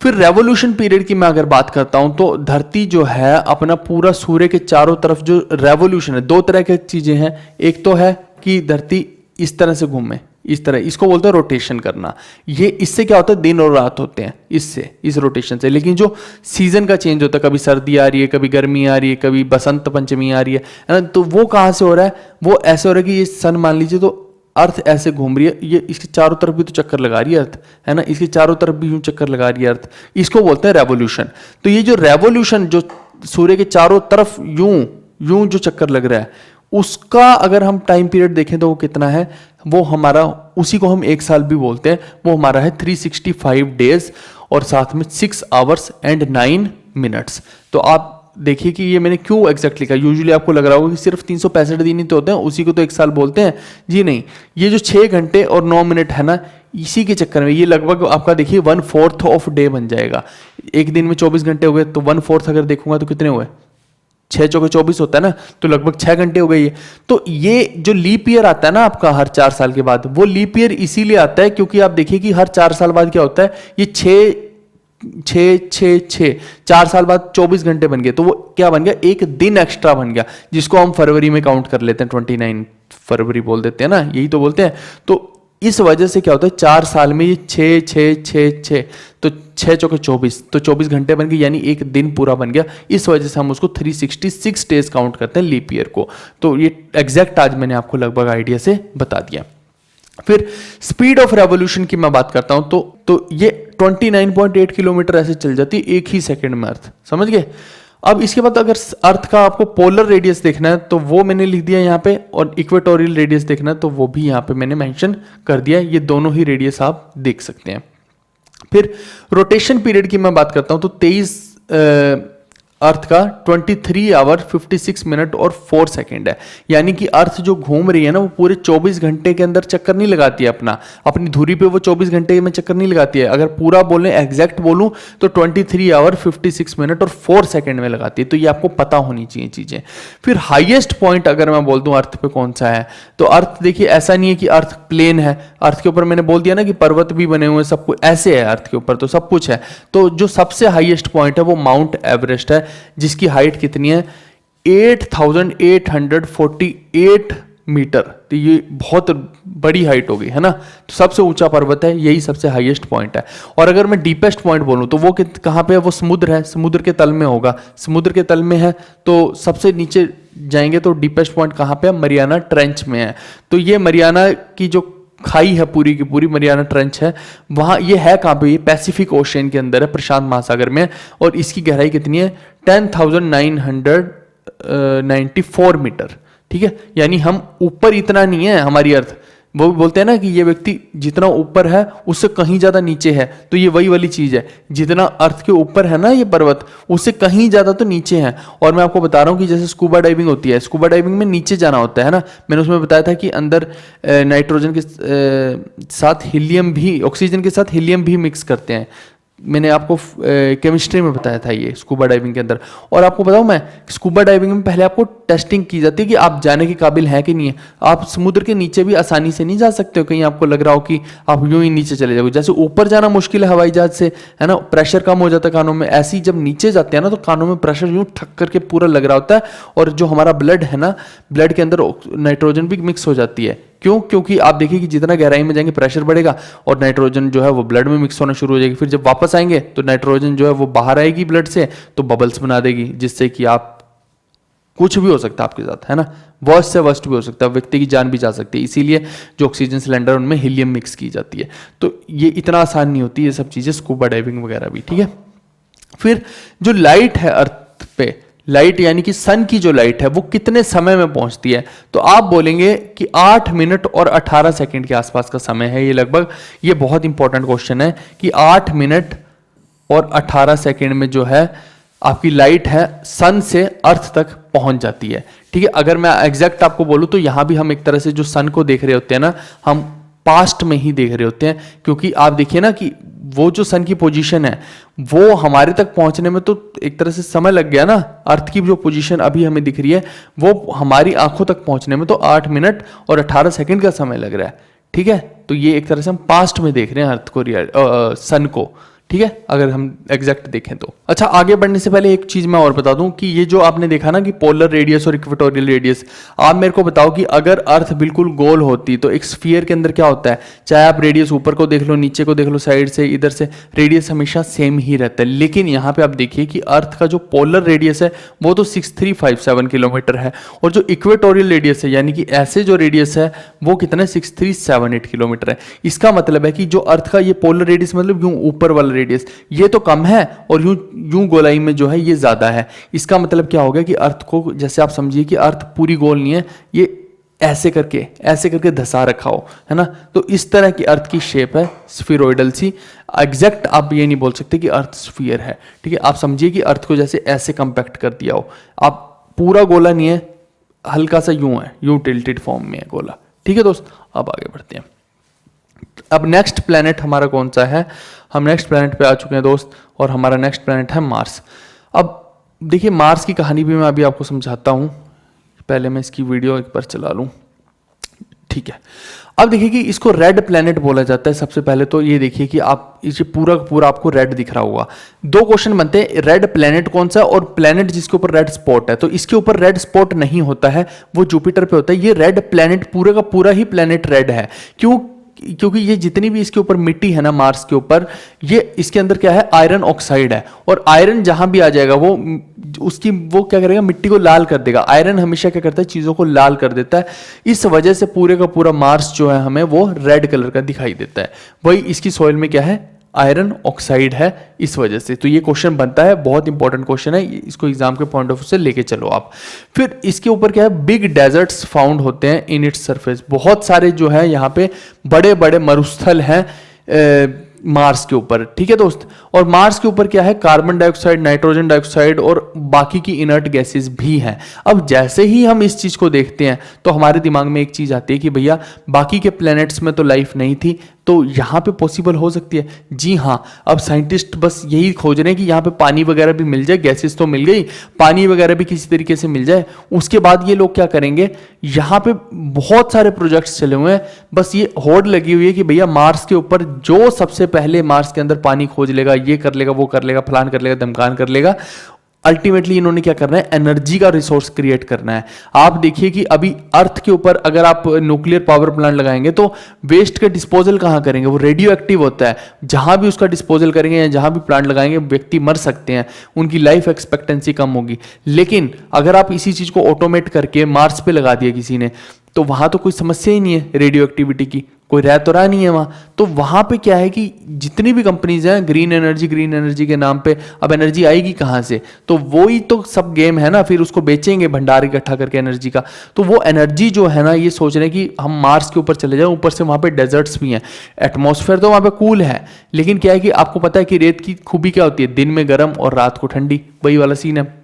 फिर रेवोल्यूशन पीरियड की मैं अगर बात करता हूं तो धरती जो है अपना पूरा सूर्य के चारों तरफ जो रेवोल्यूशन है, 2 तरह की चीजें हैं। एक तो है कि धरती इस तरह से घूमे, इस तरह, इसको बोलते हैं रोटेशन करना। ये इससे क्या होता है, दिन और रात होते हैं इससे, इस रोटेशन से। लेकिन जो सीजन का चेंज होता है, कभी सर्दी आ रही है, कभी गर्मी आ रही है, कभी बसंत पंचमी आ रही है ना, तो वो कहां से हो रहा है, वो ऐसे हो रहा है कि ये सन मान लीजिए तो अर्थ ऐसे घूम रही है, ये इसके चारों तरफ भी तो चक्कर लगा रही है अर्थ, है ना, इसके चारों तरफ भी यूं चक्कर लगा रही है अर्थ। इसको बोलते हैं रेवोल्यूशन। तो ये जो रेवोल्यूशन, जो सूर्य के चारों तरफ यूं यूं जो चक्कर लग रहा है, उसका अगर हम टाइम पीरियड देखें तो वो कितना है, वो हमारा, उसी को हम एक साल भी बोलते हैं, वो हमारा है 365 डेज और साथ में 6 आवर्स एंड 9 मिनट्स। तो आप देखिए कि ये मैंने क्यों एग्जैक्ट लिखा। यूजुअली आपको लग रहा होगा कि सिर्फ 365 दिन ही तो होते हैं, उसी को तो एक साल बोलते हैं। जी नहीं, ये जो 6 घंटे और 9 मिनट है ना, इसी के चक्कर में ये लगभग आपका देखिए 1/4 ऑफ डे बन जाएगा। एक दिन में 24 घंटे हो गए, तो 1/4 अगर देखूंगा तो कितने हुए, 6 चौके 24 होता है ना, तो लगभग 6 घंटे हो गई है। तो ये जो लीप ईयर आता है ना आपका हर 4 साल के बाद, वो लीप ईयर इसीलिए आता है क्योंकि आप देखिए कि हर 4 साल बाद क्या होता है, ये 4 साल बाद 24 घंटे बन गए, तो वो क्या बन गया, एक दिन एक्स्ट्रा बन गया, जिसको हम फरवरी में काउंट कर लेते हैं, 29 फरवरी बोल देते हैं ना, यही तो बोलते हैं। तो इस वजह से क्या होता है, 4 साल में ये 6 तो 6 चौके 24, तो 24 घंटे बन गए, यानी एक दिन पूरा बन गया। इस वजह से हम उसको 366 डेज काउंट करते हैं लीप ईयर को। तो ये एग्जैक्ट आज मैंने आपको लगभग आइडिया से बता दिया। फिर स्पीड ऑफ रेवोल्यूशन की मैं बात करता हूं तो ये 29.8 किलोमीटर ऐसे चल जाती है एक ही सेकंड में अर्थ, समझ गए। अब इसके बाद अगर अर्थ का आपको पोलर रेडियस देखना है तो वो मैंने लिख दिया यहाँ पे, और इक्वेटोरियल रेडियस देखना है तो वो भी यहाँ पे मैंने मेंशन कर दिया। ये दोनों ही रेडियस आप देख सकते हैं। फिर रोटेशन पीरियड की मैं बात करता हूँ तो 23 अर्थ का 23 आवर 56 मिनट और 4 सेकेंड है। यानी कि अर्थ जो घूम रही है ना वो पूरे 24 घंटे के अंदर चक्कर नहीं लगाती है अपनी धुरी पे वो 24 घंटे में चक्कर नहीं लगाती है। अगर पूरा बोले एग्जैक्ट बोलूं तो 23 आवर 56 मिनट और 4 सेकेंड में लगाती है। तो ये आपको पता होनी चाहिए चीजें। फिर हाईएस्ट पॉइंट अगर मैं बोल दूं अर्थ पे कौन सा है, तो अर्थ देखिए ऐसा नहीं है कि अर्थ प्लेन है। अर्थ के ऊपर मैंने बोल दिया ना कि पर्वत भी बने हुए, सब कुछ ऐसे है अर्थ के ऊपर, तो सब कुछ है। तो जो सबसे हाईएस्ट पॉइंट है वो माउंट एवरेस्ट है, जिसकी हाइट कितनी है 8848 मीटर। तो ये बहुत बड़ी हाइट हो गई है ना। तो सबसे ऊंचा पर्वत है, यही सबसे हाईएस्ट पॉइंट है। और अगर मैं डीपेस्ट पॉइंट बोलूं तो वो कहां पे है, वो समुद्र है, समुद्र के तल में होगा। समुद्र के तल में है तो सबसे नीचे जाएंगे तो डीपेस्ट पॉइंट कहां पे है, मरियाना ट्रेंच में है। तो ये मरियाना की जो खाई है पूरी की पूरी मरियाना ट्रेंच है, वहां ये है कहां पे, ये पैसिफिक ओशियन के अंदर है, प्रशांत महासागर में। और इसकी गहराई कितनी है 10,994 मीटर। ठीक है, यानी हम ऊपर इतना नहीं है हमारी अर्थ। वो भी बोलते हैं ना कि ये व्यक्ति जितना ऊपर है उससे कहीं ज्यादा नीचे है। तो ये वही वाली चीज है, जितना अर्थ के ऊपर है ना ये पर्वत, उससे कहीं ज्यादा तो नीचे है। और मैं आपको बता रहा हूँ कि जैसे स्कूबा डाइविंग होती है, स्कूबा डाइविंग में नीचे जाना होता है ना। मैंने उसमें बताया था कि अंदर नाइट्रोजन के साथ हीलियम भी, ऑक्सीजन के साथ हीलियम भी मिक्स करते हैं। मैंने आपको केमिस्ट्री में बताया था ये स्कूबा डाइविंग के अंदर। और आपको बताऊं मैं, स्कूबा डाइविंग में पहले आपको टेस्टिंग की जाती है कि आप जाने के काबिल हैं कि नहीं है। आप समुद्र के नीचे भी आसानी से नहीं जा सकते हो, कहीं आपको लग रहा हो कि आप यूं ही नीचे चले जाओगे। जैसे ऊपर जाना मुश्किल है हवाई जहाज से, है ना, प्रेशर कम हो जाता है कानों में, ऐसे ही जब नीचे जाते हैं ना तो कानों में प्रेशर यूं ठक करके पूरा लग रहा होता है। और जो हमारा ब्लड है ना, ब्लड के अंदर नाइट्रोजन भी मिक्स हो जाती है। क्यों? क्योंकि आप देखिए कि जितना गहराई में जाएंगे प्रेशर बढ़ेगा और नाइट्रोजन जो है वो ब्लड में मिक्स होना शुरू हो जाएगी। फिर जब वापस आएंगे तो नाइट्रोजन जो है वो बाहर आएगी ब्लड से, तो बबल्स बना देगी, जिससे कि आप कुछ भी हो सकता है आपके साथ, है ना, वर्स्ट से वर्स्ट भी हो सकता है, व्यक्ति की जान भी जा सकती है। इसीलिए जो ऑक्सीजन सिलेंडर उनमें हीलियम मिक्स की जाती है। तो ये इतना आसान नहीं होती ये सब चीजें, स्कूबा डाइविंग वगैरह भी। ठीक है, फिर जो लाइट है अर्थ पे, लाइट यानी कि सन की जो लाइट है वो कितने समय में पहुंचती है, तो आप बोलेंगे कि 8 मिनट और 18 सेकंड के आसपास का समय है ये लगभग। ये बहुत इंपॉर्टेंट क्वेश्चन है कि 8 मिनट और 18 सेकंड में जो है आपकी लाइट है सन से अर्थ तक पहुंच जाती है। ठीक है, अगर मैं एग्जैक्ट आपको बोलूं तो यहां भी हम एक तरह से जो सन को देख रहे होते हैं ना, हम पास्ट में ही देख रहे होते हैं। क्योंकि आप देखिए ना कि वो जो सन की पोजीशन है वो हमारे तक पहुंचने में तो एक तरह से समय लग गया ना। अर्थ की जो पोजीशन अभी हमें दिख रही है वो हमारी आंखों तक पहुंचने में तो 8 मिनट और 18 सेकंड का समय लग रहा है। ठीक है, तो ये एक तरह से हम पास्ट में देख रहे हैं अर्थ को, सन को। ठीक है, अगर हम एग्जैक्ट देखें तो। अच्छा, आगे बढ़ने से पहले एक चीज मैं और बता दूं कि ये जो आपने देखा ना कि पोलर रेडियस और इक्वेटोरियल रेडियस, आप मेरे को बताओ कि अगर अर्थ बिल्कुल गोल होती तो एक स्फीयर के अंदर क्या होता है, चाहे आप रेडियस ऊपर को देख लो, नीचे को देख लो, साइड से, इधर से, रेडियस हमेशा सेम ही रहता है। लेकिन यहाँ पे आप देखिए कि अर्थ का जो पोलर रेडियस है वो तो 6357 किलोमीटर है, और जो इक्वेटोरियल रेडियस है यानी कि ऐसे जो रेडियस है वो कितना है 6378 किलोमीटर है। इसका मतलब है कि जो अर्थ का ये पोलर रेडियस मतलब यूं ऊपर वाला रेडियस ये तो कम है और यूं गोलाई में जो है ये ज्यादा है। इसका मतलब क्या हो गया कि अर्थ को, जैसे आप समझिए कि अर्थ पूरी गोल नहीं है, ये ऐसे करके धसा रखा हो, है ना। तो इस तरह की अर्थ की शेप है, स्फीरोइडल सी। एग्जैक्ट आप ये नहीं बोल सकते कि अर्थ स्फीयर है। ठीक है, आप समझिए कि अर्थ को जैसे ऐसे कंपैक्ट कर दिया हो, आप पूरा गोला नहीं है, हल्का सा यूं है, यूं टिल्टेड फॉर्म में है गोला। ठीक है दोस्त, अब आगे बढ़ते हैं। अब नेक्स्ट प्लेनेट हमारा कौन सा है, हम नेक्स्ट प्लेनेट पे आ चुके हैं दोस्त, और हमारा नेक्स्ट प्लेनेट है मार्स। अब देखिए मार्स की कहानी भी मैं अभी आपको समझाता हूं, पहले मैं इसकी वीडियो एक बार चला लूं। ठीक है, अब देखिए कि इसको रेड प्लेनेट बोला जाता है। सबसे पहले तो ये देखिए कि आप इसे पूरा आपको रेड दिख रहा होगा। दो क्वेश्चन बनते हैं, रेड प्लेनेट कौन सा और प्लेनेट जिसके ऊपर रेड स्पॉट है। तो इसके ऊपर रेड स्पॉट नहीं होता है, वो जुपिटर पे होता है। ये रेड प्लेनेट पूरा का पूरा ही प्लेनेट रेड है। क्यों? क्योंकि ये जितनी भी इसके ऊपर मिट्टी है ना मार्स के ऊपर, ये इसके अंदर क्या है, आयरन ऑक्साइड है। और आयरन जहां भी आ जाएगा वो क्या करेगा, मिट्टी को लाल कर देगा। आयरन हमेशा क्या करता है, चीजों को लाल कर देता है। इस वजह से पूरे का पूरा मार्स जो है हमें वो रेड कलर का दिखाई देता है। वही इसकी सॉइल में क्या है, आयरन ऑक्साइड है, इस वजह से। तो ये क्वेश्चन बनता है, बहुत इंपॉर्टेंट क्वेश्चन है, इसको एग्जाम के पॉइंट ऑफ व्यू से लेके चलो आप। फिर इसके ऊपर क्या है, बिग डेजर्ट्स फाउंड होते हैं इन इट्स सरफेस। बहुत सारे जो है यहाँ पे बड़े बड़े मरुस्थल हैं मार्स के ऊपर, ठीक है दोस्त। और मार्स के ऊपर क्या है, कार्बन डाइऑक्साइड, नाइट्रोजन डाइऑक्साइड और बाकी की इनर्ट गैसेस भी हैं। अब जैसे ही हम इस चीज को देखते हैं तो हमारे दिमाग में एक चीज आती है कि भैया बाकी के प्लैनेट्स में तो लाइफ नहीं थी, तो यहाँ पे पॉसिबल हो सकती है। जी हाँ, अब साइंटिस्ट बस यही खोज रहे हैं कि यहाँ पे पानी वगैरह भी मिल जाए, गैसेस तो मिल गई, पानी वगैरह भी किसी तरीके से मिल जाए। उसके बाद ये लोग क्या करेंगे, यहाँ पे बहुत सारे प्रोजेक्ट्स चले हुए हैं, बस ये होड़ लगी हुई है कि भैया मार्स के ऊपर जो सबसे पहले मार्स के अंदर पानी खोज लेगा, ये कर लेगा, वो कर लेगा, फलान कर लेगा, धमकान कर लेगा। अल्टीमेटली इन्होंने क्या करना है, एनर्जी का रिसोर्स क्रिएट करना है। आप देखिए कि अभी अर्थ के ऊपर अगर आप न्यूक्लियर पावर प्लांट लगाएंगे तो वेस्ट का डिस्पोजल कहां करेंगे, वो रेडियो एक्टिव होता है। जहां भी उसका डिस्पोजल करेंगे या जहां भी प्लांट लगाएंगे व्यक्ति मर सकते हैं, उनकी लाइफ एक्सपेक्टेंसी कम होगी। लेकिन अगर आप इसी चीज को ऑटोमेट करके मार्स पे लगा दिया किसी ने, तो वहां तो कोई समस्या ही नहीं है रेडियो एक्टिविटी की, कोई रह तो रहा नहीं है वहां। तो वहां पे क्या है कि जितनी भी कंपनीज हैं ग्रीन एनर्जी के नाम पे, अब एनर्जी आएगी कहां से, तो वो ही तो सब गेम है ना। फिर उसको बेचेंगे भंडार इकट्ठा करके एनर्जी का, तो वो एनर्जी जो है ना, ये सोच रहे हैं कि हम मार्स के ऊपर चले जाएं। ऊपर से वहां पे डेजर्ट्स भी हैं, एटमॉस्फेयर तो वहां पे कूल है, लेकिन क्या है कि आपको पता है कि रेत की खूबी क्या होती है, दिन में गर्म और रात को ठंडी, वही वाला सीन है।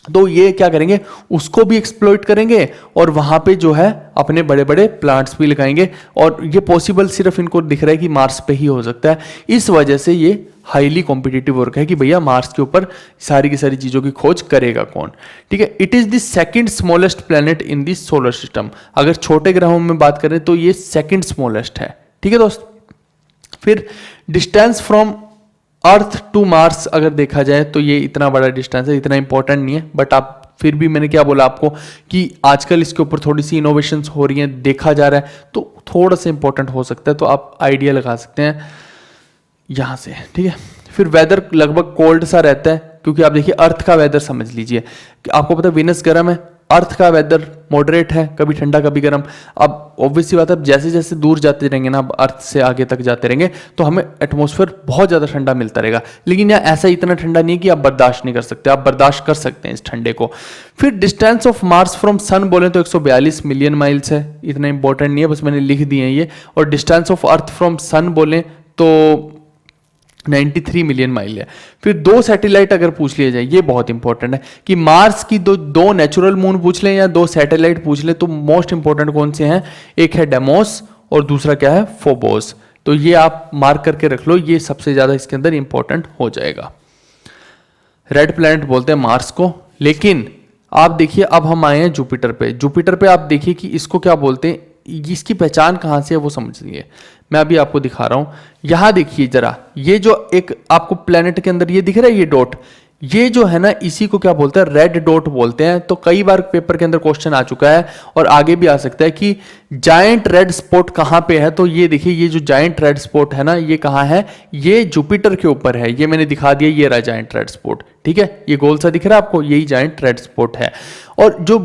तो ये क्या करेंगे, उसको भी एक्सप्लॉइट करेंगे और वहां पे जो है अपने बड़े बड़े प्लांट्स भी लगाएंगे। और ये पॉसिबल सिर्फ इनको दिख रहा है कि मार्स पे ही हो सकता है। इस वजह से ये हाईली कॉम्पिटिटिव वर्क है कि भैया मार्स के ऊपर सारी की सारी चीजों की खोज करेगा कौन, ठीक है। It is the second smallest planet in the solar system. अगर छोटे ग्रहों में बात करें तो ये सेकंड स्मॉलेस्ट है, ठीक है दोस्त। फिर distance from earth to Mars अगर देखा जाए तो ये इतना बड़ा डिस्टेंस है, इतना इंपॉर्टेंट नहीं है, बट आप फिर भी मैंने क्या बोला आपको कि आजकल इसके ऊपर थोड़ी सी इनोवेशंस हो रही हैं, देखा जा रहा है, तो थोड़ा सा इंपॉर्टेंट हो सकता है। तो आप आइडिया लगा सकते हैं यहां से, ठीक है। फिर वेदर लगभग कोल्ड सा रहता है, क्योंकि आप देखिए अर्थ का वेदर समझ लीजिए कि आपको पता है विनस गर्म है, अर्थ का वेदर मॉडरेट है, कभी ठंडा कभी गर्म। अब ऑब्वियसली बात है, जैसे जैसे दूर जाते रहेंगे ना, अब अर्थ से आगे तक जाते रहेंगे तो हमें एटमॉस्फेयर बहुत ज्यादा ठंडा मिलता रहेगा। लेकिन यहाँ ऐसा इतना ठंडा नहीं कि आप बर्दाश्त नहीं कर सकते, आप बर्दाश्त कर सकते हैं इस ठंडे को। फिर distance of Mars from sun बोले तो 142 मिलियन माइल्स है, इतना इंपॉर्टेंट नहीं है, बस मैंने लिख दिए हैं ये। और distance of earth from sun बोले तो 93 मिलियन माइल है। फिर दो सैटेलाइट अगर पूछ लिया जाए, ये बहुत इंपॉर्टेंट है कि मार्स की दो नेचुरल मून पूछ लें या दो सैटेलाइट पूछ लें तो मोस्ट इंपॉर्टेंट कौन से हैं, एक है डेमोस और दूसरा क्या है, फोबोस। तो ये आप मार्क करके रख लो, ये सबसे ज्यादा इसके अंदर इंपॉर्टेंट हो जाएगा। रेड प्लैनेट बोलते हैं मार्स को। लेकिन आप देखिए अब हम आए हैं जुपिटर पे। जुपिटर पे आप देखिए कि इसको क्या बोलते हैं, इसकी पहचान कहां से है वो समझिए। मैं अभी आपको दिखा रहा हूं, यहां देखिए जरा, ये जो एक आपको प्लेनेट के अंदर ये दिख रहा है, ये डॉट, ये जो है ना, इसी को क्या बोलते हैं, रेड डॉट बोलते हैं। तो कई बार पेपर के अंदर क्वेश्चन आ चुका है और आगे भी आ सकता है कि जायंट रेड स्पॉट कहां पे है। तो ये देखिए, ये जो जायंट रेड स्पॉट है ना, ये कहां है, ये जुपिटर के ऊपर है। ये मैंने दिखा दिया, ये रहा जायंट रेड स्पॉट, ठीक है, ये गोल सा दिख रहा है आपको, यही जायंट रेड स्पॉट है। और जो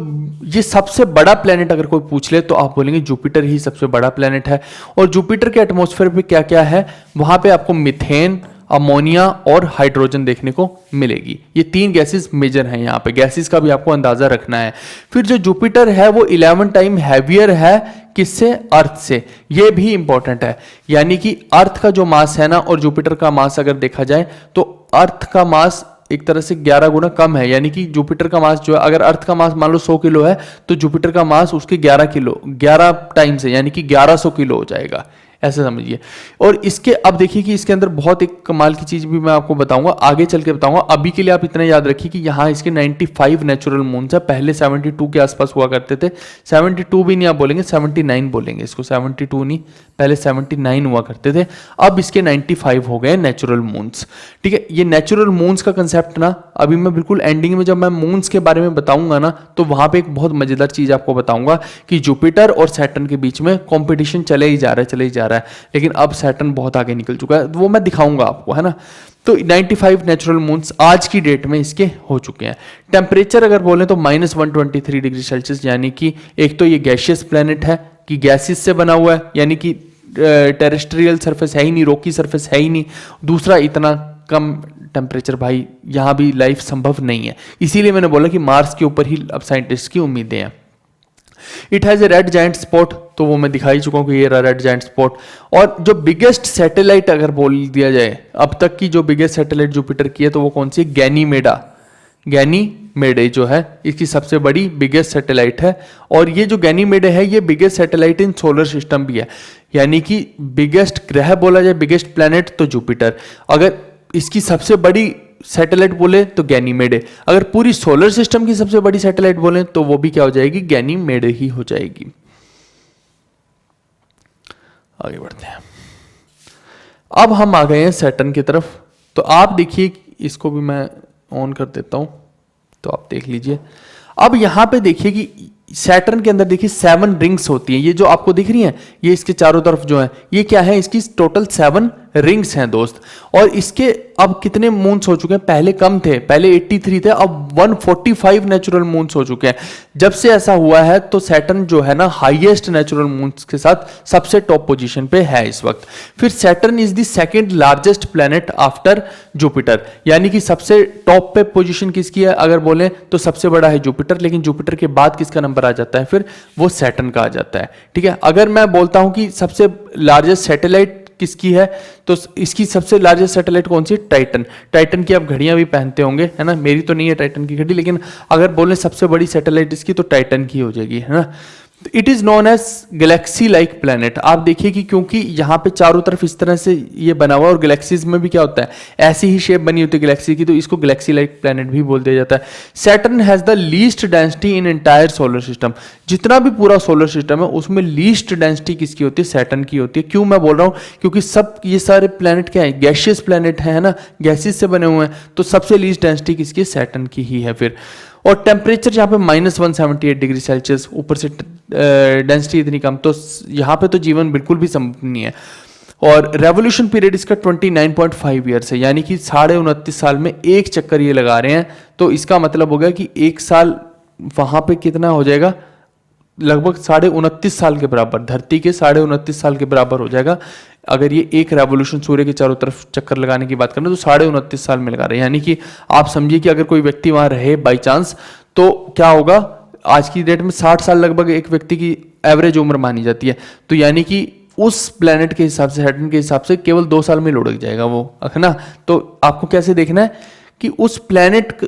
ये सबसे बड़ा प्लेनेट अगर कोई पूछ ले तो आप बोलेंगे जुपिटर ही सबसे बड़ा प्लेनेट है। और जुपिटर के एटमॉस्फेयर पे क्या क्या है, वहां पे आपको मीथेन, अमोनिया और हाइड्रोजन देखने को मिलेगी। ये तीन गैसेस मेजर हैं, यहाँ पे गैसेस का भी आपको अंदाजा रखना है। फिर जो जुपिटर है वो 11 टाइम हैवियर है किससे, अर्थ से। ये भी इंपॉर्टेंट है, यानी कि अर्थ का जो मास है ना और जुपिटर का मास अगर देखा जाए तो अर्थ का मास एक तरह से 11 गुना कम है। यानी कि जुपिटर का मास जो है, अगर अर्थ का मास मान लो 100 किलो है तो जुपिटर का मास उसके 11 टाइम से, यानी कि 1100 किलो हो जाएगा, ऐसे समझिए। और इसके अब देखिए कि इसके अंदर बहुत एक कमाल की चीज भी मैं आपको बताऊंगा, आगे चल के बताऊंगा। अभी के लिए आप इतना याद रखिए कि यहाँ इसके 95 नेचुरल मून्स है, पहले 72 के आसपास हुआ करते थे। 72 भी नहीं आप बोलेंगे, 79 बोलेंगे इसको, 72 नहीं, पहले 79 हुआ करते थे, अब इसके 95 हो गए नेचुरल मून्स, ठीक है। ये नेचुरल मून्स का कंसेप्ट ना अभी मैं बिल्कुल एंडिंग में जब मैं मून्स के बारे में बताऊंगा ना, तो वहां पे एक बहुत मजेदार चीज आपको बताऊंगा कि जुपिटर और सैटर्न के बीच में कंपटीशन चले ही जा रहा है, लेकिन अब सैटर्न बहुत आगे निकल चुका है, वो मैं दिखाऊंगा आपको, है ना। तो 95 नेचुरल मून्स आज की डेट में इसके हो चुके हैं। टेम्परेचर अगर बोले तो -123 डिग्री सेल्सियस, यानी कि एक तो ये गैसियस प्लेनेट है कि गैसेस से बना हुआ है, यानी कि टेरेस्ट्रियल सरफेस है ही नहीं, रॉकी सरफेस है ही नहीं। दूसरा, इतना कम टेम्परेचर, भाई यहां भी लाइफ संभव नहीं है। इसीलिए मैंने बोला कि मार्स के ऊपर ही अब साइंटिस्ट की उम्मीदें हैं। It has a red giant spot, तो वो मैं दिखा ही चुका हूं कि ये रहा रेड जायंट स्पॉट। और जो बिगेस्ट सैटेलाइट अगर बोल दिया जाए, अब तक की जो बिगेस्ट सैटेलाइट जुपिटर की है, तो वो कौन सी है? गैनीमेडे जो है इसकी सबसे बड़ी बिगेस्ट सैटेलाइट है। और ये जो गैनीमेडे है ये बिगेस्ट सैटेलाइट इन सोलर सिस्टम भी है, यानी कि बिगेस्ट ग्रह बोला जाए, बिगेस्ट प्लैनेट तो जुपिटर। अगर इसकी सबसे बड़ी सैटेलाइट बोले तो गैनीमेडे, अगर पूरी सोलर सिस्टम की सबसे बड़ी सैटेलाइट बोले तो वो भी क्या हो जाएगी? गैनीमेडे ही हो जाएगी। आगे बढ़ते हैं, अब हम आ गए हैं सैटर्न की तरफ। तो आप देखिए, इसको भी मैं ऑन कर देता हूं तो आप देख लीजिए। अब यहां पे देखिए कि सैटर्न के अंदर देखिए 7 रिंग्स होती हैं, ये जो आपको दिख रही हैं, ये इसके चारों तरफ जो है, ये क्या है? इसकी टोटल 7 रिंग्स हैं दोस्त। और इसके अब कितने मून्स हो चुके हैं? पहले कम थे, पहले 83 थे, अब 145 नेचुरल मून्स हो चुके हैं। जब से ऐसा हुआ है तो सैटर्न जो है ना हाईएस्ट नेचुरल मून्स के साथ सबसे टॉप पोजीशन पे है इस वक्त। फिर Saturn is the second largest planet after Jupiter, यानी कि सबसे टॉप पे पोजीशन किसकी है? अगर बोले तो सबसे बड़ा है जुपिटर, लेकिन जुपिटर के बाद किसका नंबर आ जाता है? फिर वो सैटर्न का आ जाता है। ठीक है, अगर मैं बोलता हूं कि सबसे लार्जेस्ट सैटेलाइट किसकी है, तो इसकी सबसे लार्जेस्ट सैटेलाइट कौन सी है? टाइटन। टाइटन की आप घड़ियां भी पहनते होंगे, है ना? मेरी तो नहीं है टाइटन की घड़ी, लेकिन अगर बोले सबसे बड़ी सैटेलाइट इसकी तो टाइटन की हो जाएगी, है ना? It is known as galaxy like planet. आप देखिए कि क्योंकि यहाँ पे चारों तरफ इस तरह से ये बना हुआ, और गैलेक्सीज में भी क्या होता है, ऐसी ही शेप बनी होती है गैलेक्सी की, तो इसको गैलेक्सी लाइक प्लैनेट भी बोल दिया जाता है। Saturn has the least density in entire solar system. जितना भी पूरा सोलर सिस्टम है उसमें लीस्ट डेंसिटी किसकी होती है? सैटर्न की होती है। क्यों मैं बोल रहा हूँ? क्योंकि सब ये सारे प्लैनेट क्या है? गैशियस प्लैनेट है ना, गैसेस से बने हुए हैं, तो सबसे लीस्ट डेंसिटी किसकी? सैटर्न की ही है फिर। और टेम्परेचर यहाँ पे -178 डिग्री सेल्सियस, ऊपर से डेंसिटी इतनी कम, तो यहाँ पे तो जीवन बिल्कुल भी संभव नहीं है। और रेवोल्यूशन पीरियड इसका 29.5 ईयर्स है, यानी कि 29.5 साल में एक चक्कर ये लगा रहे हैं। तो इसका मतलब हो गया कि एक साल वहाँ पे कितना हो जाएगा? लगभग 29.5 साल के बराबर, धरती के 29.5 साल के बराबर हो जाएगा। अगर ये एक रेवोल्यूशन सूर्य के चारों तरफ चक्कर लगाने की बात करें तो 29.5 साल में लगा रहे हैं, यानी कि आप समझिए कि अगर कोई व्यक्ति वहां रहे बाई चांस, तो क्या होगा? आज की डेट में 60 साल लगभग एक व्यक्ति की एवरेज उम्र मानी जाती है। तो यानी कि उस प्लेनेट के हिसाब से, सैटर्न के हिसाब से केवल 2 साल में लुढ़क जाएगा वो, है ना? तो आपको कैसे देखना है कि उस प्लेनेट,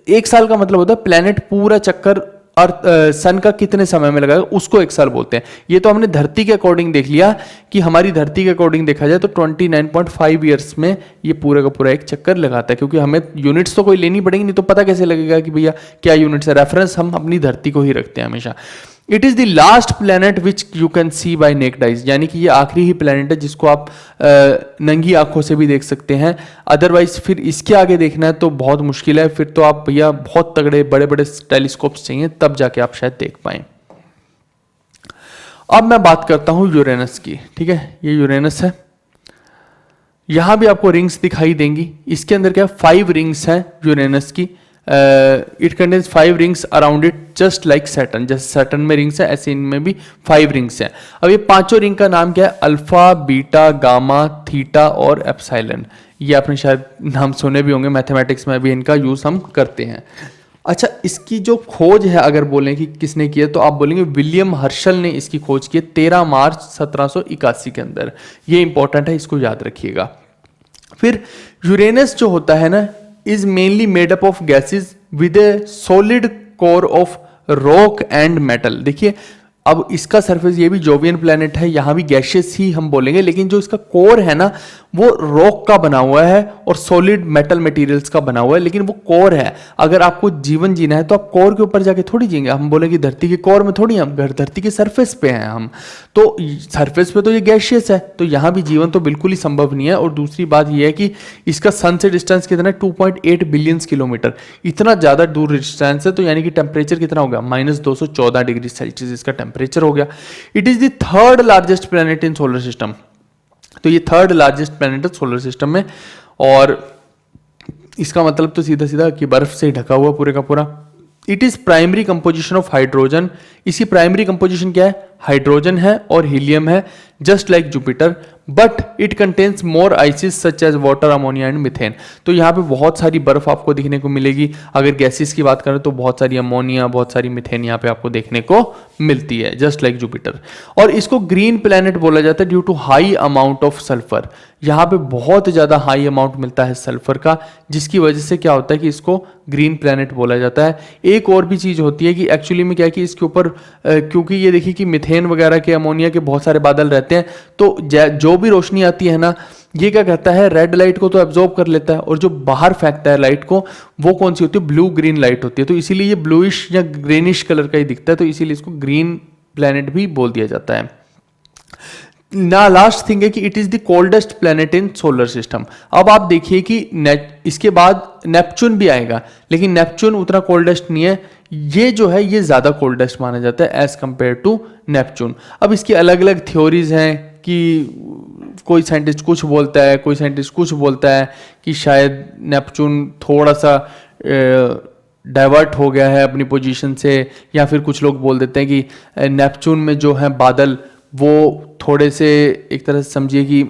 1 साल का मतलब होता है प्लेनेट पूरा चक्कर अर्थ सन का कितने समय में लगाएगा, उसको 1 साल बोलते हैं। ये तो हमने धरती के अकॉर्डिंग देख लिया कि हमारी धरती के अकॉर्डिंग देखा जाए तो 29.5 ईयर्स में ये पूरा का पूरा एक चक्कर लगाता है। क्योंकि हमें यूनिट्स तो कोई लेनी पड़ेगी, नहीं तो पता कैसे लगेगा कि भैया क्या यूनिट्स है? रेफरेंस हम अपनी धरती को ही रखते हैं हमेशा। It is the last planet which you can see by naked eyes, यानी कि ये आखिरी ही प्लेनेट है जिसको आप नंगी आंखों से भी देख सकते हैं। अदरवाइज फिर इसके आगे देखना है तो बहुत मुश्किल है, फिर तो आप भैया बहुत तगड़े बड़े बड़े टेलीस्कोप्स चाहिए, तब जाके आप शायद देख पाए। अब मैं बात करता हूं यूरेनस की। ठीक है, ये यूरेनस है, यहां भी आपको रिंग्स दिखाई देंगी। इसके अंदर क्या 5 रिंग्स हैं यूरेनस की। It contains 5 rings around it just like Saturn, जैसे सैटर्न में रिंग्स है ऐसे इनमें भी 5 रिंग्स हैं। अब ये पांचों रिंग का नाम क्या है? अल्फा, बीटा, गामा, थीटा और एप्सिलॉन। ये आपने शायद नाम सुने भी होंगे, मैथमेटिक्स में भी इनका यूज हम करते हैं। अच्छा, इसकी जो खोज है अगर बोलें कि किसने की है, तो आप बोलेंगे विलियम हर्शल ने इसकी खोज की है 13 मार्च 1781 के अंदर। ये इंपॉर्टेंट है, इसको याद रखिएगा। फिर यूरेनस जो होता है ना, is mainly made up of gases with a solid core of rock and metal। देखिए अब इसका सरफेस, ये भी जोवियन प्लैनेट है, यहां भी गैशियस ही हम बोलेंगे, लेकिन जो इसका कोर है ना वो रॉक का बना हुआ है और सॉलिड मेटल मटेरियल्स का बना हुआ है, लेकिन वो कोर है। अगर आपको जीवन जीना है तो आप कोर के ऊपर जाके थोड़ी जिएंगे, हम बोलेंगे धरती के कोर में थोड़ी, हम धरती के सरफेस पे हैं हम, तो सरफेस पे तो ये गैशियस है, तो यहां भी जीवन तो बिल्कुल ही संभव नहीं है। और दूसरी बात यह है कि इसका सन से डिस्टेंस कितना है? 2.8 बिलियन किलोमीटर, इतना ज्यादा दूर डिस्टेंस है। तो यानी कि टेम्परेचर कितना होगा? -214 डिग्री सेल्सियस इसका टेम्परेचर हो गया। It is the 3rd largest planet in solar system, तो ये 3rd लार्जेस्ट प्लैनेट है सोलर सिस्टम में। और इसका मतलब तो सीधा सीधा कि बर्फ से ढका हुआ पूरे का पूरा। It is primary composition of hydrogen, इसकी प्राइमरी कंपोजिशन क्या है? हाइड्रोजन है और हीलियम है, just like Jupiter, but it contains more ices such as water, ammonia and methane. तो यहाँ पे बहुत सारी बर्फ आपको देखने को मिलेगी। अगर गैसेस की बात करें तो बहुत सारी अमोनिया, बहुत सारी मिथेन यहाँ पे आपको देखने को मिलती है, जस्ट लाइक जुपिटर। और इसको ग्रीन प्लैनेट बोला जाता है due to high amount of sulphur. यहाँ पे बहुत ज़्यादा हाई अमाउंट मिलता है सल्फर का, जिसकी वजह से क्या होता है कि इसको ग्रीन प्लैनेट बोला जाता है। एक और भी चीज़ होती है कि एक्चुअली में क्या है कि इसके ऊपर क्योंकि ये देखिए कि मिथेन वगैरह के, अमोनिया के बहुत सारे बादल रहते हैं, तो जो भी रोशनी आती है ना, ये क्या करता है, रेड लाइट को तो एब्जॉर्ब कर लेता है, और जो बाहर फेंकता है लाइट को, वो कौन सी होती है, ब्लू ग्रीन लाइट होती है। तो इसीलिए ये ब्लूइश या ग्रीनिश कलर का ही दिखता है, तो इसीलिए इसको ग्रीन प्लैनेट भी बोल दिया जाता है ना। लास्ट थिंग है कि it is the coldest planet in solar system. अब आप देखिए कि इसके बाद नेपच्यून भी आएगा, लेकिन नेपच्यून उतना कोल्डेस्ट नहीं है। ये जो है ये ज्यादा कोल्डेस्ट माना जाता है एज कंपेयर टू नेपच्यून। अब इसकी अलग अलग थ्योरीज हैं कि कोई साइंटिस्ट कुछ बोलता है, कोई साइंटिस्ट कुछ बोलता है कि शायद नेपच्यून थोड़ा सा डाइवर्ट हो गया है अपनी पोजीशन से, या फिर कुछ लोग बोल देते हैं कि नेपच्यून में जो है बादल वो थोड़े से एक तरह से समझिए कि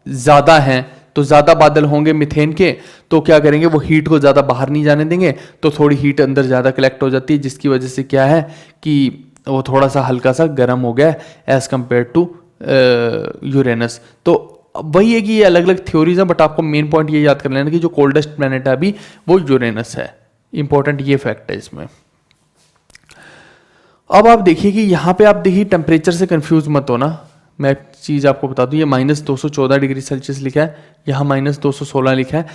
ज़्यादा हैं, तो ज़्यादा बादल होंगे मिथेन के, तो क्या करेंगे, वो हीट को ज़्यादा बाहर नहीं जाने देंगे, तो थोड़ी हीट अंदर ज़्यादा कलेक्ट हो जाती है, जिसकी वजह से क्या है कि वो थोड़ा सा हल्का सा गर्म हो गया एज़ कम्पेयर टू यूरेनस। तो वही है कि ये अलग अलग थ्योरीज हैं, बट आपको मेन पॉइंट ये याद कर लेना कि जो कोल्डेस्ट प्लैनेट है अभी वो यूरेनस है। इंपॉर्टेंट ये फैक्ट है इसमें। अब आप देखिए कि यहाँ पे आप देखिए टेम्परेचर से कंफ्यूज मत होना। मैं एक चीज़ आपको बता दूँ, ये -214 डिग्री सेल्सियस लिखा है, यहाँ -216 लिखा है।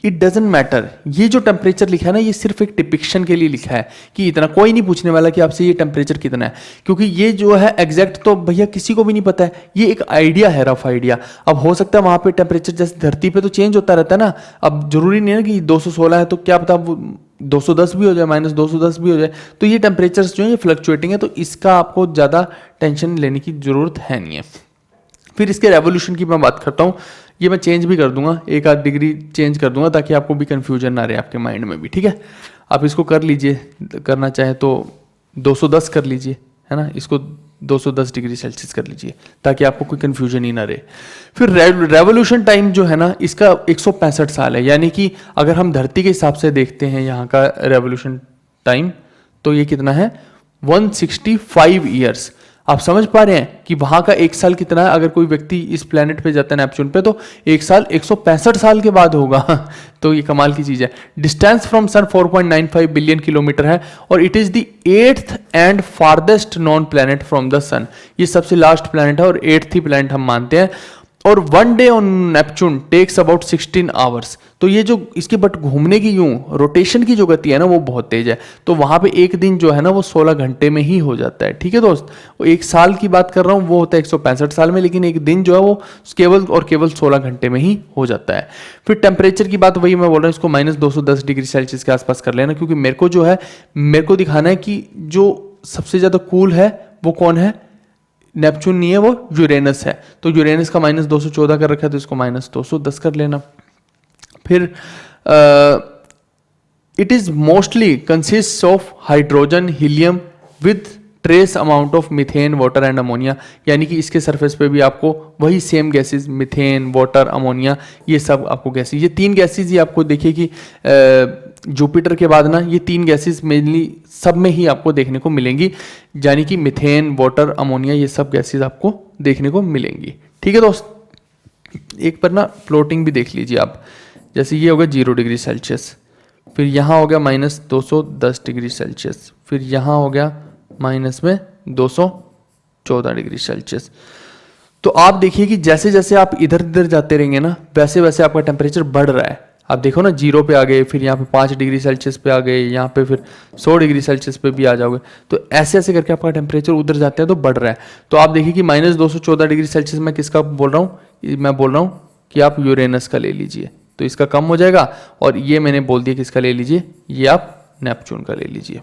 इट डजेंट मैटर, ये जो टेम्परेचर लिखा है ना, ये सिर्फ एक डिपिक्शन के लिए लिखा है कि इतना। कोई नहीं पूछने वाला कि आपसे ये टेम्परेचर कितना है, क्योंकि ये जो है एग्जैक्ट तो भैया किसी को भी नहीं पता है, ये एक आइडिया है, रफ आइडिया। अब हो सकता है वहाँ पे टेम्परेचर जैसे धरती पे तो चेंज होता रहता है ना, अब जरूरी नहीं है कि 216 है तो क्या पता 210 भी हो जाए, -210 भी हो जाए। तो ये टेम्परेचर्स जो है ये फ्लक्चुएटिंग है, तो इसका आपको ज़्यादा टेंशन लेने की ज़रूरत है नहीं है। फिर इसके रेवोल्यूशन की मैं बात करता हूँ, ये मैं चेंज भी कर दूंगा, 1-8 डिग्री चेंज कर दूंगा ताकि आपको भी कन्फ्यूजन ना रहे आपके माइंड में भी, ठीक है। आप इसको कर लीजिए, करना चाहे तो 210 कर लीजिए, है ना, इसको 210 डिग्री सेल्सियस कर लीजिए ताकि आपको कोई कन्फ्यूजन ही ना रहे। फिर रेवोल्यूशन टाइम जो है ना, इसका 165 साल है, यानी कि अगर हम धरती के हिसाब से देखते हैं यहाँ का रेवोल्यूशन टाइम, तो ये कितना है, 165 ईयर्स। आप समझ पा रहे हैं कि वहां का एक साल कितना है। अगर कोई व्यक्ति इस प्लेनेट पे जाता है नेपच्यून पे, तो एक साल 165 साल के बाद होगा तो ये कमाल की चीज है। Distance from sun 4.95 billion kilometre है, और it is the 8th and farthest known planet from the sun. ये सबसे लास्ट प्लेनेट है और 8th ही प्लेनेट हम मानते हैं। और 1 day on Neptune takes about 16 hours. तो ये जो इसके बट घूमने की यूं रोटेशन की जो गति है ना, वो बहुत तेज है। तो वहां पे एक दिन जो है ना वो 16 घंटे में ही हो जाता है, ठीक है दोस्त। वो एक साल की बात कर रहा हूँ, वो होता है 165 साल में, लेकिन एक दिन जो है वो केवल और केवल 16 घंटे में ही हो जाता है। फिर टेम्परेचर की बात वही मैं बोल रहा हूँ, इसको -210 डिग्री सेल्सियस के आसपास कर लेना, क्योंकि मेरे को जो है मेरे को दिखाना है कि जो सबसे ज्यादा कूल है वो कौन है, नेपच्यून नहीं है, वो यूरेनस है। तो यूरेनस का -214 कर रखा है, तो इसको -210 कर लेना। फिर it is mostly consist of hydrogen, helium with trace amount of methane, water and ammonia. यानी कि इसके सरफेस पे भी आपको वही same gases, methane, water, ammonia, ये सब आपको गैसेस, ये 3 गैसेस ही आपको देखिए कि जुपिटर के बाद ना ये 3 गैसेस मेनली सब में ही आपको देखने को मिलेंगी, यानी कि मिथेन, वाटर, अमोनिया, ये सब गैसेस आपको देखने को मिलेंगी, ठीक है दोस्त। एक पर ना फ्लोटिंग भी देख लीजिए आप, जैसे ये हो गया 0 डिग्री सेल्सियस, फिर यहाँ हो गया -210 डिग्री सेल्सियस, फिर यहाँ हो गया -214 डिग्री सेल्सियस। तो आप देखिए कि जैसे जैसे आप इधर इधर जाते रहेंगे ना, वैसे वैसे आपका टेम्परेचर बढ़ रहा है। आप देखो ना 0 पे आ गए, फिर यहाँ पे 5 डिग्री सेल्सियस पे आ गए, यहाँ पे फिर 100 डिग्री सेल्सियस पे भी आ जाओगे। तो ऐसे ऐसे करके आपका टेम्परेचर उधर जाते हैं तो बढ़ रहा है। तो आप देखिए कि -214 डिग्री सेल्सियस मैं किसका बोल रहा हूँ, मैं बोल रहा हूँ कि आप यूरेनस का ले लीजिए, तो इसका कम हो जाएगा। और ये मैंने बोल दिया किसका ले लीजिए, ये आप नेपच्यून का ले लीजिए।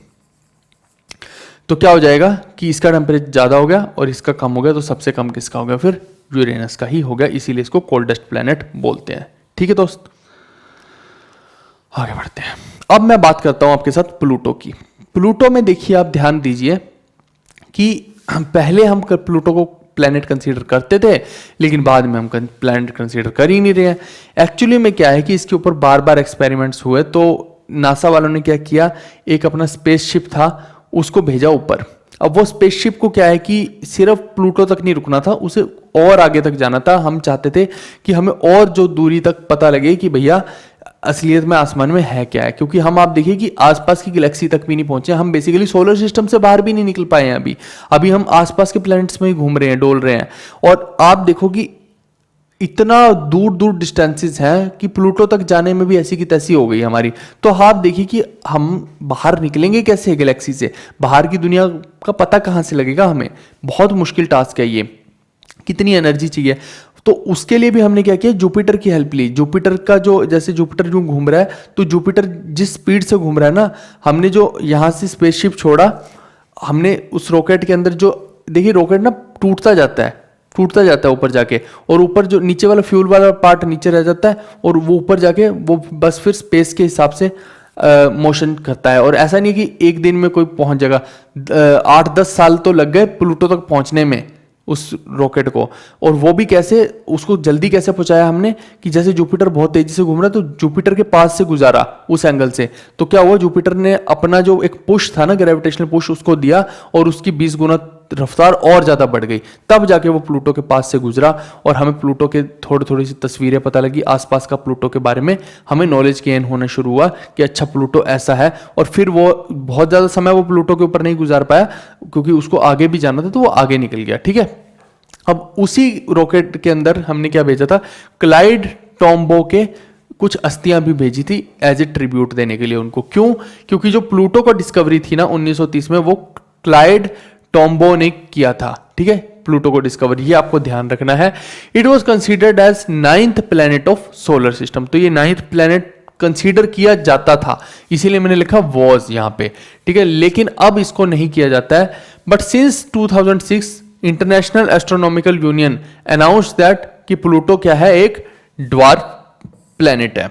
तो क्या हो जाएगा कि इसका टेम्परेचर ज़्यादा हो गया और इसका कम हो गया, तो सबसे कम किसका हो गया, फिर यूरेनस का ही हो गया। इसीलिए इसको कोल्डेस्ट प्लैनेट बोलते हैं, ठीक है दोस्त। आगे बढ़ते हैं। अब मैं बात करता हूं आपके साथ प्लूटो की। प्लूटो में देखिए आप ध्यान दीजिए कि पहले हम प्लूटो को प्लैनेट कंसीडर करते थे, लेकिन बाद में हम प्लैनेट कंसीडर कर ही नहीं रहे हैं। एक्चुअली में क्या है कि इसके ऊपर बार बार एक्सपेरिमेंट्स हुए, तो नासा वालों ने क्या किया, एक अपना स्पेसशिप था उसको भेजा ऊपर। अब वो स्पेसशिप को क्या है कि सिर्फ प्लूटो तक नहीं रुकना था, उसे और आगे तक जाना था। हम चाहते थे कि हमें और जो दूरी तक पता लगे कि भैया असलियत में आसमान में है क्या है, क्योंकि हम आप देखिए कि आसपास की गैलेक्सी तक भी नहीं पहुंचे। हम बेसिकली सोलर सिस्टम से बाहर भी नहीं निकल पाए हैं अभी हम आसपास के प्लैनेट्स में ही घूम रहे हैं, डोल रहे हैं। और आप देखो कि इतना दूर दूर डिस्टेंसेस हैं कि प्लूटो तक जाने में भी ऐसी की तैसी हो गई हमारी। तो आप देखिए कि हम बाहर निकलेंगे कैसे गैलेक्सी से, बाहर की दुनिया का पता कहाँ से लगेगा हमें। बहुत मुश्किल टास्क है ये, कितनी एनर्जी चाहिए। तो उसके लिए भी हमने क्या किया, जुपिटर की हेल्प ली। जुपिटर का जो, जैसे जुपिटर यूं घूम रहा है, तो जुपिटर जिस स्पीड से घूम रहा है ना, हमने जो यहाँ से स्पेसशिप छोड़ा, हमने उस रॉकेट के अंदर जो, देखिए रॉकेट ना टूटता जाता है ऊपर जाके, और ऊपर जो नीचे वाला फ्यूल वाला पार्ट नीचे रह जाता है, और वो ऊपर जाके वो बस फिर स्पेस के हिसाब से मोशन करता है। और ऐसा नहीं है कि एक दिन में कोई पहुंच जाएगा, 8-10 साल तो लग गए प्लूटो तक पहुंचने में उस रॉकेट को। और वो भी कैसे, उसको जल्दी कैसे पहुंचाया हमने, कि जैसे जुपिटर बहुत तेजी से घूम रहा है, तो जुपिटर के पास से गुजारा उस एंगल से। तो क्या हुआ, जुपिटर ने अपना जो एक पुश था ना, ग्रेविटेशनल पुश, उसको दिया, और उसकी 20 गुना रफ्तार और ज्यादा बढ़ गई। तब जाके वो प्लूटो के पास से गुजरा, और हमें प्लूटो के थोड़ी सी तस्वीरें पता लगी, आसपास का प्लूटो के बारे में हमें नॉलेज गेन होना शुरू हुआ कि अच्छा प्लूटो ऐसा है। और फिर वो बहुत ज्यादा समय वो प्लूटो के ऊपर नहीं गुजार पाया, क्योंकि उसको आगे भी जाना था, तो वो आगे निकल गया। ठीक है, अब उसी रॉकेट के अंदर हमने क्या भेजा था, क्लाइड टॉम्बो के कुछ अस्थियां भी भेजी थी एज ए ट्रिब्यूट देने के लिए उनको। क्यों? क्योंकि जो प्लूटो का डिस्कवरी थी ना 1930 में, वो क्लाइड टॉम्बो ने किया था। ठीक है, प्लूटो को डिस्कवर, ये आपको ध्यान रखना है। It was considered as 9th planet of solar system. तो ये 9th प्लैनेट कंसीडर किया जाता था, इसीलिए मैंने लिखा वॉज यहां पे। ठीक है, लेकिन अब इसको नहीं किया जाता है। But since 2006 International Astronomical Union announce that कि प्लूटो क्या है, एक ड्वार्फ प्लैनेट है।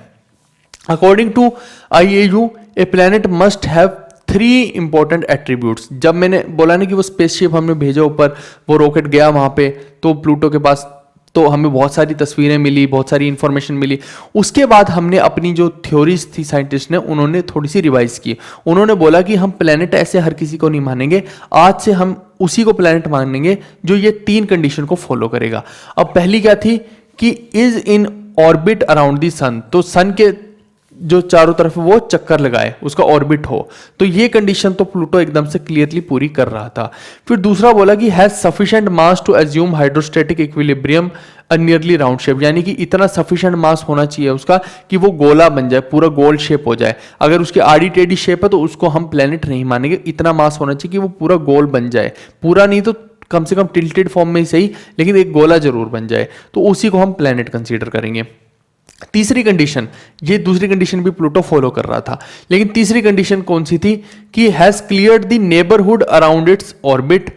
According to IAU a planet must have 3 important attributes. जब मैंने बोला ना कि वो स्पेसशिप हमने भेजा ऊपर, वो रॉकेट गया वहां पे, तो प्लूटो के पास, तो हमें बहुत सारी तस्वीरें मिली, बहुत सारी इंफॉर्मेशन मिली। उसके बाद हमने अपनी जो थ्योरीज थी साइंटिस्ट ने, उन्होंने थोड़ी सी रिवाइज की। उन्होंने बोला कि हम प्लैनेट ऐसे हर किसी को नहीं मानेंगे, आज से हम उसी को प्लैनेट मानेंगे जो ये 3 कंडीशन को फॉलो करेगा। अब पहली क्या थी कि is in orbit around the sun, तो सन के जो चारों तरफ वो चक्कर लगाए, उसका ऑर्बिट हो। तो ये कंडीशन तो प्लूटो एकदम से क्लियरली पूरी कर रहा था। फिर दूसरा बोला कि has sufficient mass to assume hydrostatic equilibrium a nearly round shape, यानी कि इतना सफिशिएंट मास होना चाहिए उसका कि वो गोला बन जाए, पूरा गोल शेप हो जाए। अगर उसकी आड़ी टेढ़ी शेप है तो उसको हम प्लेनेट नहीं मानेंगे, इतना मास होना चाहिए कि वो पूरा गोल बन जाए, पूरा नहीं तो कम से कम टिल्टेड फॉर्म में ही सही, लेकिन एक गोला जरूर बन जाए, तो उसी को हम प्लेनेट कंसीडर करेंगे। तीसरी कंडीशन, ये दूसरी कंडीशन भी प्लूटो फॉलो कर रहा था, लेकिन तीसरी कंडीशन कौन सी थी कि has cleared the neighbourhood around its orbit.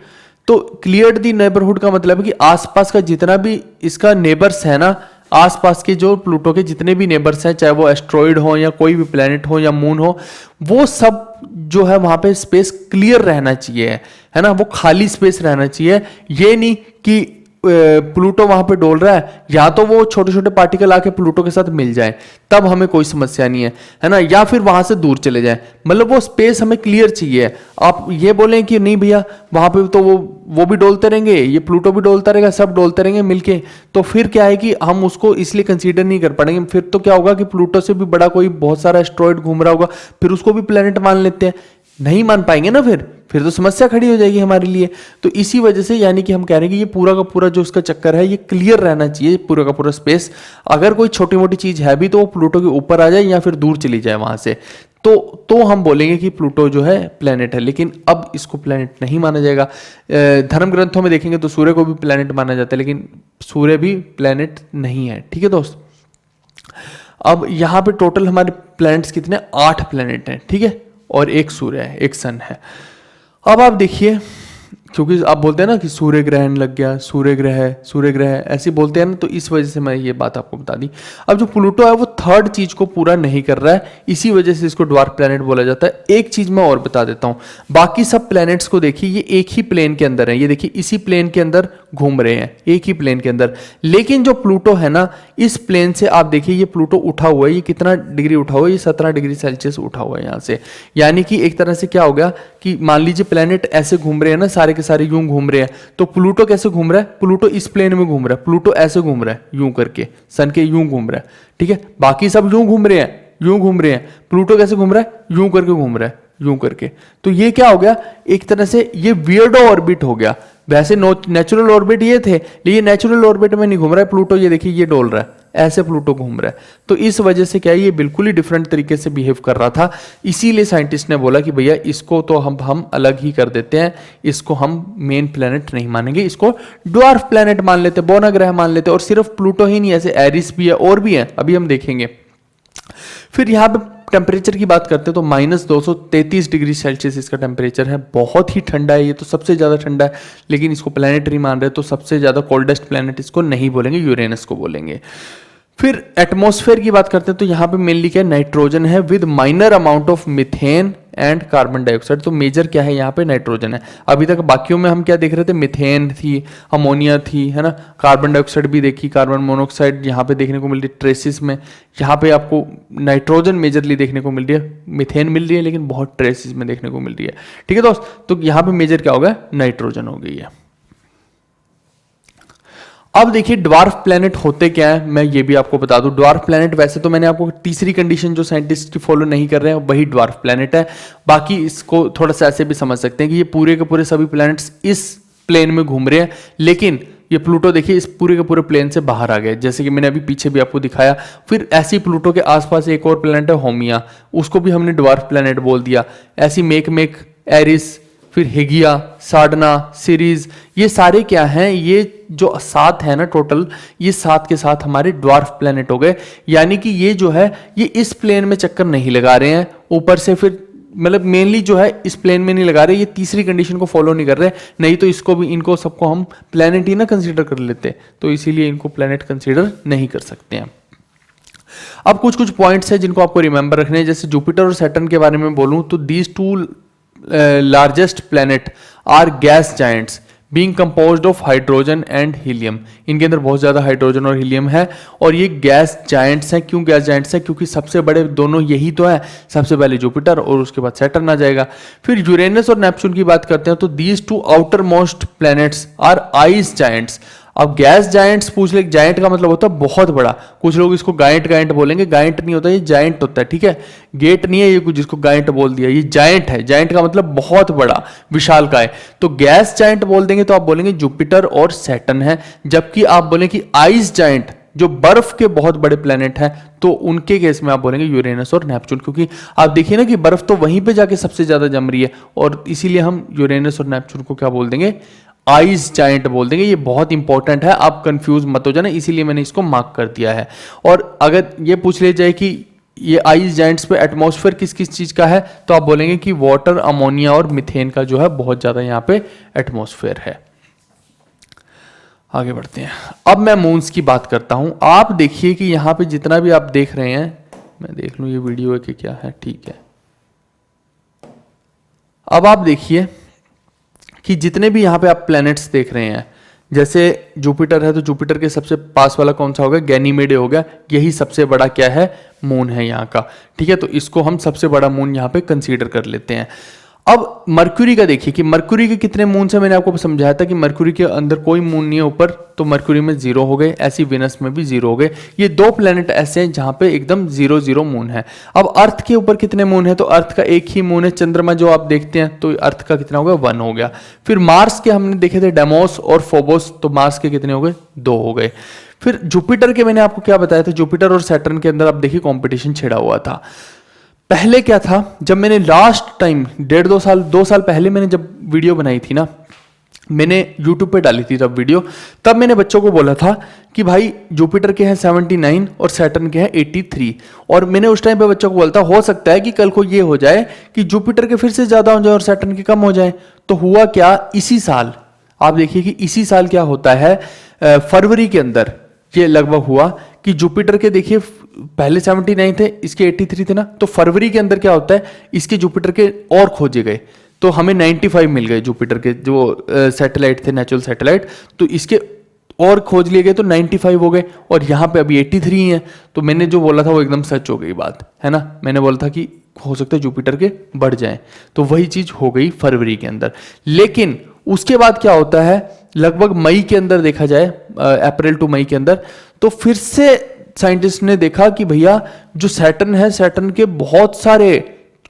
तो क्लियर्ड द नेबरहुड का मतलब है कि आसपास का जितना भी इसका नेबर्स है ना, आसपास के जो प्लूटो के जितने भी नेबर्स हैं, चाहे वो एस्ट्रॉइड हो या कोई भी प्लेनेट हो या मून हो, वो सब जो है वहां पे स्पेस क्लियर रहना चाहिए, है ना, वो खाली स्पेस रहना चाहिए। ये नहीं कि प्लूटो वहां पे डोल रहा है, या तो वो छोटे छोटे पार्टिकल आके प्लूटो के साथ मिल जाए, तब हमें कोई समस्या नहीं है ना, या फिर वहां से दूर चले जाए, मतलब वो स्पेस हमें क्लियर चाहिए। आप ये बोलें कि नहीं भैया वहां पे तो वो भी डोलते रहेंगे, ये प्लूटो भी डोलता रहेगा, सब डोलते रहेंगे मिलके, तो फिर क्या है कि हम उसको इसलिए कंसीडर नहीं कर पाएंगे। फिर तो क्या होगा कि प्लूटो से भी बड़ा कोई बहुत सारा एस्ट्रॉइड घूम रहा होगा, फिर उसको भी प्लेनेट मान लेते हैं, नहीं मान पाएंगे ना, फिर तो समस्या खड़ी हो जाएगी हमारे लिए। तो इसी वजह से यानी कि हम कह रहे हैं कि ये पूरा का पूरा जो उसका चक्कर है, ये क्लियर रहना चाहिए, पूरा का पूरा स्पेस। अगर कोई छोटी मोटी चीज है भी तो वो प्लूटो के ऊपर आ जाए या फिर दूर चली जाए वहां से, तो हम बोलेंगे कि प्लूटो जो है प्लेनेट है। लेकिन अब इसको प्लेनेट नहीं माना जाएगा। धर्म ग्रंथों में देखेंगे तो सूर्य को भी प्लेनेट माना जाता है, लेकिन सूर्य भी प्लेनेट नहीं है। ठीक है दोस्त, अब यहाँ पे टोटल हमारे प्लैनेट्स कितने, 8 प्लैनेट हैं। ठीक है, और एक सूर्य है, एक सन है। अब आप देखिए क्योंकि आप बोलते हैं ना कि सूर्य ग्रहण लग गया, सूर्य ग्रह ऐसे बोलते हैं ना, तो इस वजह से मैं ये बात आपको बता दी। अब जो प्लूटो है वो थर्ड चीज को पूरा नहीं कर रहा है, इसी वजह से इसको ड्वार्फ प्लैनेट बोला जाता है। एक चीज मैं और बता देता हूं, बाकी सब प्लैनेट्स को देखिए ये एक ही प्लेन के अंदर है, ये देखिए इसी प्लेन के अंदर घूम रहे हैं, एक ही प्लेन के अंदर। लेकिन जो प्लूटो है ना, इस प्लेन से आप देखिए ये प्लूटो उठा हुआ है, ये कितना डिग्री उठा हुआ है, ये 17 डिग्री सेल्सियस उठा हुआ है यहाँ से। यानी कि एक तरह से क्या हो गया कि मान लीजिए प्लेनेट ऐसे घूम रहे हैं ना, सारे के सारे यूं घूम रहे हैं, तो प्लूटो कैसे घूम रहा है, प्लूटो इस प्लेन में घूम रहा है, प्लूटो ऐसे घूम रहा है यूं करके, सन के यूं घूम रहा है, ठीक है। बाकी सब यूं घूम रहे हैं, यूं घूम रहे हैं, प्लूटो कैसे घूम रहा है, यूं करके घूम रहा है, यूं करके। तो ये क्या हो गया, एक तरह से ये वियर्डो ऑर्बिट हो गया। वैसे नेचुरल ऑर्बिट ये थे, लेकिन नेचुरल ऑर्बिट में नहीं घूम रहा है प्लूटो, ये देखिए ये डोल रहा है, ऐसे प्लूटो घूम रहा है। तो इस वजह से क्या है, ये बिल्कुल ही डिफरेंट तरीके से बिहेव कर रहा था। इसीलिए साइंटिस्ट ने बोला कि भैया इसको तो हम अलग ही कर देते हैं, इसको हम मेन प्लेनेट नहीं मानेंगे, इसको ड्वार्फ प्लेनेट मान लेते, बौना ग्रह मान लेते। और सिर्फ प्लूटो ही नहीं, ऐसे एरिस भी है और भी है, अभी हम देखेंगे। फिर यहाँ पे टेम्परेचर की बात करते हैं तो -233 डिग्री सेल्सियस इसका टेम्परेचर है, बहुत ही ठंडा है, ये तो सबसे ज़्यादा ठंडा है। लेकिन इसको प्लैनेटरी मान रहे हैं, तो सबसे ज़्यादा कोल्डेस्ट प्लैनेट इसको नहीं बोलेंगे, यूरेनस को बोलेंगे। फिर एटमॉस्फेयर की बात करते हैं तो यहाँ पे मेनली क्या है, नाइट्रोजन है with minor amount of methane and carbon dioxide. तो मेजर क्या है यहाँ पे, नाइट्रोजन है। अभी तक बाकियों में हम क्या देख रहे थे, मिथेन थी, अमोनिया थी, है ना, कार्बन डाइऑक्साइड भी देखी, कार्बन मोनोऑक्साइड यहाँ पे देखने को मिल रही है ट्रेसिस में। यहाँ पे आपको नाइट्रोजन मेजरली देखने को मिल रही है, मिथेन मिल रही है लेकिन बहुत ट्रेसिस में देखने को मिल रही है, ठीक है दोस्त। तो यहाँ पे मेजर क्या होगा, नाइट्रोजन हो गई है। अब देखिए ड्वार्फ प्लैनेट होते क्या है, मैं ये भी आपको बता दूं। ड्वार्फ प्लैनेट वैसे तो मैंने आपको तीसरी कंडीशन जो साइंटिस्ट की फॉलो नहीं कर रहे हैं वही ड्वार्फ प्लैनेट है। बाकी इसको थोड़ा सा ऐसे भी समझ सकते हैं कि ये पूरे के पूरे सभी प्लैनेट्स इस प्लेन में घूम रहे हैं, लेकिन ये प्लूटो देखिए इस पूरे के पूरे प्लेन से बाहर आ गए, जैसे कि मैंने अभी पीछे भी आपको दिखाया। फिर ऐसी प्लूटो के आसपास एक और प्लैनेट है होमिया, उसको भी हमने ड्वार्फ प्लैनेट बोल दिया। ऐसी मेक एरिस, फिर हिगिया, साडना, सीरीज, ये सारे क्या हैं, ये जो 7 है ना टोटल, ये 7 के साथ हमारे ड्वार्फ प्लैनेट हो गए। यानी कि ये जो है ये इस प्लेन में चक्कर नहीं लगा रहे हैं ऊपर से, फिर मतलब मेनली जो है इस प्लेन में नहीं लगा रहे, ये तीसरी कंडीशन को फॉलो नहीं कर रहे, नहीं तो इसको भी, इनको सबको हम प्लैनेट ही ना कंसीडर कर लेते, तो इसीलिए इनको प्लैनेट कंसीडर नहीं कर सकते हैं। अब कुछ पॉइंट्स है जिनको आपको रिमेंबर रखने हैं। जैसे जुपिटर और सैटर्न के बारे में बोलूं तो these 2 largest planet are gas giants being composed of hydrogen and helium। इनके अंदर बहुत ज़्यादा हाइड्रोजन और हीलियम है, और ये गैस जायंट्स हैं। क्यों गैस जायंट्स हैं, क्योंकि सबसे बड़े दोनों यही तो है, सबसे पहले जुपिटर और उसके बाद सैटर्न आ जाएगा। फिर यूरेनस और नेपच्यून की बात करते हैं तो these 2 outermost planets are ice giants. अब गैस जायंट्स पूछ ले, जायंट का मतलब होता है बहुत बड़ा, कुछ लोग इसको गायंट बोलेंगे, गायंट नहीं होता, ये जायंट होता है, ठीक है, गेट नहीं है ये कुछ जिसको गायंट बोल दिया, ये जायंट है। जायंट का मतलब बहुत बड़ा, विशालकाय। तो गैस जायंट बोल देंगे तो आप बोलेंगे जुपिटर और सैटर्न है। जबकि आप बोलें कि आइस जायंट, जो बर्फ के बहुत बड़े प्लेनेट हैं, तो उनके केस में आप बोलेंगे यूरेनस और नेपच्यून, क्योंकि आप देखिए ना कि बर्फ तो वहीं पे जाके सबसे ज्यादा जम रही है, और इसीलिए हम यूरेनस और नेपच्यून को क्या बोल देंगे, आइस जायंट बोल देंगे। ये बहुत इंपॉर्टेंट है, आप कंफ्यूज मत हो जाना, इसीलिए मैंने इसको मार्क कर दिया है। और अगर ये पूछ लिया जाए कि ये आइस जायंट्स पे एटमॉस्फेयर किस किस चीज का है, तो आप बोलेंगे कि वाटर, अमोनिया और मिथेन का जो है बहुत ज्यादा यहाँ पे एटमॉस्फेयर है। आगे बढ़ते हैं। अब मैं मून्स की बात करता हूं। आप देखिए कि यहां पे जितना भी आप देख रहे हैं, मैं देख लूं ये वीडियो है कि क्या है, ठीक है। अब आप देखिए कि जितने भी यहां पे आप प्लैनेट्स देख रहे हैं, जैसे जुपिटर है तो जुपिटर के सबसे पास वाला कौन सा होगा, गैनीमेडे होगा, यही सबसे बड़ा क्या है, मून है यहाँ का, ठीक है। तो इसको हम सबसे बड़ा मून यहाँ पे कंसीडर कर लेते हैं। अब मरक्यूरी का देखिए कि मरक्यूरी के कितने मून है, मैंने आपको समझाया था कि मरक्यूरी के अंदर कोई मून नहीं है ऊपर, तो मरक्यूरी में 0 हो गए, ऐसी विनस में भी 0 हो गए। ये 2 प्लेनेट ऐसे हैं जहां पे एकदम 0 मून है। अब अर्थ के ऊपर कितने मून है, तो अर्थ का एक ही मून है, चंद्रमा जो आप देखते हैं, तो अर्थ का कितना हो गया, 1 हो गया। फिर मार्स के हमने देखे थे डेमोस और फोबोस, तो मार्स के कितने हो गए, 2 हो गए। फिर जुपिटर के मैंने आपको क्या बताया था, जुपिटर और सैटर्न के अंदर आप देखिए कॉम्पिटिशन छिड़ा हुआ था। पहले क्या था, जब मैंने लास्ट टाइम 2 साल पहले मैंने जब वीडियो बनाई थी ना, मैंने YouTube पे डाली थी तब वीडियो, तब मैंने बच्चों को बोला था कि भाई जुपिटर के हैं 79 और सैटर्न के हैं 83, और मैंने उस टाइम पे बच्चों को बोला था हो सकता है कि कल को ये हो जाए कि जुपिटर के फिर से ज्यादा हो जाए और सैटर्न के कम हो जाए। तो हुआ क्या, इसी साल आप देखिए कि इसी साल क्या होता है, फरवरी के अंदर ये लगभग हुआ कि जुपिटर के देखिए पहले 79 थे, इसके 83 थे ना, तो फरवरी के अंदर क्या होता है, इसके जुपिटर के और खोजे गए तो हमें 95 मिल गए जुपिटर के जो सैटेलाइट थे, नेचुरल सैटेलाइट, तो इसके और खोज लिए गए तो 95 हो गए, और यहाँ पे अभी 83 हैं। तो मैंने जो बोला था वो एकदम सच हो गई बात, है ना। मैंने बोला था कि हो सकता है जुपिटर के बढ़ जाएं, तो वही चीज हो गई फरवरी के अंदर। लेकिन उसके बाद क्या होता है, लगभग मई के अंदर देखा जाए, अप्रैल टू मई के अंदर, तो फिर से साइंटिस्ट ने देखा कि भैया जो सैटर्न है, सैटर्न के बहुत सारे,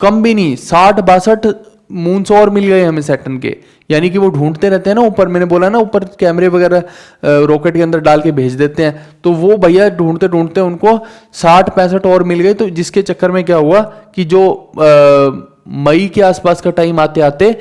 कम भी नहीं, 60-62 मून्स और मिल गए हमें सैटर्न के। यानी कि वो ढूंढते रहते हैं ना ऊपर, मैंने बोला ना ऊपर कैमरे वगैरह रॉकेट के अंदर डाल के भेज देते हैं, तो वो भैया ढूंढते ढूंढते उनको 60-65 और मिल गए। तो जिसके चक्कर में क्या हुआ कि जो मई के आसपास का टाइम आते आते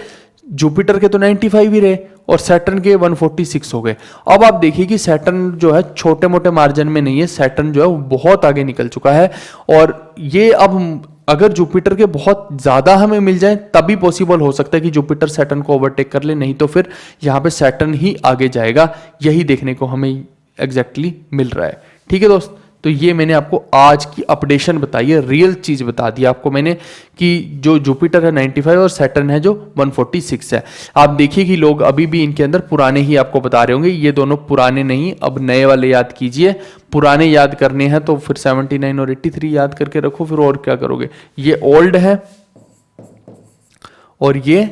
जुपिटर के तो 95 ही रहे और सैटर्न के 146 हो गए। अब आप देखिए कि सैटर्न जो है छोटे मोटे मार्जिन में नहीं है, सैटर्न जो है वो बहुत आगे निकल चुका है, और ये अब अगर जुपिटर के बहुत ज्यादा हमें मिल जाए तभी पॉसिबल हो सकता है कि जुपिटर सैटर्न को ओवरटेक कर ले, नहीं तो फिर यहाँ पे सैटर्न ही आगे जाएगा। यही देखने को हमें एग्जैक्टली मिल रहा है। ठीक है दोस्त, तो ये मैंने आपको आज की अपडेशन बताई है, रियल चीज बता दी आपको मैंने कि जो जुपिटर है 95 और सैटर्न है जो 146 है। आप देखिए कि लोग अभी भी इनके अंदर पुराने ही आपको बता रहे होंगे, ये दोनों पुराने नहीं, अब नए वाले याद कीजिए। पुराने याद करने हैं तो फिर 79 और 83 याद करके रखो, फिर और क्या करोगे। ये ओल्ड है और ये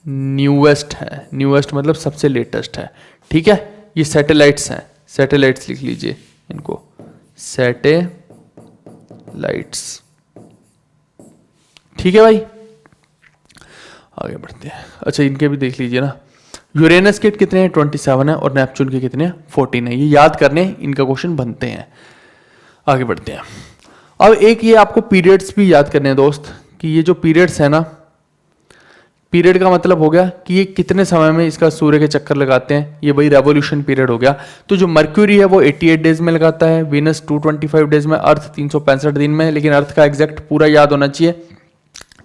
न्यूएस्ट है, न्यूएस्ट मतलब सबसे लेटेस्ट है। ठीक है, ये सैटेलाइट्स हैं, सैटेलाइट्स लिख लीजिए इनको, सैटेलाइट्स। ठीक है भाई, आगे बढ़ते हैं। अच्छा इनके भी देख लीजिए ना, यूरेनस के कितने हैं 27 है और नेपच्यून के कितने हैं 14 है। ये याद करने इनका क्वेश्चन बनते हैं। आगे बढ़ते हैं। अब एक ये आपको पीरियड्स भी याद करने हैं दोस्त, कि ये जो पीरियड्स है ना, पीरियड का मतलब हो गया कि ये कितने समय में इसका सूर्य के चक्कर लगाते हैं, ये भाई रेवोल्यूशन पीरियड हो गया। तो जो मर्क्यूरी है वो 88 डेज में लगाता है, वीनस 225 डेज में, अर्थ 365 दिन में, लेकिन अर्थ का एग्जैक्ट पूरा याद होना चाहिए,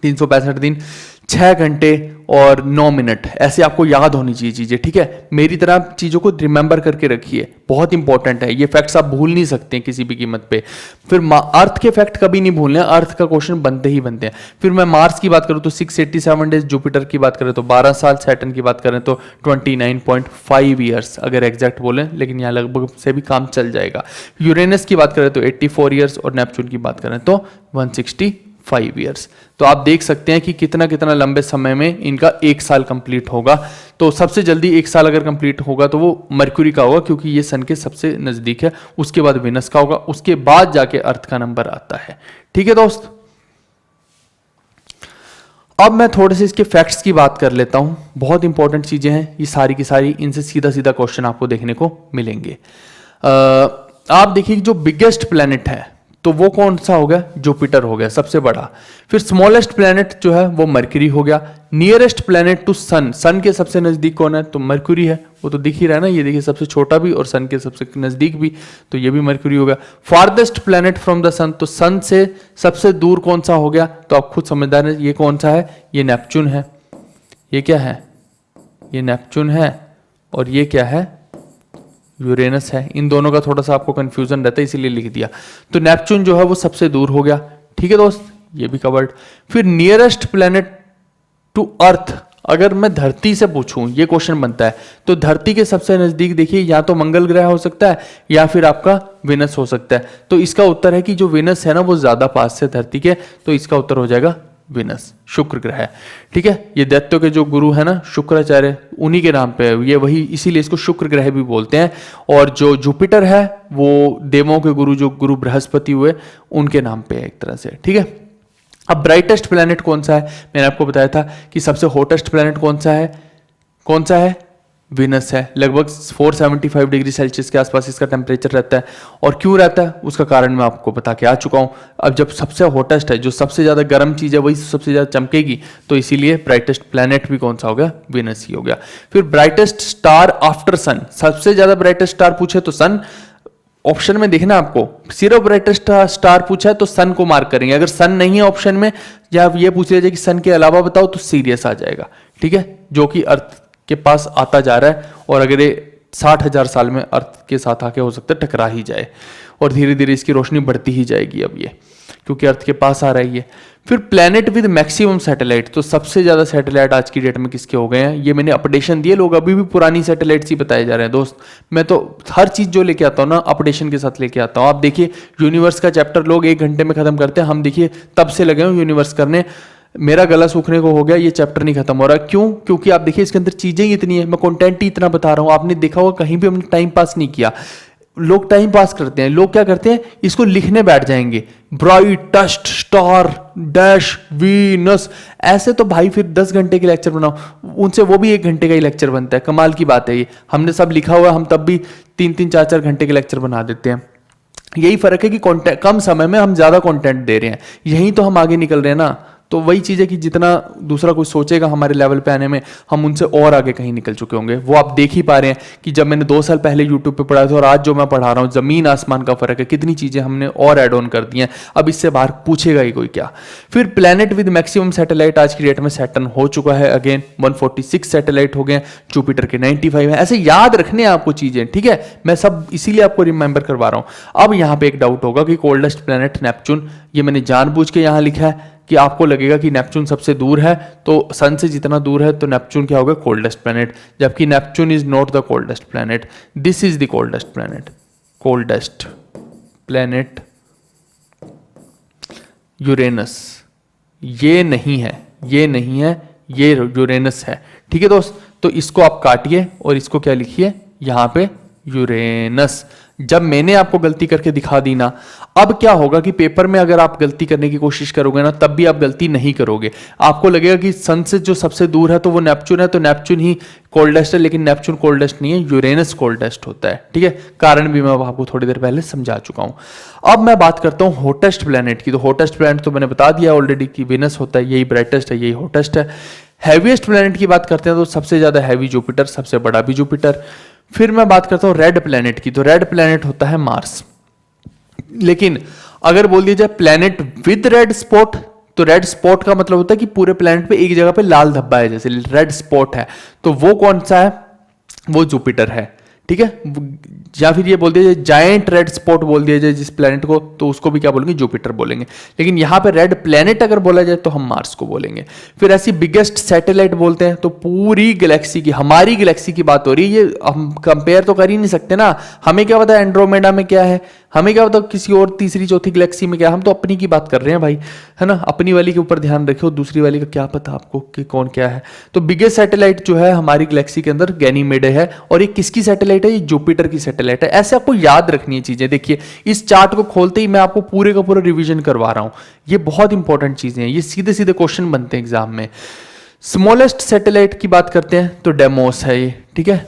365 दिन 6 घंटे और 9 मिनट, ऐसे आपको याद होनी चाहिए चीजें। ठीक है, मेरी तरह चीजों को रिमेंबर करके रखिए, बहुत इंपॉर्टेंट है ये फैक्ट्स, आप भूल नहीं सकते हैं किसी भी कीमत पे। फिर अर्थ के फैक्ट कभी नहीं भूलने, अर्थ का क्वेश्चन बनते ही बनते हैं। फिर मैं मार्स की बात करूं तो 687 डेज, जुपिटर की बात करें तो 12 साल, सैटर्न की बात करें तो 29.5 ईयर्स अगर एग्जैक्ट बोलें, लेकिन यहाँ लगभग से भी काम चल जाएगा। यूरेनस की बात करें तो 84 ईयर्स और नेपच्यून की बात करें तो 165 ईयर्स। तो आप देख सकते हैं कि कितना कितना लंबे समय में इनका एक साल कंप्लीट होगा। तो सबसे जल्दी एक साल अगर कंप्लीट होगा तो वो मर्क्यूरी का होगा, क्योंकि ये सन के सबसे नजदीक है, उसके बाद वेनस का होगा, उसके बाद जाके अर्थ का नंबर आता है। ठीक है दोस्त, अब मैं थोड़े से इसके फैक्ट्स की बात कर लेता हूं, बहुत इंपॉर्टेंट चीजें हैं ये सारी की सारी, इनसे सीधा सीधा क्वेश्चन आपको देखने को मिलेंगे। आप देखिए जो बिगेस्ट प्लेनेट है तो वो कौन सा हो गया, जुपिटर हो गया सबसे बड़ा। फिर स्मॉलेस्ट प्लेनेट जो है वो मर्क्यूरी हो गया। नियरेस्ट प्लेनेट टू सन, सन के सबसे नजदीक कौन है, तो मर्क्यूरी है, वो तो दिख ही रहा है ना, ये देखिए सबसे छोटा भी और सन के सबसे नजदीक भी, तो ये भी मर्क्यूरी हो गया। Farthest planet from the sun, तो सन से सबसे दूर कौन सा हो गया, तो आप खुद समझदार हैं, ये कौन सा है, ये नेपच्यून है। ये क्या है, ये नेपच्यून है, और ये क्या है, यूरेनस है। इन दोनों का थोड़ा सा आपको कंफ्यूजन रहता है इसीलिए लिख दिया। तो नेपच्यून जो है वो सबसे दूर हो गया। ठीक है दोस्त, ये भी कवर्ड। फिर नियरेस्ट प्लेनेट टू अर्थ, अगर मैं धरती से पूछूं, ये क्वेश्चन बनता है, तो धरती के सबसे नजदीक देखिए या तो मंगल ग्रह हो सकता है या फिर आपका वेनस हो सकता है। तो इसका उत्तर है कि जो वेनस है ना वो ज्यादा पास से धरती के, तो इसका उत्तर हो जाएगा वेनस, शुक्र ग्रह है। ठीक है, ये दैत्यों के जो गुरु है ना शुक्राचार्य, उन्हीं के नाम पे है ये, वही इसीलिए इसको शुक्र ग्रह भी बोलते हैं। और जो जुपिटर है वो देवों के गुरु, जो गुरु बृहस्पति हुए, उनके नाम पे है एक तरह से। ठीक है, अब ब्राइटेस्ट प्लेनेट कौन सा है, मैंने आपको बताया था कि सबसे हॉटेस्ट प्लेनेट कौन सा है, कौन सा है, वीनस है, लगभग 475 डिग्री सेल्सियस के आसपास इसका टेम्परेचर रहता है। और क्यों रहता है उसका कारण मैं आपको बता के आ चुका हूँ। अब जब सबसे हॉटेस्ट है, जो सबसे ज़्यादा गर्म चीज़ है वही सबसे ज़्यादा चमकेगी, तो इसीलिए ब्राइटेस्ट प्लैनेट भी कौन सा हो गया, वीनस ही हो गया। फिर ब्राइटेस्ट स्टार आफ्टर सन, सबसे ज़्यादा ब्राइटेस्ट स्टार पूछे तो सन, ऑप्शन में देखना आपको, सिर्फ ब्राइटेस्ट स्टार पूछा है तो सन को मार्क करेंगे। अगर सन नहीं है ऑप्शन में, या ये पूछ लिया जाए कि सन के अलावा बताओ, तो सीरियस आ जाएगा, ठीक है, जो कि अर्थ के पास आता जा रहा है। और अगर ये 60,000 साल में अर्थ के साथ आके हो सकता है टकरा ही जाए, और धीरे धीरे इसकी रोशनी बढ़ती ही जाएगी अब ये, क्योंकि अर्थ के पास आ रही है। फिर प्लेनेट विद मैक्सिमम सैटेलाइट, तो सबसे ज़्यादा सैटेलाइट आज की डेट में किसके हो गए हैं, ये मैंने अपडेशन दिए, लोग अभी भी पुरानी सैटेलाइट्स ही बताए जा रहे हैं दोस्त। मैं तो हर चीज़ जो लेके आता हूँ ना अपडेशन के साथ लेके आता हूँ। आप देखिए यूनिवर्स का चैप्टर लोग 1 घंटे में खत्म करते हैं, हम देखिए तब से लगे हुए यूनिवर्स करने, मेरा गला सूखने को हो गया, ये चैप्टर नहीं खत्म हो रहा। क्यों? क्योंकि आप देखिए इसके अंदर चीज़ें ही इतनी है, मैं कंटेंट ही इतना बता रहा हूँ। आपने देखा होगा कहीं भी हमने टाइम पास नहीं किया। लोग टाइम पास करते हैं, लोग क्या करते हैं, इसको लिखने बैठ जाएंगे, ब्राइटेस्ट स्टार डैश वीनस, ऐसे तो भाई फिर 10 घंटे के लेक्चर बनाओ, उनसे वो भी 1 घंटे का ही लेक्चर बनता है। कमाल की बात है ये, हमने सब लिखा हुआ, हम तब भी 3-3, 4-4 घंटे के लेक्चर बना देते हैं। यही फर्क है कि कंटेंट कम समय में हम ज्यादा कंटेंट दे रहे हैं, यही तो हम आगे निकल रहे हैं ना। तो वही चीज़ है कि जितना दूसरा कोई सोचेगा हमारे लेवल पे आने में, हम उनसे और आगे कहीं निकल चुके होंगे। वो आप देख ही पा रहे हैं कि जब मैंने 2 साल पहले यूट्यूब पे पढ़ा था और आज जो मैं पढ़ा रहा हूँ, जमीन आसमान का फर्क है। कितनी चीज़ें हमने और ऐड ऑन कर दी हैं, अब इससे बाहर पूछेगा ही कोई क्या। फिर प्लैनेट विद मैक्सिमम सैटेलाइट, आज की डेट में सैटर्न हो चुका है, अगेन 146 सैटेलाइट हो गए, जुपिटर के 95 है। ऐसे याद रखने हैं आपको चीज़ें, ठीक है, मैं सब इसीलिए आपको रिमेंबर करवा रहा हूँ। अब यहाँ पे एक डाउट होगा कि कोल्डेस्ट प्लैनेट नेपच्यून, ये मैंने जानबूझ के यहाँ लिखा है कि आपको लगेगा कि नेपच्यून सबसे दूर है, तो सन से जितना दूर है तो नेपच्यून क्या होगा, कोल्डेस्ट प्लैनेट, जबकि Neptune is not the coldest planet, this is the coldest planet. Coldest planet Uranus, ये नहीं है, ये नहीं है, ये यूरेनस है, ठीक है दोस्त। तो इसको आप काटिए और इसको क्या लिखिए यहाँ पे, यूरेनस। जब मैंने आपको गलती करके दिखा दी ना, अब क्या होगा कि पेपर में अगर आप गलती करने की कोशिश करोगे ना, तब भी आप गलती नहीं करोगे। आपको लगेगा कि सन से जो सबसे दूर है तो वो नेपच्यून है, तो नेपच्यून ही कोल्डेस्ट है, लेकिन नेपच्यून कोल्डेस्ट नहीं है, यूरेनस कोल्डेस्ट होता है, ठीक है। कारण भी मैं आपको थोड़ी देर पहले समझा चुका हूं। अब मैं बात करता हूं हॉटेस्ट प्लैनेट की। तो हॉटेस्ट प्लैनेट तो मैंने बता दिया ऑलरेडी कि वीनस होता है, यही ब्राइटेस्ट है, यही हॉटेस्ट है। हैवीएस्ट प्लैनेट की बात करते हैं तो सबसे ज्यादा हैवी जुपिटर, सबसे बड़ा भी जुपिटर। फिर मैं बात करता हूं रेड प्लैनेट की, तो रेड प्लैनेट होता है मार्स। लेकिन अगर बोल दिया जाए प्लैनेट विद रेड स्पॉट, तो रेड स्पॉट का मतलब होता है कि पूरे प्लैनेट पे एक जगह पे लाल धब्बा है, जैसे रेड स्पॉट है, तो वो कौन सा है, वो जुपिटर है, ठीक है। या फिर ये बोल दिया जाए जायंट रेड स्पॉट बोल दिया जाए जिस प्लैनेट को, तो उसको भी क्या बोलेंगे, जुपिटर बोलेंगे। लेकिन यहां पे रेड प्लैनेट अगर बोला जाए तो हम मार्स को बोलेंगे। फिर ऐसी बिगेस्ट सैटेलाइट बोलते हैं, तो पूरी गैलेक्सी की, हमारी गैलेक्सी की बात हो रही है, ये हम कंपेयर तो कर ही नहीं सकते ना। हमें क्या पता एंड्रोमेडा में क्या है, हमें क्या पता किसी और तीसरी चौथी गैलेक्सी में क्या, हम तो अपनी की बात कर रहे हैं भाई, है ना। अपनी वाली के ऊपर ध्यान रखो, दूसरी वाली का क्या पता आपको कि कौन क्या है। तो बिगेस्ट सैटेलाइट जो है हमारी गैलेक्सी के अंदर गैनीमेडे है, और ये किसकी सैटेलाइट है, ये जुपिटर की सैटेलाइट है। ऐसे आपको याद रखनी है चीजें। देखिए इस चार्ट को खोलते ही मैं आपको पूरे का पूरा रिवीजन करवा रहा हूं, ये बहुत इंपॉर्टेंट चीजें हैं, ये सीधे सीधे क्वेश्चन बनते हैं एग्जाम में। स्मॉलेस्ट सैटेलाइट की बात करते हैं तो डेमोस है ये, ठीक है।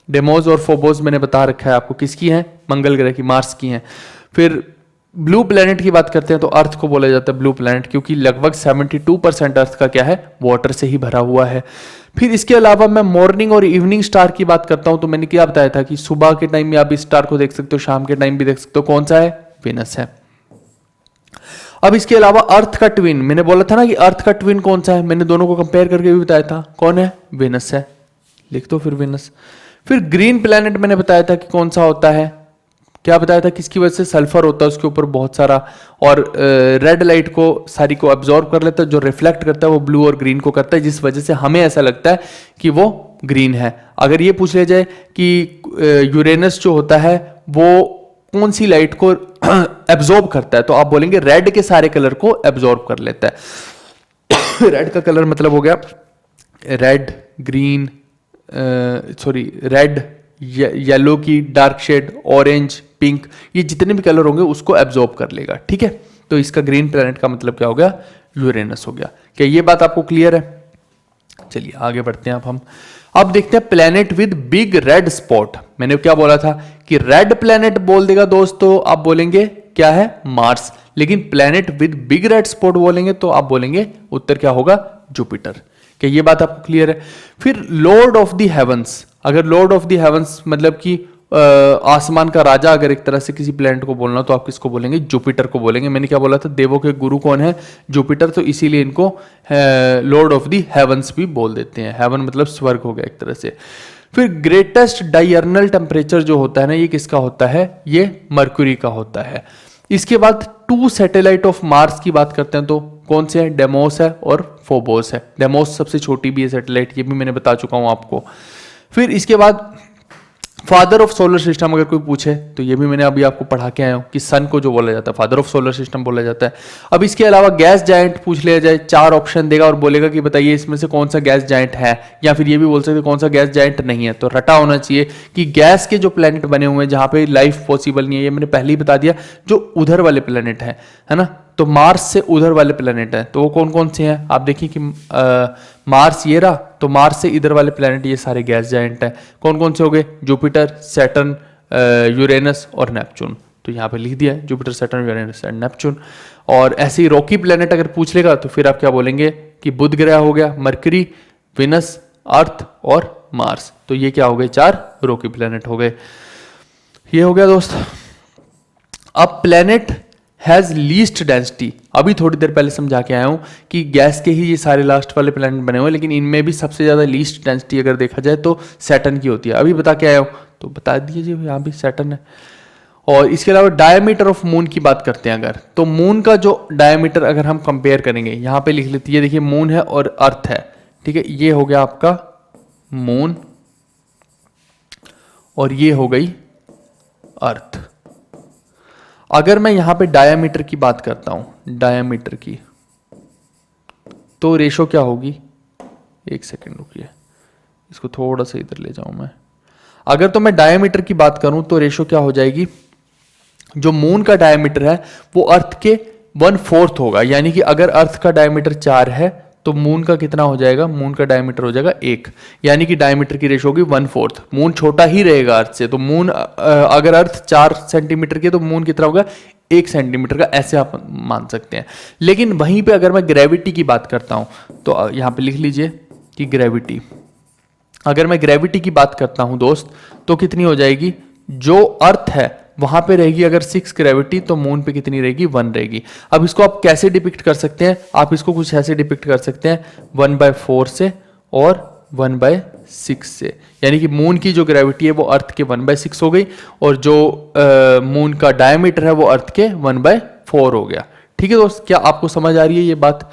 डेमोस और फोबोस मैंने बता रखा है आपको किसकी है, मंगल ग्रह की, मार्स की हैं। फिर ब्लू प्लैनेट की बात करते हैं तो अर्थ को बोला जाता है ब्लू प्लैनेट, क्योंकि लगभग 72% अर्थ का क्या है, वाटर से ही भरा हुआ है। फिर इसके अलावा मैं मॉर्निंग और इवनिंग स्टार की बात करता हूं, तो मैंने क्या बताया था कि सुबह के टाइम में आप इस स्टार को देख सकते हो, शाम के टाइम भी देख सकते हो, कौन सा है, वीनस है। अब इसके अलावा अर्थ का ट्विन, मैंने बोला था ना कि अर्थ का ट्विन कौन सा है, मैंने दोनों को कंपेयर करके भी बताया था, कौन है, वीनस है, लिख दो फिर वीनस। फिर ग्रीन प्लैनेट मैंने बताया था कि कौन सा होता है, क्या बताया था, किसकी वजह से, सल्फर होता है उसके ऊपर बहुत सारा, और रेड लाइट को सारी को अब्जॉर्ब कर लेता है, जो रिफ्लेक्ट करता है वो ब्लू और ग्रीन को करता है, जिस वजह से हमें ऐसा लगता है कि वो ग्रीन है। अगर ये पूछ लिया जाए कि यूरेनस जो होता है वो कौन सी लाइट को एब्जॉर्ब करता है, तो आप बोलेंगे रेड के सारे कलर को एब्जॉर्ब कर लेता है। रेड का कलर मतलब हो गया red, green, sorry red, yellow की डार्क शेड, ऑरेंज, पिंक, ये जितने भी कलर होंगे उसको एब्जॉर्ब कर लेगा, ठीक है। तो इसका ग्रीन प्लैनेट का मतलब क्या हो गया, यूरेनस हो गया। क्या ये बात आपको क्लियर है? चलिए आगे बढ़ते हैं अब हम। अब देखते हैं planet with big red spot. मैंने क्या बोला था कि रेड प्लेनेट बोल देगा दोस्त तो आप बोलेंगे क्या है, मार्स। लेकिन planet with big red spot बोलेंगे तो आप बोलेंगे उत्तर क्या होगा, जुपिटर। क्या ये बात आपको क्लियर है? फिर लॉर्ड ऑफ द हेवंस, अगर लॉर्ड ऑफ द हेवंस मतलब कि आसमान का राजा अगर एक तरह से किसी प्लेनेट को बोलना तो आप किसको बोलेंगे, जुपिटर को बोलेंगे। मैंने क्या बोला था, देवों के गुरु कौन है, जुपिटर, तो इसीलिए इनको लॉर्ड ऑफ द हेवंस भी बोल देते हैं। हेवन मतलब स्वर्ग हो गया एक तरह से। फिर ग्रेटेस्ट डायर्नल टेम्परेचर जो होता है ना, ये किसका होता है, ये मरकुरी का होता है। इसके बाद 2 सैटेलाइट ऑफ मार्स की बात करते हैं तो कौन से हैं, डेमोस है और फोबोस है। डेमोस सबसे छोटी भी है सैटेलाइट, ये भी मैंने बता चुका हूं आपको। फिर इसके बाद फादर ऑफ सोलर सिस्टम अगर कोई पूछे तो ये भी मैंने अभी आपको पढ़ा के आया हूं कि सन को जो बोला जाता है फादर ऑफ सोलर सिस्टम बोला जाता है। अब इसके अलावा गैस जायंट पूछ लिया जाए, 4 ऑप्शन देगा और बोलेगा कि बताइए इसमें से कौन सा गैस जायंट है, या फिर ये भी बोल सकते कौन सा गैस जायंट नहीं है। तो रटा होना चाहिए कि गैस के जो प्लेनेट बने हुए हैं जहां पे लाइफ पॉसिबल नहीं है, ये मैंने पहले ही बता दिया, जो उधर वाले प्लेनेट है ना, तो मार्स से उधर वाले प्लेनेट है तो वो कौन कौन से हैं। आप देखिए कि मार्स ये रहा, तो मार्स से इधर वाले प्लेनेट ये सारे गैस जायंट हैं। कौन कौन से हो गए, जुपिटर, सैटर्न, यूरेनस और नेपच्यून। तो यहाँ पे लिख दिया है Jupiter, Saturn, Uranus and Neptune. और ऐसे ही रॉकी प्लेनेट अगर पूछ लेगा तो फिर आप क्या बोलेंगे कि बुध ग्रह हो गया, मरकरी, विनस, अर्थ और मार्स। तो ये क्या हो गए, 4 रॉकी प्लेनेट हो गए। ये हो गया दोस्त। अब प्लेनेट हैज लीस्ट डेंसिटी, अभी थोड़ी देर पहले समझा के आया हूं कि गैस के ही ये सारे लास्ट वाले प्लैनेट बने हुए, लेकिन इनमें भी सबसे ज्यादा लीस्ट डेंसिटी अगर देखा जाए तो सैटर्न की होती है। अभी बता के आया हूं तो बता दीजिए, यहाँ भी सैटर्न है। और इसके अलावा डायमीटर ऑफ मून की बात करते हैं अगर, तो मून का जो डायमीटर अगर हम कंपेयर करेंगे, यहाँ पे लिख लेती है, देखिए मून है और अर्थ है, ठीक है, ये हो गया आपका मून और ये हो गई अर्थ। अगर मैं यहां पे डायामीटर की बात करता हूं, डायामीटर की, तो रेशो क्या होगी, एक सेकंड रुकिए, इसको थोड़ा सा इधर ले जाऊं मैं। अगर तो मैं डायामीटर की बात करूं तो रेशो क्या हो जाएगी, जो मून का डायामीटर है वो अर्थ के 1/4 होगा। यानी कि अगर अर्थ का डायामीटर 4 है तो मून का कितना हो जाएगा, मून का डायमीटर हो जाएगा 1, यानी कि डायमीटर की रेशो होगी 1/4। मून छोटा ही रहेगा अर्थ से, तो मून अगर अर्थ 4 सेंटीमीटर की तो मून कितना होगा, 1 सेंटीमीटर का, ऐसे आप मान सकते हैं। लेकिन वहीं पे अगर मैं ग्रेविटी की बात करता हूं तो यहां पे लिख लीजिए कि ग्रेविटी, अगर मैं ग्रेविटी की बात करता हूं दोस्त तो कितनी हो जाएगी, जो अर्थ है वहां पे रहेगी अगर 6 ग्रेविटी, तो मून पे कितनी रहेगी, 1 रहेगी। अब इसको आप कैसे डिपिक्ट कर सकते हैं, आप इसको कुछ ऐसे डिपिक्ट कर सकते हैं 1/4 से और 1/6 से, यानी कि मून की जो ग्रेविटी है वो अर्थ के 1/6 हो गई और जो मून का डायमीटर है वो अर्थ के 1/4 हो गया। ठीक है दोस्त, क्या आपको समझ आ रही है ये बात,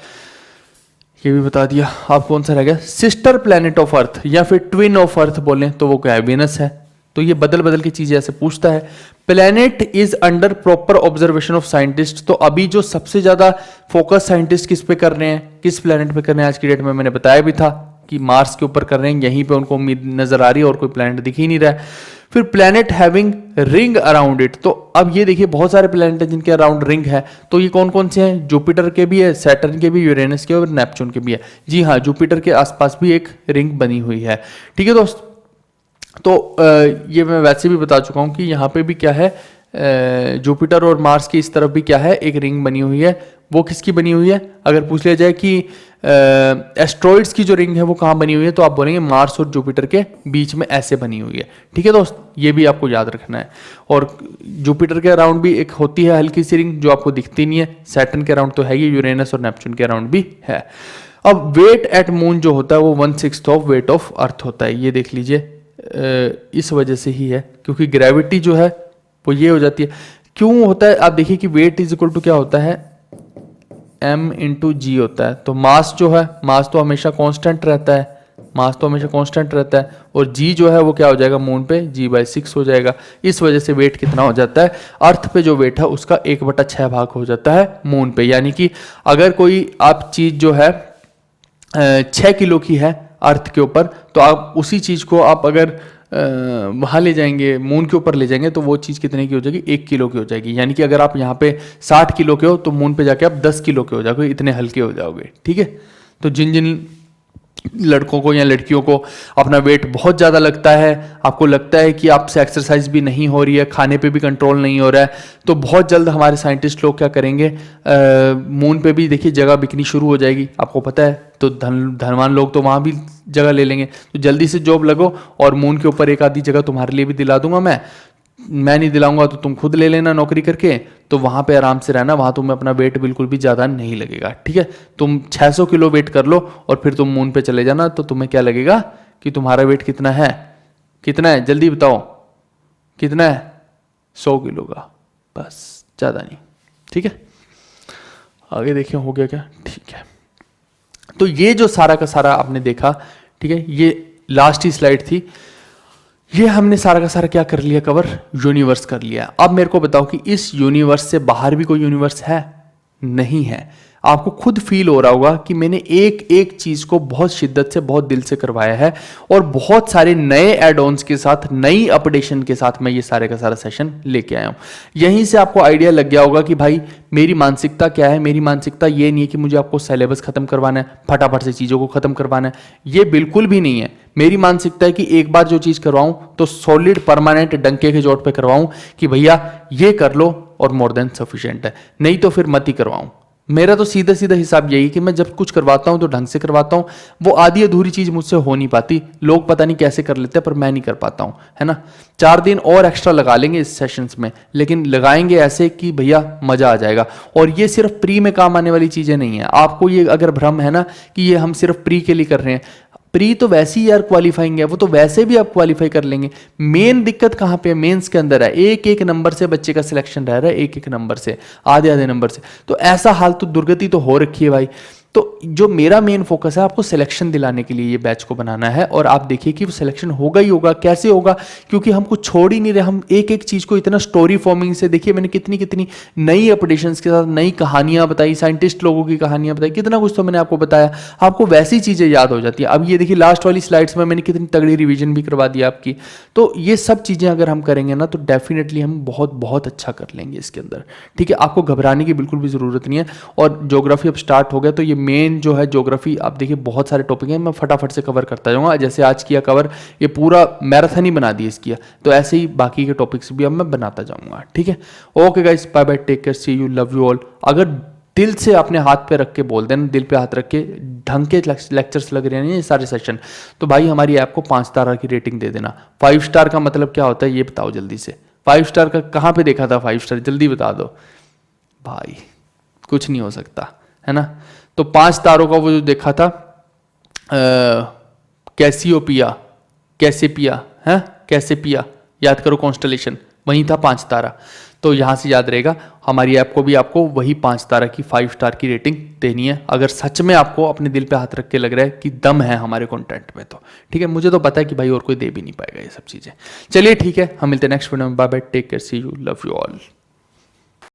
ये भी बता दिया। आप कौन सा रह गया, सिस्टर प्लैनेट ऑफ अर्थ या फिर ट्विन ऑफ अर्थ बोलें तो वो क्या है, वीनस है। तो ये बदल बदल की चीजें ऐसे पूछता है। Planet is under proper observation of scientist, तो अभी जो सबसे ज्यादा फोकस साइंटिस्ट किस पे कर रहे हैं, किस प्लैनेट पे कर रहे हैं आज की डेट में, मैंने बताया भी था कि मार्स के ऊपर कर रहे हैं, यहीं पे उनको उम्मीद नजर आ रही है और कोई प्लैनेट दिख ही नहीं रहा है। फिर planet having ring around it, तो अब ये देखिए बहुत सारे प्लैनेट हैं जिनके अराउंड रिंग है, तो ये कौन कौन से हैं, जुपिटर के भी है, सैटर्न के भी, यूरेनस के और नेपच्यून के भी है। जी हाँ, जुपिटर के आसपास भी एक रिंग बनी हुई है। ठीक है दोस्त, तो ये मैं वैसे भी बता चुका हूं कि यहाँ पे भी क्या है, जुपिटर और मार्स की इस तरफ भी क्या है, एक रिंग बनी हुई है। वो किसकी बनी हुई है, अगर पूछ लिया जाए कि एस्ट्रॉइड्स की जो रिंग है वो कहाँ बनी हुई है, तो आप बोलेंगे मार्स और जुपिटर के बीच में ऐसे बनी हुई है। ठीक है दोस्त, ये भी आपको याद रखना है। और जुपिटर के अराउंड भी एक होती है हल्की सी रिंग जो आपको दिखती नहीं है, सैटर्न के अराउंड तो है ये, यूरेनस और नेपच्यून के अराउंड भी है। अब वेट एट मून जो होता है वो 1/6 ऑफ वेट ऑफ अर्थ होता है, ये देख लीजिए। इस वजह से ही है क्योंकि ग्रेविटी जो है वो ये हो जाती है। क्यों होता है, आप देखिए कि वेट इज इक्वल टू क्या होता है, m/g होता है। तो मास जो है, मास तो हमेशा कांस्टेंट रहता है, मास तो हमेशा कांस्टेंट रहता है, और g जो है वो क्या हो जाएगा मून पे, g/6 हो जाएगा। इस वजह से वेट कितना हो जाता है, अर्थ पे जो वेट है उसका 1/6 भाग हो जाता है मून पे। यानी कि अगर कोई आप चीज जो है 6 किलो की है अर्थ के ऊपर, तो आप उसी चीज को आप अगर वहां ले जाएंगे, मून के ऊपर ले जाएंगे, तो वो चीज कितने की हो जाएगी, 1 किलो की हो जाएगी। यानी कि अगर आप यहाँ पे 60 किलो के हो तो मून पे जाके आप 10 किलो के हो जाओगे, इतने हल्के हो जाओगे। ठीक है, तो जिन जिन लड़कों को या लड़कियों को अपना वेट बहुत ज़्यादा लगता है, आपको लगता है कि आपसे एक्सरसाइज भी नहीं हो रही है, खाने पे भी कंट्रोल नहीं हो रहा है, तो बहुत जल्द हमारे साइंटिस्ट लोग क्या करेंगे, मून पे भी देखिए जगह बिकनी शुरू हो जाएगी, आपको पता है। तो धनवान लोग तो वहाँ भी जगह ले लेंगे, तो जल्दी से जॉब लगो और मून के ऊपर एक आधी जगह तुम्हारे लिए भी दिला दूंगा मैं नहीं दिलाऊंगा तो तुम खुद ले लेना नौकरी करके, तो वहां पे आराम से रहना, वहां तुम्हें अपना वेट बिल्कुल भी ज़्यादा नहीं लगेगा, ठीक है। तुम 600 किलो वेट कर लो और फिर तुम मून पे चले जाना, तो तुम्हें क्या लगेगा कि तुम्हारा वेट कितना है, कितना है जल्दी बताओ, कितना है? 100 किलो का, बस, ज़्यादा नहीं, ठीक है। आगे देखिए हो गया क्या, ठीक है। तो ये जो सारा का सारा आपने देखा, ठीक है, ये लास्ट ही स्लाइड थी, ये हमने सारा का सारा क्या कर लिया, कवर, यूनिवर्स कर लिया। अब मेरे को बताओ कि इस यूनिवर्स से बाहर भी कोई यूनिवर्स है? नहीं है। आपको खुद फील हो रहा होगा कि मैंने एक एक चीज को बहुत शिद्दत से, बहुत दिल से करवाया है, और बहुत सारे नए एड ऑन्स के साथ, नई अपडेशन के साथ मैं ये सारे का सारा सेशन लेके आया हूं। यहीं से आपको आइडिया लग गया होगा कि भाई मेरी मानसिकता क्या है। मेरी मानसिकता ये नहीं है कि मुझे आपको सिलेबस खत्म करवाना है, फटाफट से चीजों को खत्म करवाना है, ये बिल्कुल भी नहीं है। मेरी मानसिकता है कि एक बार जो चीज करवाऊं तो सॉलिड परमानेंट डंके के जोड़ पे करवाऊं कि भैया ये कर लो और मोर देन सफिशिएंट है, नहीं तो फिर मत ही करवाऊं। मेरा तो सीधा सीधा हिसाब यही कि मैं जब कुछ करवाता हूं तो ढंग से करवाता हूं। वो आधी अधूरी चीज मुझसे हो नहीं पाती, लोग पता नहीं कैसे कर लेते हैं, पर मैं नहीं कर पाता हूं, है ना। 4 दिन और एक्स्ट्रा लगा लेंगे इस सेशंस में, लेकिन लगाएंगे ऐसे कि भैया मजा आ जाएगा। और ये सिर्फ प्री में काम आने वाली चीजें नहीं है। आपको ये अगर भ्रम है ना कि ये हम सिर्फ प्री के लिए कर रहे हैं, प्री तो वैसे ही यार क्वालिफाइंग है, वो तो वैसे भी आप क्वालिफाई कर लेंगे। मेन दिक्कत कहां पे है? मेंस के अंदर है। एक एक नंबर से बच्चे का सिलेक्शन रह रहा है, एक एक नंबर से, आधे आधे नंबर से। तो ऐसा हाल तो दुर्गति तो हो रखी है भाई। तो जो मेरा मेन फोकस है, आपको सिलेक्शन दिलाने के लिए ये बैच को बनाना है, और आप देखिए कि वो सिलेक्शन होगा ही होगा। कैसे होगा? क्योंकि हम कुछ छोड़ ही नहीं रहे, हम एक एक चीज को इतना स्टोरी फॉर्मिंग से, देखिए मैंने कितनी कितनी नई अपडेशंस के साथ नई कहानियां बताई, साइंटिस्ट लोगों की कहानियां बताई, कितना कुछ तो मैंने आपको बताया। आपको वैसी चीजें याद हो जाती है। अब ये देखिए लास्ट वाली स्लाइड्स में मैंने कितनी तगड़ी रिवीजन भी करवा दी आपकी। तो ये सब चीजें अगर हम करेंगे ना, तो डेफिनेटली हम बहुत बहुत अच्छा कर लेंगे इसके अंदर, ठीक है। आपको घबराने की बिल्कुल भी जरूरत नहीं है। और ज्योग्राफी अब स्टार्ट हो गया, तो ये मेन जो है ज्योग्राफी, आप देखिए बहुत सारे टॉपिक हैं, मैं फटाफट से कवर करता जाऊंगा। जैसे आज किया कवर, ये पूरा मैराथन ही बना दिया इसकी, तो ऐसे ही बाकी के टॉपिक्स भी अब मैं बनाता जाऊंगा, ठीक है। Okay guys, bye bye, take care, see you, love you all. अगर दिल से अपने हाथ पे रख के बोल देना, दिल पे हाथ रख के, ढंग के लेक्चर्स लग रहे हैं ये सारे सेशन, तो भाई हमारी ऐप को 5 स्टार की रेटिंग दे देना। 5 स्टार का मतलब क्या होता है ये बताओ जल्दी से। 5 स्टार का कहाँ पे देखा था 5 स्टार, जल्दी बता दो भाई। कुछ नहीं हो सकता, है ना। तो 5 तारों का वो जो देखा था, कैसियोपिया, कैसे पिया है, कैसे पिया, याद करो कॉन्स्टलेशन, वहीं था 5 तारा। तो यहाँ से याद रहेगा, हमारी ऐप को भी आपको वही 5 तारा की 5 स्टार की रेटिंग देनी है, अगर सच में आपको अपने दिल पे हाथ रख के लग रहा है कि दम है हमारे कंटेंट में, तो ठीक है। मुझे तो पता है कि भाई और कोई दे भी नहीं पाएगा ये सब चीज़ें। चलिए ठीक है, हम मिलते हैं नेक्स्ट वीडियो में। Bye bye, take care, see you, love you all.